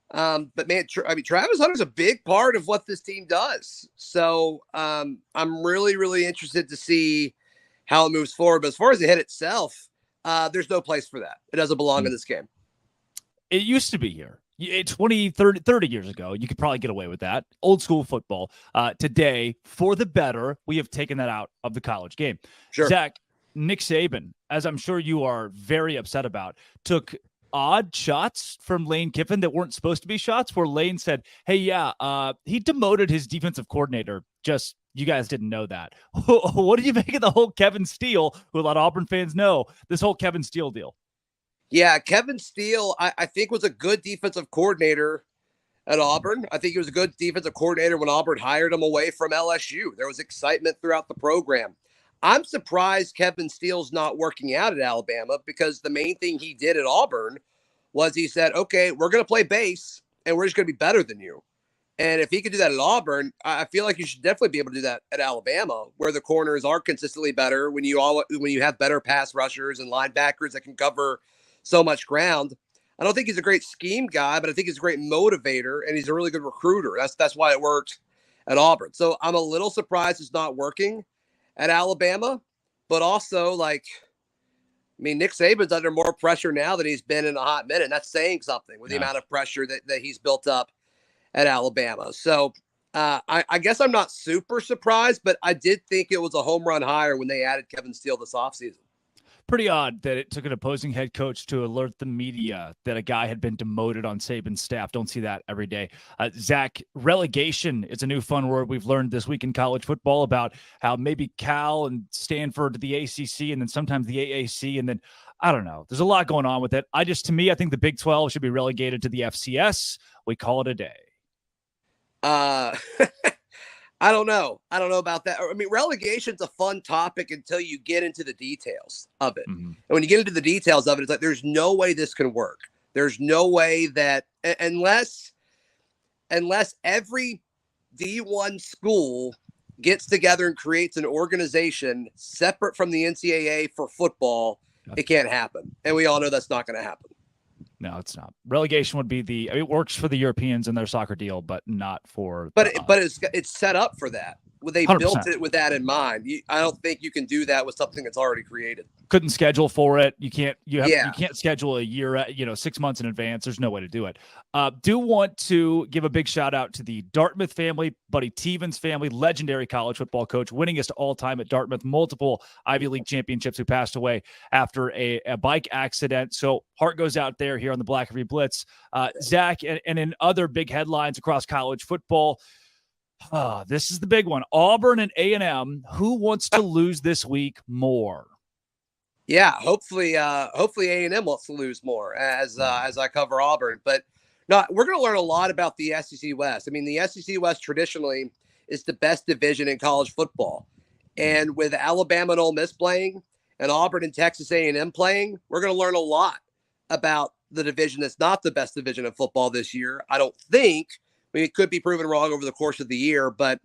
But man, Travis Hunter's a big part of what this team does. So I'm really, really interested to see how it moves forward. But as far as the hit itself, there's no place for that. It doesn't belong in this game. It used to be here. 20, 30 years ago, you could probably get away with that. Old school football. Today, for the better, we have taken that out of the college game. Sure. Zach, Nick Saban, as I'm sure you are very upset about, took odd shots from Lane Kiffin that weren't supposed to be shots, where Lane said, hey, he demoted his defensive coordinator. Just, you guys didn't know that. What do you make of the whole Kevin Steele, who a lot of Auburn fans know, this whole Kevin Steele deal? Yeah, Kevin Steele, I think, was a good defensive coordinator at Auburn. I think he was a good defensive coordinator when Auburn hired him away from LSU. There was excitement throughout the program. I'm surprised Kevin Steele's not working out at Alabama because the main thing he did at Auburn was he said, okay, we're going to play base and we're just going to be better than you. And if he could do that at Auburn, I feel like you should definitely be able to do that at Alabama, where the corners are consistently better when you have better pass rushers and linebackers that can cover so much ground. I don't think he's a great scheme guy, but I think he's a great motivator and he's a really good recruiter. That's why it worked at Auburn. So I'm a little surprised it's not working at Alabama, but also Nick Saban's under more pressure now than he's been in a hot minute. And that's saying something with the amount of pressure that he's built up at Alabama. So I guess I'm not super surprised, but I did think it was a home run hire when they added Kevin Steele this offseason. Pretty odd that it took an opposing head coach to alert the media that a guy had been demoted on Saban's staff. Don't see that every day. Zach, relegation is a new fun word we've learned this week in college football about how maybe Cal and Stanford to the ACC and then sometimes the AAC. And then, I don't know. There's a lot going on with it. I think the Big 12 should be relegated to the FCS. We call it a day. I don't know about that. I mean, relegation's a fun topic until you get into the details of it. Mm-hmm. And when you get into the details of it, it's like, there's no way this can work. There's no way that unless every D1 school gets together and creates an organization separate from the NCAA for football, it can't happen. And we all know that's not going to happen. No, it's not. Relegation would be it works for the Europeans and their soccer deal, but not for. But it's set up for that. They 100%. built it with that in mind. I don't think you can do that with something that's already created. Couldn't schedule for it. You can't. You can't schedule a year. 6 months in advance. There's no way to do it. Do want to give a big shout out to the Dartmouth family, Buddy Tevens family, legendary college football coach, winningest all time at Dartmouth, multiple Ivy League championships, who passed away after a bike accident. So heart goes out there here on the Black Review Blitz. Zach, and in other big headlines across college football. This is the big one. Auburn and A&M. Who wants to lose this week more? Yeah, hopefully A&M wants to lose more as I cover Auburn. But no, we're going to learn a lot about the SEC West. I mean, the SEC West traditionally is the best division in college football, and with Alabama and Ole Miss playing, and Auburn and Texas A&M playing, we're going to learn a lot about the division that's not the best division of football this year. I don't think. I mean, it could be proven wrong over the course of the year, but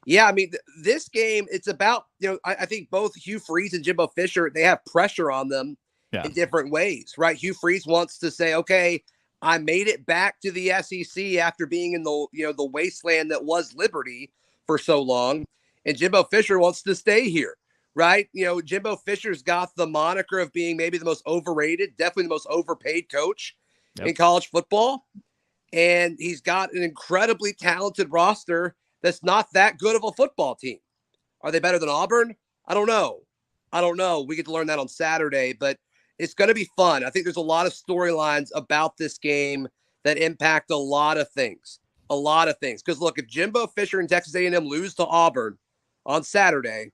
yeah, I mean, this game, it's about, I think both Hugh Freeze and Jimbo Fisher, they have pressure on them in different ways, right? Hugh Freeze wants to say, okay, I made it back to the SEC after being in the wasteland that was Liberty for so long. And Jimbo Fisher wants to stay here, right? Jimbo Fisher's got the moniker of being maybe the most overrated, definitely the most overpaid coach in college football. And he's got an incredibly talented roster that's not that good of a football team. Are they better than Auburn? I don't know. We get to learn that on Saturday, but it's going to be fun. I think there's a lot of storylines about this game that impact a lot of things. Because look, if Jimbo Fisher and Texas A&M lose to Auburn on Saturday,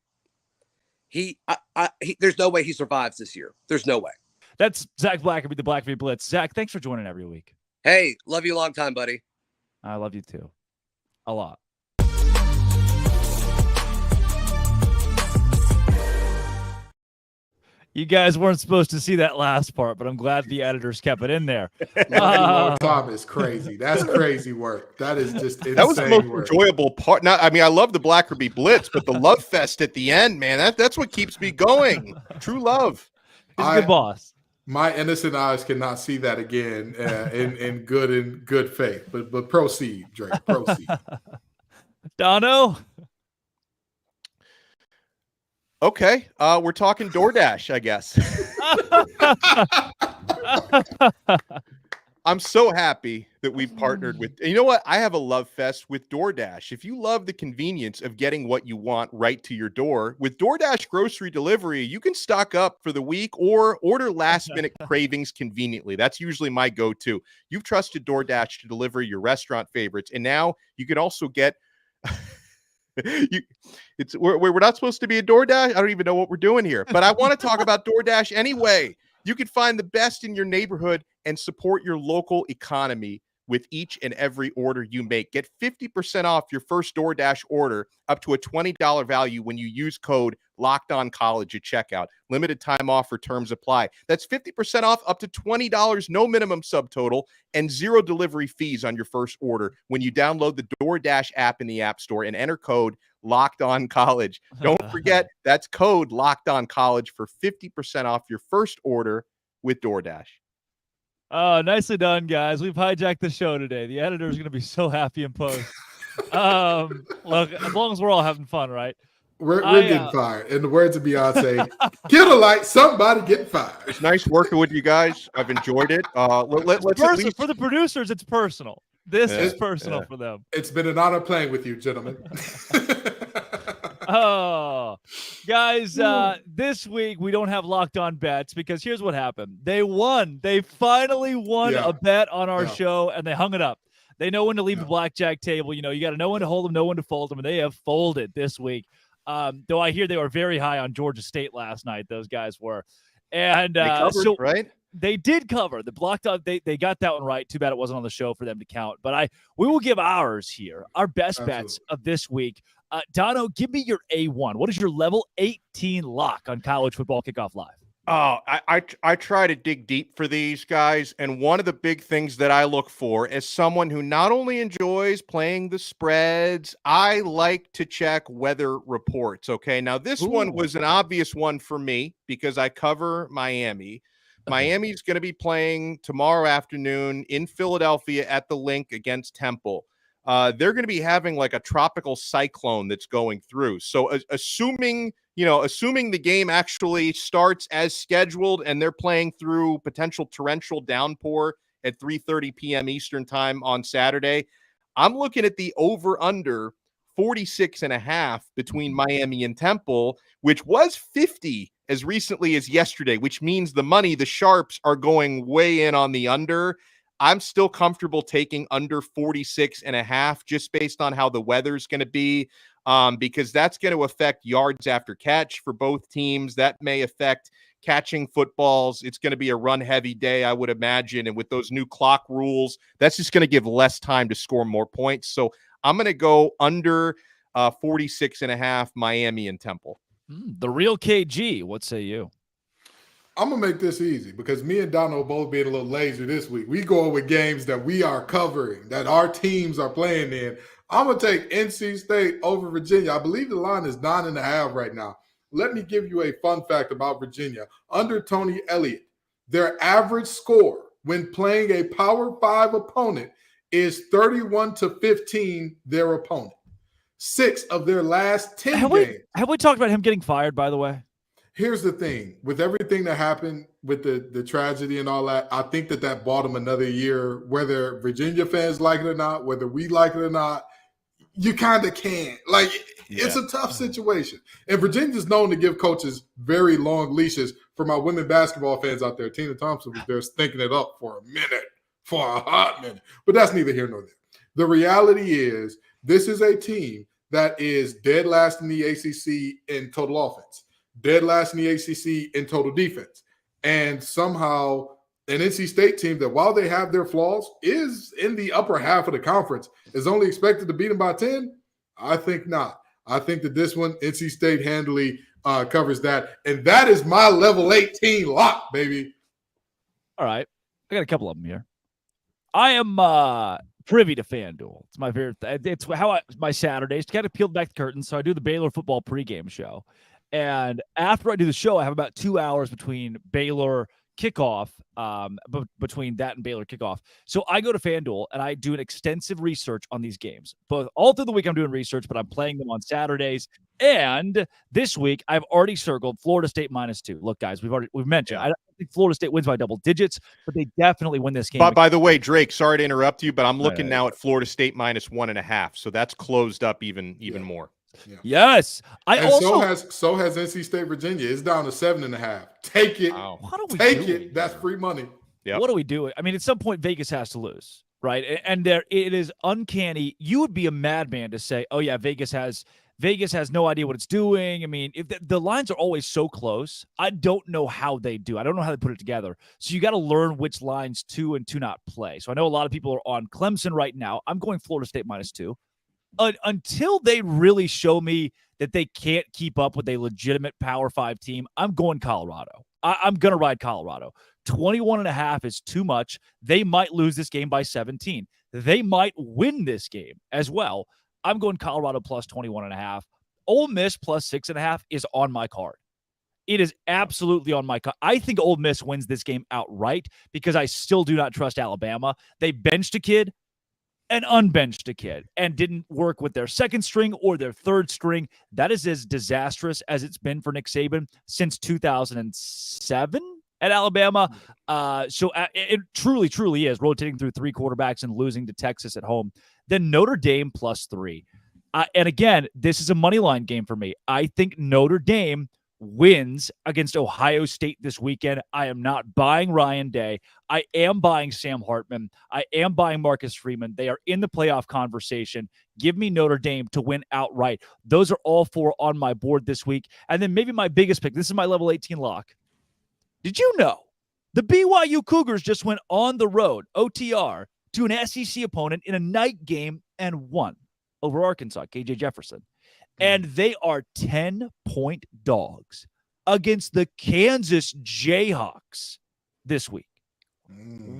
there's no way he survives this year. There's no way. That's Zach Blackerby, the Blackerby Blitz. Zach, thanks for joining every week. Hey, love you a long time, buddy. I love you too. A lot. You guys weren't supposed to see that last part, but I'm glad the editors kept it in there. Time is crazy. That's crazy work. That is just insane. That was the most enjoyable part. I love the Blackerby Blitz, but the love fest at the end, man, that's what keeps me going. True love. He's a good boss. My innocent eyes cannot see that again in good faith. But proceed, Drake. Proceed. Dono. Okay, we're talking DoorDash, I guess. I'm so happy that we've partnered with. You know what? I have a love fest with DoorDash. If you love the convenience of getting what you want right to your door, with DoorDash grocery delivery, you can stock up for the week or order last-minute cravings conveniently. That's usually my go-to. You've trusted DoorDash to deliver your restaurant favorites, and now you can also get. We're not supposed to be a DoorDash. I don't even know what we're doing here, but I want to talk about DoorDash anyway. You can find the best in your neighborhood and support your local economy with each and every order you make. Get 50% off your first DoorDash order up to a $20 value when you use code LOCKEDONCOLLEGE at checkout. Limited time offer, terms apply. That's 50% off up to $20, no minimum subtotal, and zero delivery fees on your first order when you download the DoorDash app in the App Store and enter code LOCKEDONCOLLEGE. Don't forget, that's code LOCKEDONCOLLEGE for 50% off your first order with DoorDash. Oh, nicely done, guys. We've hijacked the show today. The editor is going to be so happy in post. Look, as long as we're all having fun, right? We're getting fired. In the words of Beyonce, kill a light, somebody get fired. It's nice working with you guys. I've enjoyed it. Let's at least... For the producers, it's personal. This is personal for them. It's been an honor playing with you, gentlemen. Oh, guys, this week we don't have locked on bets because here's what happened. They won. They finally won a bet on our show, and they hung it up. They know when to leave the blackjack table. You got to know when to hold them, know when to fold them, and they have folded this week. Though I hear they were very high on Georgia State last night. Those guys were. And they covered, right? They did cover the blocked out. They got that one right. Too bad it wasn't on the show for them to count. But we will give ours here, our best bets of this week. Dono, give me your A1. What is your level 18 lock on College Football Kickoff Live? Oh, I try to dig deep for these guys, and one of the big things that I look for as someone who not only enjoys playing the spreads, I like to check weather reports. Okay, now this one was an obvious one for me because I cover Miami. Miami's going to be playing tomorrow afternoon in Philadelphia at the Link against Temple. They're going to be having like a tropical cyclone that's going through. So assuming the game actually starts as scheduled and they're playing through potential torrential downpour at 3:30 p.m. Eastern time on Saturday, I'm looking at the over under 46.5 between Miami and Temple, which was 50 as recently as yesterday, which means the sharps are going way in on the under. I'm still comfortable taking under 46.5 just based on how the weather's going to be, because that's going to affect yards after catch for both teams. That may affect catching footballs. It's going to be a run-heavy day, I would imagine. And with those new clock rules, that's just going to give less time to score more points. So I'm going to go under 46.5 Miami and Temple. The real KG, what say you? I'm going to make this easy because me and Donald both being a little lazy this week. We go with games that we are covering, that our teams are playing in. I'm going to take NC State over Virginia. I believe the line is 9.5 right now. Let me give you a fun fact about Virginia. Under Tony Elliott, their average score when playing a Power 5 opponent is 31-15 their opponent. 6 of their last 10 games. Have we talked about him getting fired, by the way? Here's the thing. With everything that happened with the tragedy and all that, I think that bought him another year, whether Virginia fans like it or not, whether we like it or not. You kind of can't. It's a tough situation. And Virginia's known to give coaches very long leashes. For my women basketball fans out there, Tina Thompson was there thinking it up for a hot minute. But that's neither here nor there. The reality is this is a team that is dead last in the ACC in total offense, dead last in the ACC in total defense. And somehow an NC State team that, while they have their flaws, is in the upper half of the conference, is only expected to beat them by 10? I think not. I think that this one, NC State handily covers that. And that is my level 18 lock, baby. All right. I got a couple of them here. I am privy to FanDuel. It's my favorite. It's how my Saturdays. Got to peel back the curtains. So I do the Baylor football pregame show. And after I do the show, I have about 2 hours between Baylor kickoff, between that and Baylor kickoff. So I go to FanDuel and I do an extensive research on these games. All through the week I'm doing research, but I'm playing them on Saturdays. And this week I've already circled Florida State -2. Look, guys, we've mentioned. I don't think Florida State wins by double digits, but they definitely win this game. But by the way, Drake, sorry to interrupt you, but I'm looking now at Florida State -1.5. So that's closed up even more. Yeah. Yes. So has NC State Virginia. It's down to 7.5. Take it. Wow. What are we Take doing it. That's free money. Yep. What are we doing? I mean, at some point, Vegas has to lose, right? And it is uncanny. You would be a madman to say, "Oh yeah, Vegas has no idea what it's doing." I mean, if the lines are always so close, I don't know how they do. I don't know how they put it together. So you got to learn which lines to and to not play. So I know a lot of people are on Clemson right now. I'm going Florida State -2. Until they really show me that they can't keep up with a legitimate Power 5 team, I'm going Colorado. I'm going to ride Colorado. 21.5 is too much. They might lose this game by 17. They might win this game as well. I'm going Colorado plus 21.5. Ole Miss plus 6.5 is on my card. It is absolutely on my card. I think Ole Miss wins this game outright because I still do not trust Alabama. They benched a kid and unbenched a kid and didn't work with their second string or their third string. That is as disastrous as it's been for Nick Saban since 2007 at Alabama. So it truly, truly is rotating through 3 quarterbacks and losing to Texas at home. Then Notre Dame +3. And again, this is a money line game for me. I think Notre Dame wins against Ohio State this weekend. I am not buying Ryan Day. I am buying Sam Hartman. I am buying Marcus Freeman. They are in the playoff conversation. Give me Notre Dame to win outright. Those are all 4 on my board this week. And then maybe my biggest pick. This is my level 18 lock. Did you know the BYU Cougars just went on the road, OTR, to an SEC opponent in a night game and won over Arkansas, KJ Jefferson? And they are 10-point dogs against the Kansas Jayhawks this week.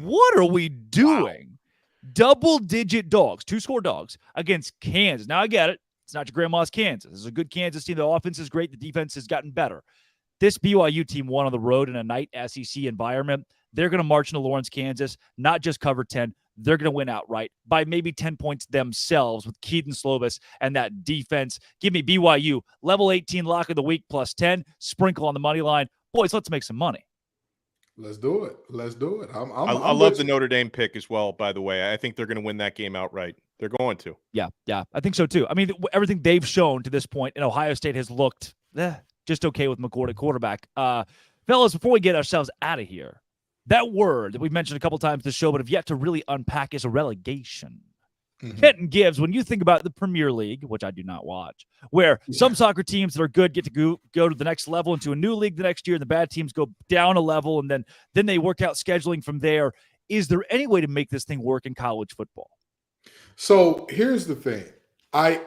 What are we doing? Double-digit dogs, 2-score dogs against Kansas. Now, I get it. It's not your grandma's Kansas. This is a good Kansas team. The offense is great. The defense has gotten better. This BYU team won on the road in a night SEC environment. They're going to march into Lawrence, Kansas, not just cover 10. They're going to win outright by maybe 10 points themselves with Keaton Slovis and that defense. Give me BYU, level 18 lock of the week plus 10, sprinkle on the money line. Boys, let's make some money. Let's do it. Let's do it. I love the Notre Dame pick as well, by the way. I think they're going to win that game outright. They're going to. Yeah, I think so too. I mean, everything they've shown to this point, and Ohio State has looked just okay with McCord at quarterback. Fellas, before we get ourselves out of here, that word that we've mentioned a couple times this show but have yet to really unpack is a relegation. Kenton Gibbs, when you think about the Premier League, which I do not watch, where some soccer teams that are good get to go to the next level into a new league the next year, and the bad teams go down a level, and then they work out scheduling from there. Is there any way to make this thing work in college football? So here's the thing. I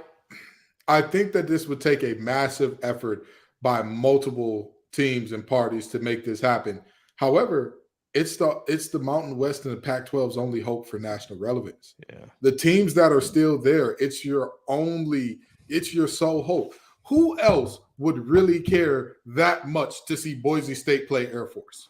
think that this would take a massive effort by multiple teams and parties to make this happen. However, it's the Mountain West and the Pac-12's only hope for national relevance. Yeah. The teams that are still there, it's your sole hope. Who else would really care that much to see Boise State play Air Force?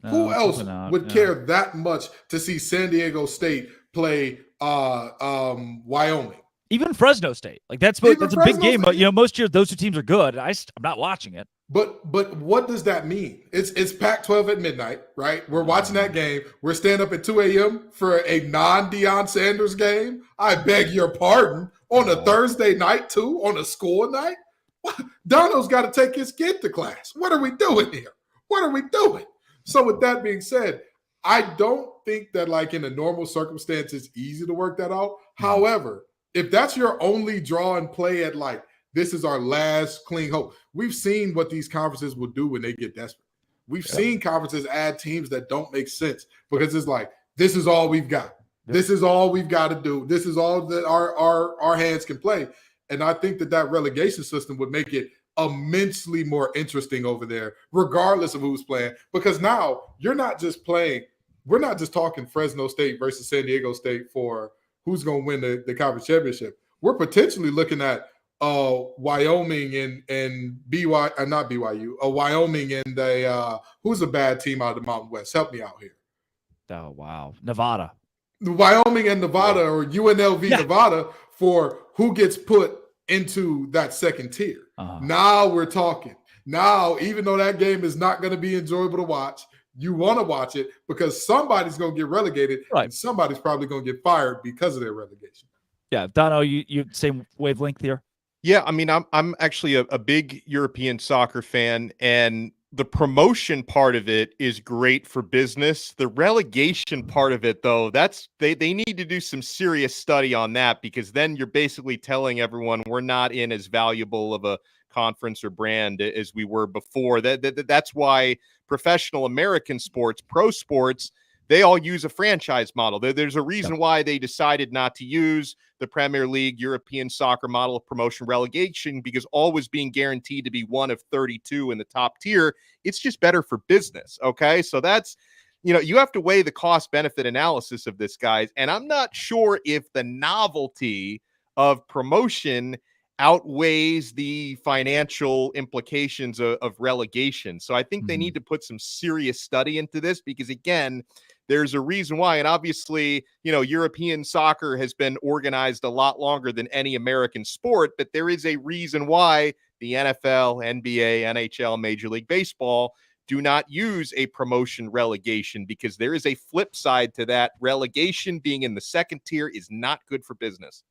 Who else would care that much to see San Diego State play Wyoming? Even Fresno State. Like that's a big game, but most years those two teams are good. I'm not watching it. But what does that mean? It's Pac-12 at midnight, right? We're watching that game. We're staying up at 2 a.m. for a non-Deion Sanders game. I beg your pardon. On a Thursday night, too? On a school night? Dono's got to take his kid to class. What are we doing here? What are we doing? So with that being said, I don't think that like in a normal circumstance, it's easy to work that out. However, if that's your only draw and play at like, this is our last clean hope. We've seen what these conferences will do when they get desperate. We've seen conferences add teams that don't make sense because it's like, this is all we've got. This is all we've got to do. This is all that our hands can play. And I think that relegation system would make it immensely more interesting over there, regardless of who's playing. Because now you're not just playing, we're not just talking Fresno State versus San Diego State for who's going to win the conference championship. We're potentially looking at Wyoming and not BYU, Wyoming and who's a bad team out of the Mountain West? Help me out here. Oh, wow. Nevada. Wyoming and Nevada or UNLV Nevada for who gets put into that second tier. Now we're talking. Now, even though that game is not going to be enjoyable to watch, you want to watch it because somebody's going to get relegated and somebody's probably going to get fired because of their relegation. Yeah. Dono, you same wavelength here? Yeah, I mean, I'm actually a big European soccer fan, and the promotion part of it is great for business. The relegation part of it, though, they need to do some serious study on that because then you're basically telling everyone we're not in as valuable of a conference or brand as we were before. That's why professional American sports, pro sports, they all use a franchise model. There's a reason why they decided not to use the Premier League European soccer model of promotion relegation because always being guaranteed to be one of 32 in the top tier. It's just better for business. Okay. So that's, you have to weigh the cost benefit analysis of this, guys. And I'm not sure if the novelty of promotion outweighs the financial implications of relegation. So I think they need to put some serious study into this because, again, there's a reason why. And obviously, European soccer has been organized a lot longer than any American sport, but there is a reason why the NFL, NBA, NHL, Major League Baseball do not use a promotion relegation because there is a flip side to that. Relegation being in the second tier is not good for business.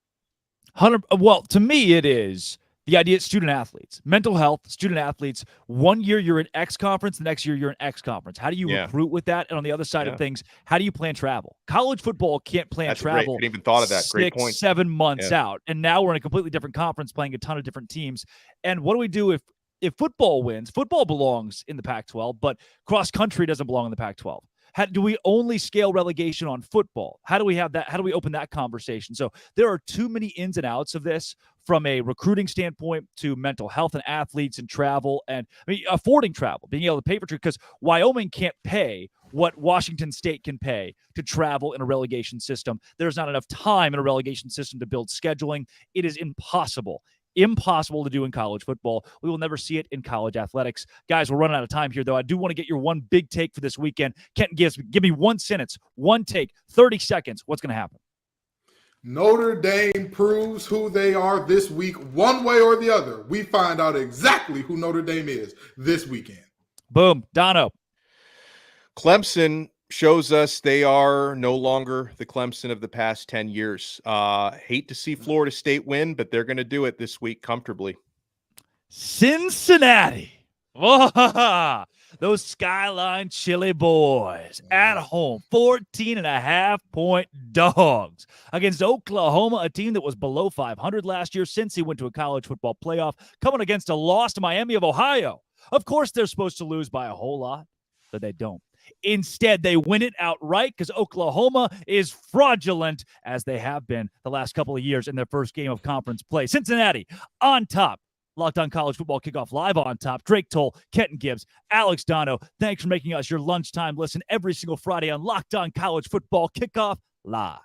Well, to me, it is the idea of student athletes, mental health, student athletes. 1 year you're in X conference, the next year you're in X conference. How do you recruit with that? And on the other side of things, how do you plan travel? College football can't plan travel. I didn't even thought of that. Great point. 6-7 months out. And now we're in a completely different conference playing a ton of different teams. And what do we do if football wins? Football belongs in the Pac-12, but cross country doesn't belong in the Pac-12. Do we only scale relegation on football? How do we have that? How do we open that conversation? So there are too many ins and outs of this, from a recruiting standpoint to mental health and athletes and travel, and affording travel, being able to pay for it, because Wyoming can't pay what Washington State can pay to travel in a relegation system. There's not enough time in a relegation system to build scheduling. It is impossible to do in college football. We will never see it in college athletics. Guys, we're running out of time here, though. I do want to get your one big take for this weekend. Kenton Gibbs, give me one sentence, one take, 30 seconds. What's going to happen? Notre Dame proves who they are this week, one way or the other. We find out exactly who Notre Dame is this weekend. Boom. Dono. Clemson shows us they are no longer the Clemson of the past 10 years. Hate to see Florida State win, but they're going to do it this week comfortably. Cincinnati. Those Skyline Chili boys at home, 14.5-point dogs against Oklahoma, a team that was below 500 last year since he went to a college football playoff, coming against a loss to Miami of Ohio. Of course, they're supposed to lose by a whole lot, but they don't. Instead, they win it outright because Oklahoma is fraudulent, as they have been the last couple of years in their first game of conference play. Cincinnati on top. Locked On College Football Kickoff live on top. Drake Toll, Kenton Gibbs, Alex Dono. Thanks for making us your lunchtime listen every single Friday on Locked On College Football Kickoff live.